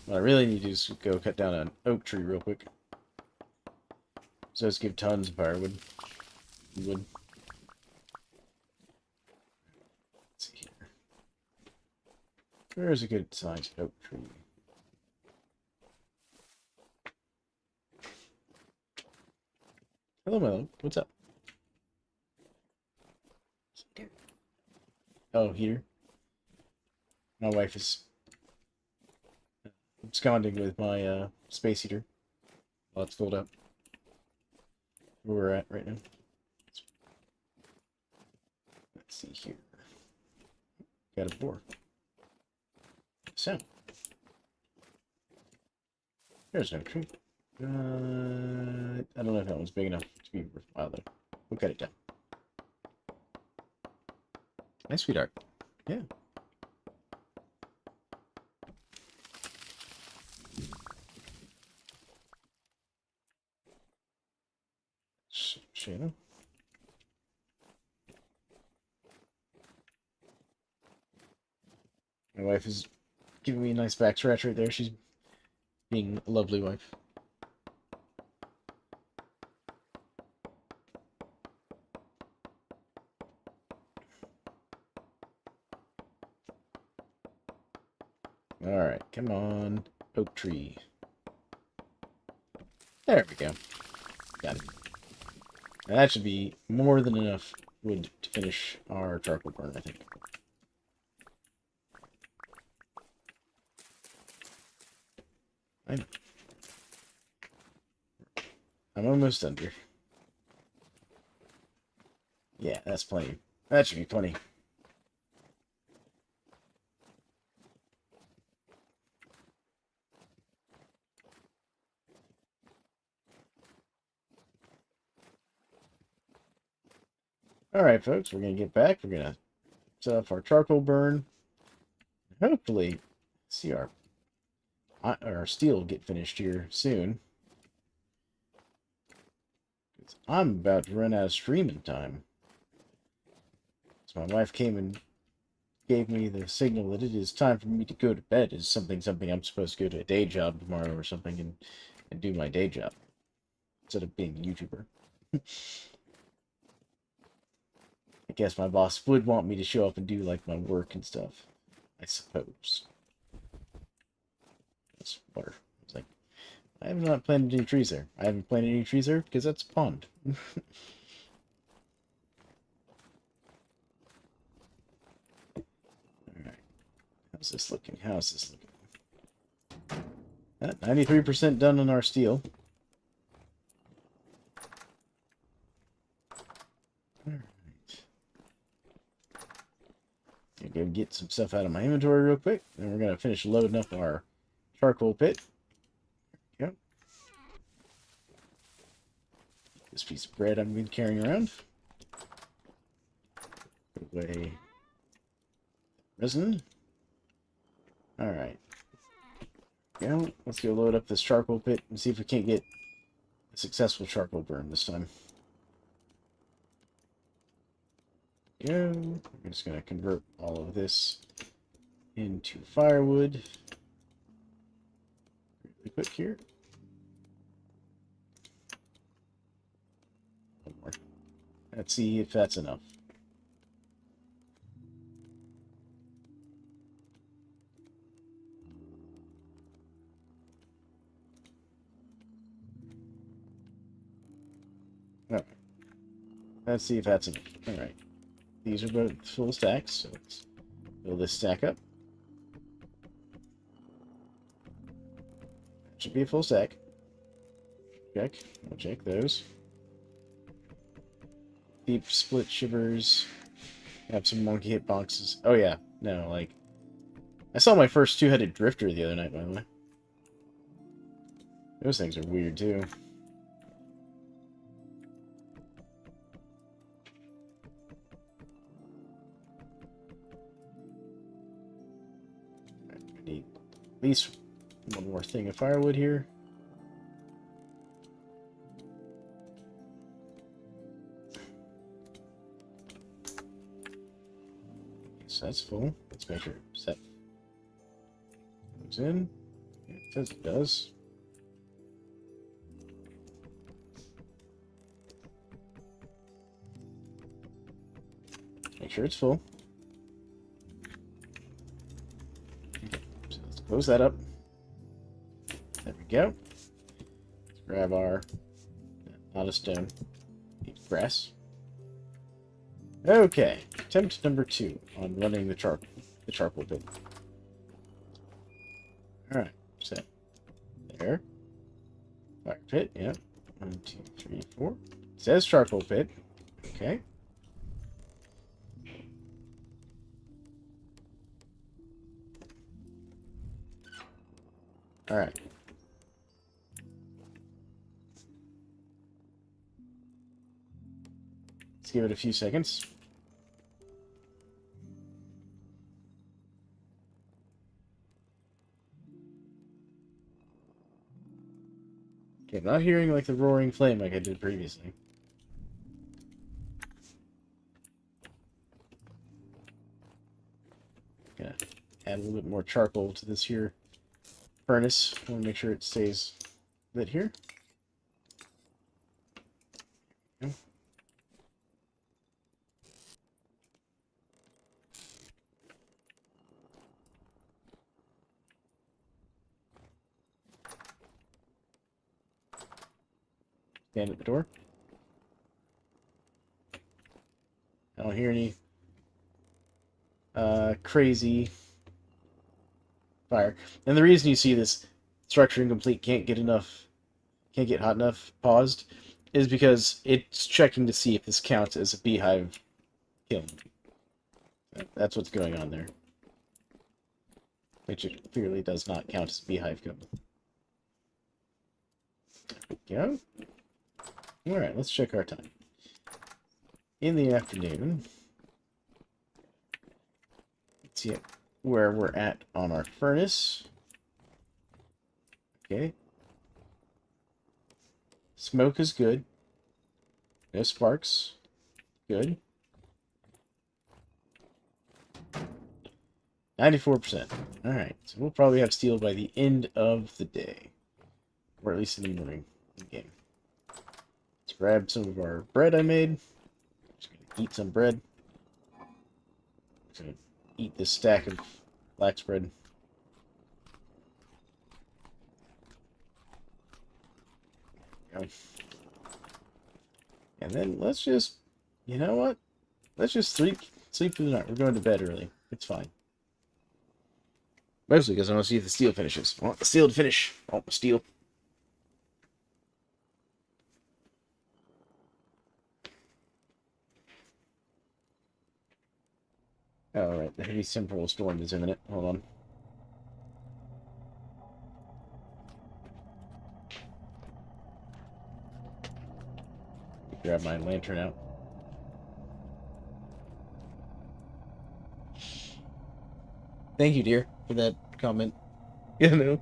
What I really need to do is go cut down an oak tree real quick. So let's give tons of firewood. Wood. Let's see here. Where's a good sized oak tree? Hello, Melon. What's up? Oh, here. My wife is absconding with my space heater while it's filled up. Where we're at right now. Let's see here. Got a boar. So there's no tree. I don't know if that one's big enough to be worthwhile though. We'll cut it down. Nice, sweetheart. Yeah. Shayna. My wife is giving me a nice back scratch right there. She's being a lovely wife. Alright, come on. Oak tree. There we go. Got it. And that should be more than enough wood to finish our charcoal burn, I think. I'm almost under. Yeah, that's plenty. That should be plenty. Alright, folks, we're going to get back. We're going to set up our charcoal burn. Hopefully, see our steel get finished here soon. I'm about to run out of streaming time. So my wife came and gave me the signal that it is time for me to go to bed. Is something I'm supposed to go to a day job tomorrow or something and do my day job instead of being a YouTuber. I guess my boss would want me to show up and do like my work and stuff. I suppose. That's water. It's like I have not planted any trees there. I haven't planted any trees there because that's a pond. Alright. How's this looking? How's this looking? 93% done on our steel. Alright. I'm gonna go get some stuff out of my inventory real quick. Then we're gonna finish loading up our charcoal pit. Yep. This piece of bread I've been carrying around. Put away resin. Alright. Yeah, let's go load up this charcoal pit and see if we can't get a successful charcoal burn this time. Go. I'm just going to convert all of this into firewood. Really quick here. One more. Let's see if that's enough. Alright. Let's see if that's enough. Alright. These are both full stacks, so let's fill this stack up. That should be a full stack. Check. We'll check those. Deep split shivers. Have some monkey hitboxes. Oh yeah, no, like I saw my first two-headed drifter the other night, by the way. Those things are weird too. I need at least one more thing of firewood here. So that's full. Let's make sure that goes in. Yeah, it says it does. Make sure it's full. So let's close that up. There we go. Let's grab our not a stone. Grass. Okay, attempt number 2 on running the charcoal pit. Alright, set. There. Fire pit, yeah. 1, 2, 3, 4. It says charcoal pit. Okay. Alright. Let's give it a few seconds. Okay, I'm not hearing like the roaring flame like I did previously. Gonna add a little bit more charcoal to this here furnace. I want to make sure it stays lit here. Okay. Stand at the door. I don't hear any crazy fire. And the reason you see this structure incomplete can't get hot enough paused is because it's checking to see if this counts as a beehive kiln. That's what's going on there. Which it clearly does not count as a beehive kiln. There we go. Alright, let's check our time. In the afternoon, let's see where we're at on our furnace. Okay. Smoke is good. No sparks. Good. 94%. Alright, so we'll probably have steel by the end of the day. Or at least in the morning game. Let's grab some of our bread I made. Just gonna eat some bread. Just gonna eat this stack of flax bread. And then let's just, you know what? Let's just sleep through the night. We're going to bed early. It's fine. Mostly because I want to see if the steel finishes. I want the steel to finish. I want the steel. Alright, the heavy temporal storm is imminent. Hold on. Grab my lantern out. Thank you, dear, for that comment. You know.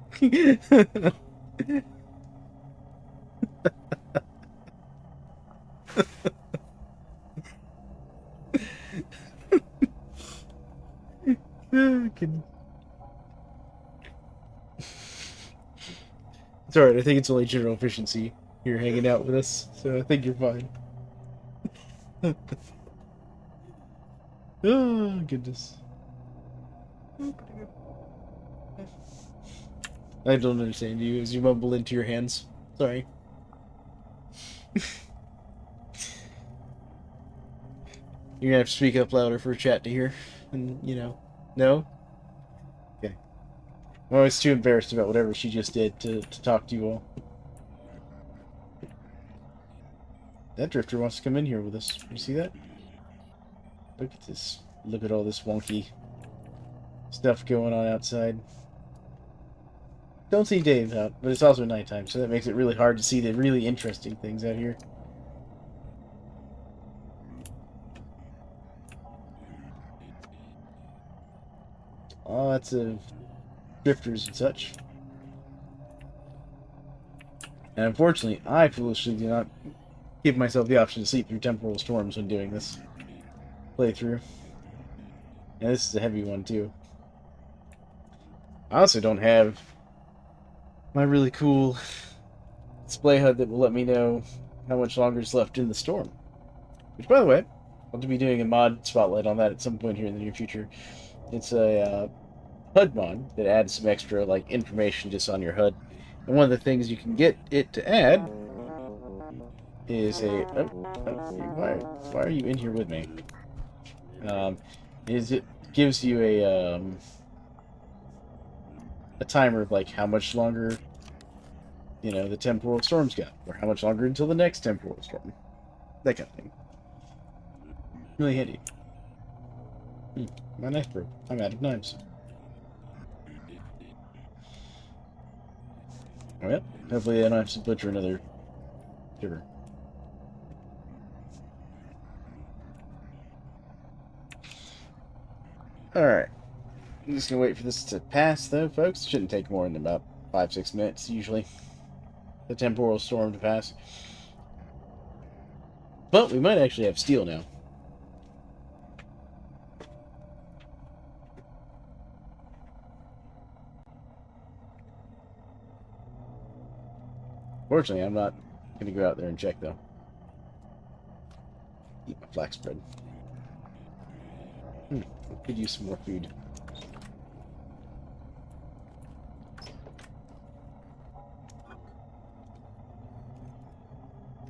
It's alright, I think it's only general efficiency here hanging out with us, so I think you're fine. Oh, goodness. I don't understand you as you mumble into your hands. Sorry. You're gonna have to speak up louder for chat to hear. And, you know. No? Okay. I'm always too embarrassed about whatever she just did to talk to you all. That drifter wants to come in here with us. You see that? Look at this. Look at all this wonky stuff going on outside. Don't see Dave out, but it's also nighttime, so that makes it really hard to see the really interesting things out here. Lots of drifters and such. And unfortunately, I foolishly do not give myself the option to sleep through temporal storms when doing this playthrough. And this is a heavy one, too. I also don't have my really cool display HUD that will let me know how much longer is left in the storm. Which, by the way, I'll be doing a mod spotlight on that at some point here in the near future. It's a HUD mod that adds some extra like information just on your HUD. And one of the things you can get it to add is a why are you in here with me? Is it gives you a timer of like how much longer, you know, the temporal storm's got, or how much longer until the next temporal storm. That kind of thing. Really handy. My knife broke. I'm out of knives. Oh, yep. Hopefully I don't have to butcher another giver. Alright. I'm just gonna wait for this to pass, though, folks. It shouldn't take more than about 5-6 minutes, usually. The temporal storm to pass. But we might actually have steel now. Fortunately, I'm not going to go out there and check, though. Eat my flax bread. Could use some more food.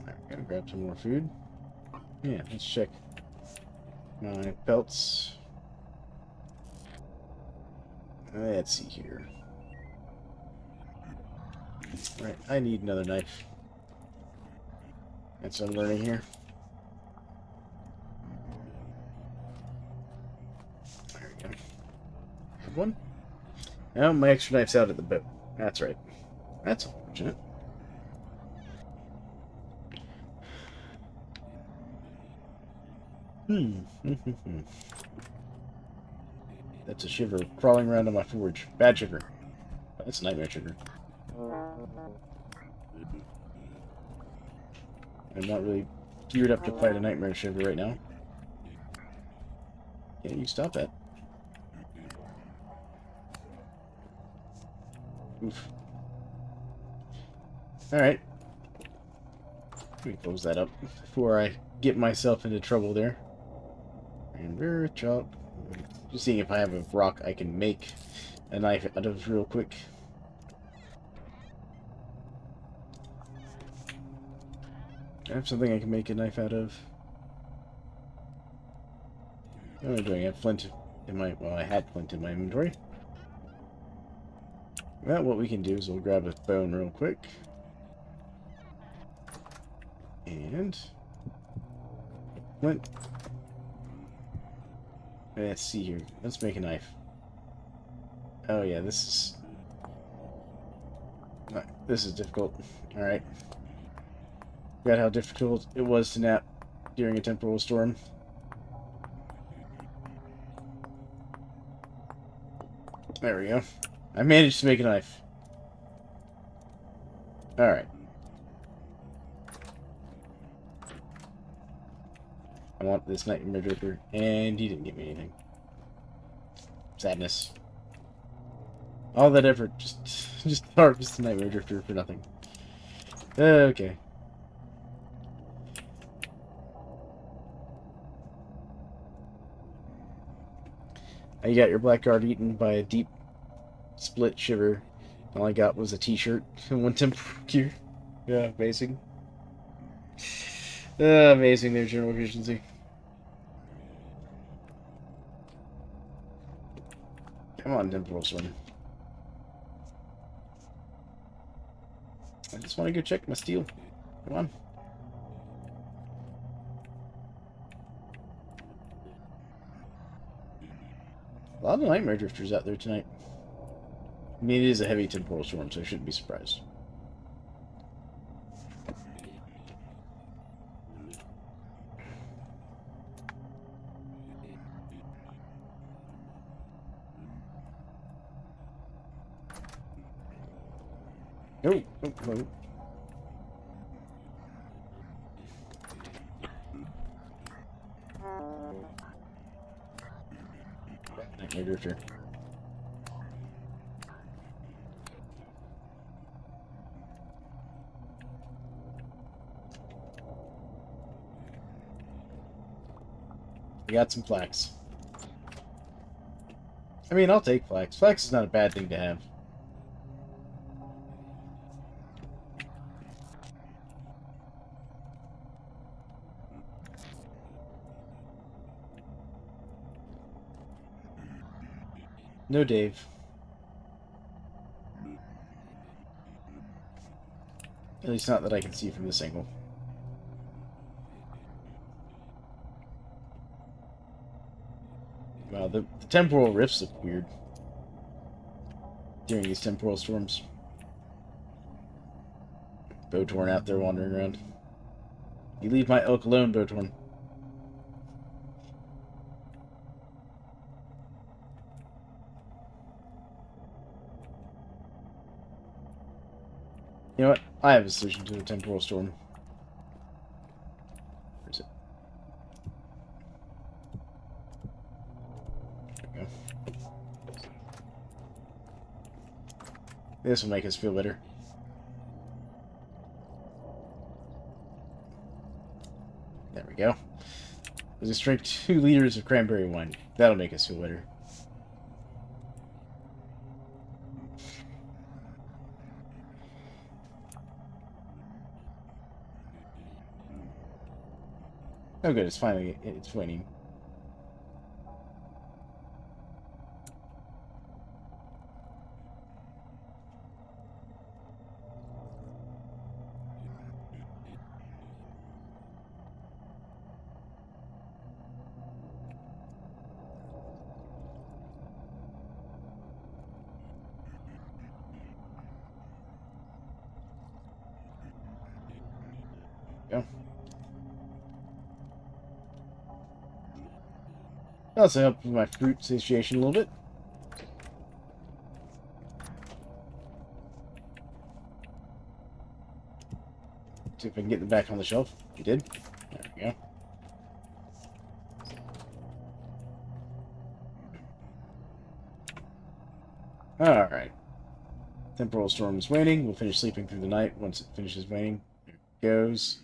Alright, gotta grab some more food. Yeah, let's check My belts. Let's see here. Right, I need another knife. That's what I'm learning here. There we go. Good one. Now my extra knife's out at the boat. That's right. That's unfortunate. That's a shiver crawling around on my forge. Bad sugar. That's nightmare sugar. I'm not really geared up to fight a nightmare shiver right now. Can you stop that? Oof. Alright. Let me close that up before I get myself into trouble there. And we're chop. Just seeing if I have a rock I can make a knife out of real quick. I have something I can make a knife out of. What am I doing? I have flint in my... Well, I had flint in my inventory. Well, what we can do is we'll grab a bone real quick. And... flint. Let's see here. Let's make a knife. Oh yeah, this is difficult. Alright. Forgot how difficult it was to nap during a temporal storm. There we go. I managed to make a knife. Alright. I want this Nightmare Drifter, and he didn't give me anything. Sadness. All that effort, just harvest the Nightmare Drifter for nothing. Okay. You got your Blackguard eaten by a deep split shiver. All I got was a t-shirt and one temp gear. Yeah, amazing. Amazing their general efficiency. Come on, temporal storm. I just want to go check my steel. Come on. A lot of Nightmare Drifters out there tonight. I mean, it is a heavy temporal storm, so I shouldn't be surprised. Oh, oh, oh. Nightmare Drifter. We got some flax. I mean, I'll take flax. Flax is not a bad thing to have. No, Dave. At least not that I can see from this angle. Wow, the temporal rifts look weird during these temporal storms. Botorn out there wandering around. You leave my elk alone, Botorn. You know what? I have a solution to the temporal storm. Where is it? There we go. This will make us feel better. There we go. Let's just drink 2 liters of cranberry wine. That'll make us feel better. Oh good, it's finally, it's waning. Also help with my fruit satiation a little bit. See if I can get them back on the shelf. We did. There we go. Alright. Temporal storm is waning. We'll finish sleeping through the night once it finishes waning. There it goes.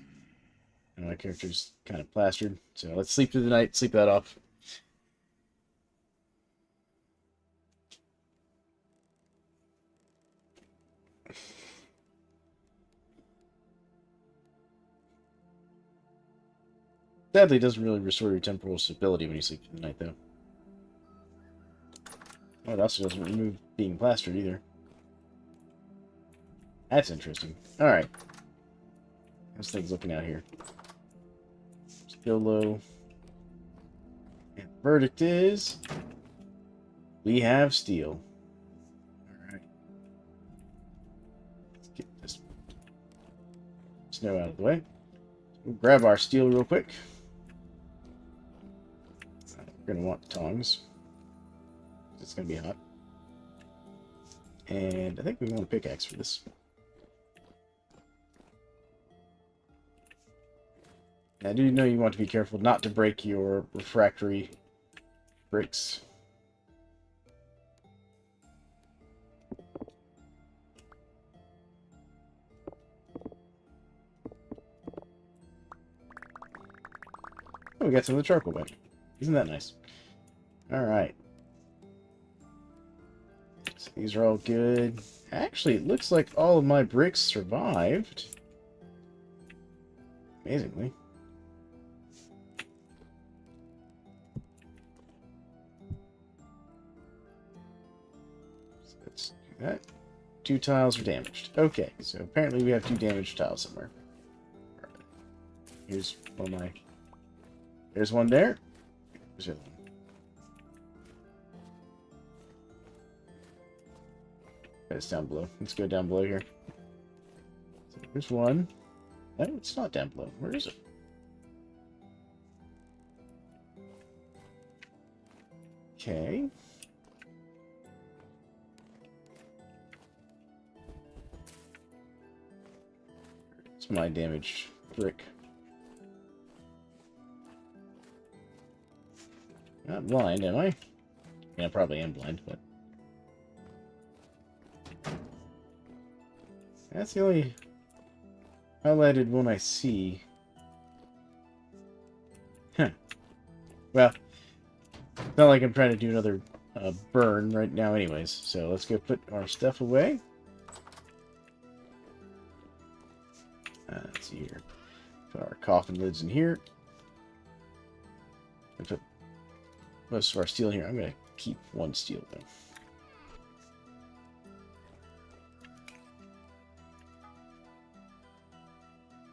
And my character's kind of plastered. So let's sleep through the night, sleep that off. Sadly, it doesn't really restore your temporal stability when you sleep through the night, though. Oh, it also doesn't remove being plastered, either. That's interesting. Alright. How's things looking out here? Still low. And the verdict is... we have steel. Alright. Let's get this snow out of the way. We'll grab our steel real quick. We're going to want tongs. It's going to be hot. And I think we want a pickaxe for this. I do know you want to be careful not to break your refractory bricks. Oh, we got some of the charcoal back. Isn't that nice? Alright. So these are all good. Actually, it looks like all of my bricks survived. Amazingly. So let's do that. 2 tiles are damaged. Okay, so apparently we have 2 damaged tiles somewhere. Here's one of my... there's one there. There's the other one. It's down below. Let's go down below here. So there's one. No, it's not down below. Where is it? Okay. It's my damaged brick. Not blind, am I? Yeah, I probably am blind, but... that's the only highlighted one I see. Huh. Well, it's not like I'm trying to do another burn right now anyways. So let's go put our stuff away. Let's see here. Put our coffin lids in here. And put most of our steel in here. I'm going to keep 1 steel though.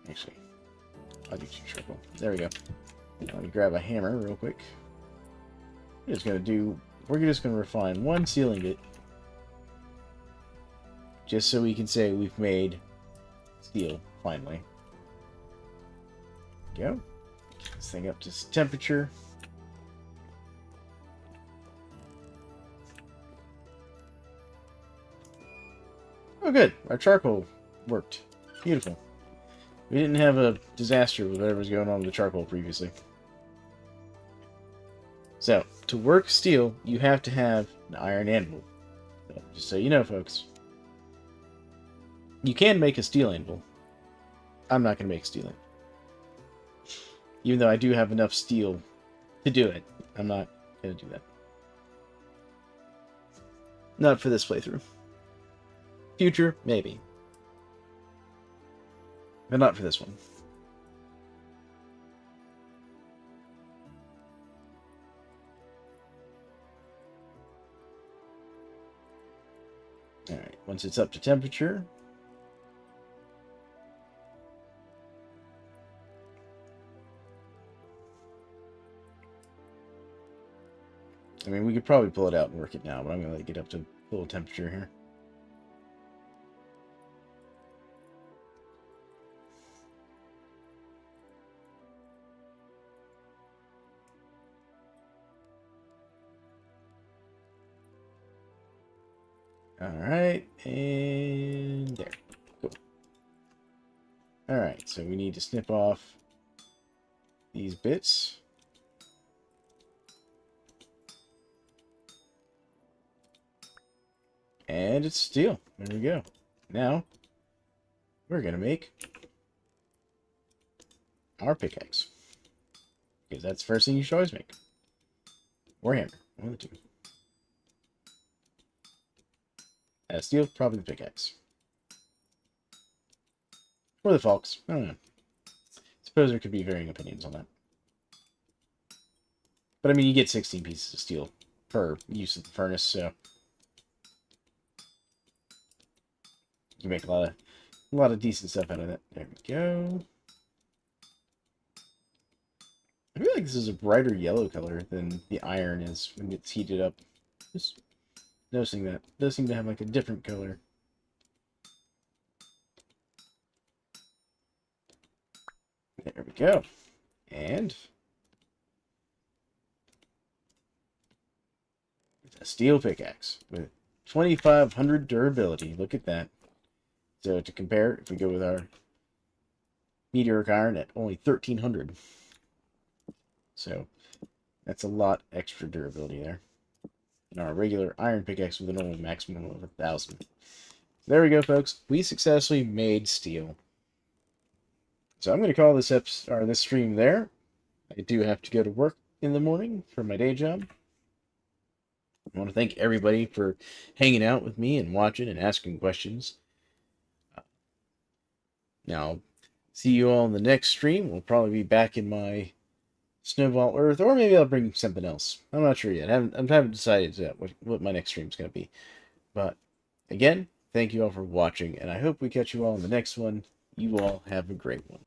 Actually, I'll do 2 charcoal. There we go. Let me grab a hammer real quick. We're just gonna refine 1 sealing bit. Just so we can say we've made steel, finally. There we go. Get this thing up to temperature. Oh good, our charcoal worked. Beautiful. We didn't have a disaster with whatever was going on with the charcoal previously. So, to work steel, you have to have an iron anvil. So, just so you know, folks. You can make a steel anvil. I'm not going to make steel anvil. Even though I do have enough steel to do it, I'm not going to do that. Not for this playthrough. Future, maybe. But not for this one. Alright, once it's up to temperature... I mean, we could probably pull it out and work it now, but I'm going to let it get up to full temperature here. Alright, and there. Cool. Alright, so we need to snip off these bits. And it's steel. There we go. Now, we're going to make our pickaxe. Because that's the first thing you should always make. Or hammer. One of the two. Steel, probably the pickaxe. Or the Falks. I don't know. Suppose there could be varying opinions on that. But I mean, you get 16 pieces of steel per use of the furnace, so you can make a lot of decent stuff out of that. There we go. I feel like this is a brighter yellow color than the iron is when it's heated up. Just noticing that. It does seem to have like a different color. There we go. And a steel pickaxe with 2500 durability. Look at that. So to compare, if we go with our meteoric iron at only 1300. So that's a lot extra durability there. And our regular iron pickaxe with a normal maximum of 1000. There we go, folks. We successfully made steel. So I'm going to call this episode, or this stream there. I do have to go to work in the morning for my day job. I want to thank everybody for hanging out with me and watching and asking questions. Now, see you all in the next stream. We'll probably be back in my Snowball Earth, or maybe I'll bring something else. I'm not sure yet. I haven't decided yet what my next stream is going to be. But again, thank you all for watching, and I hope we catch you all in the next one. You all have a great one.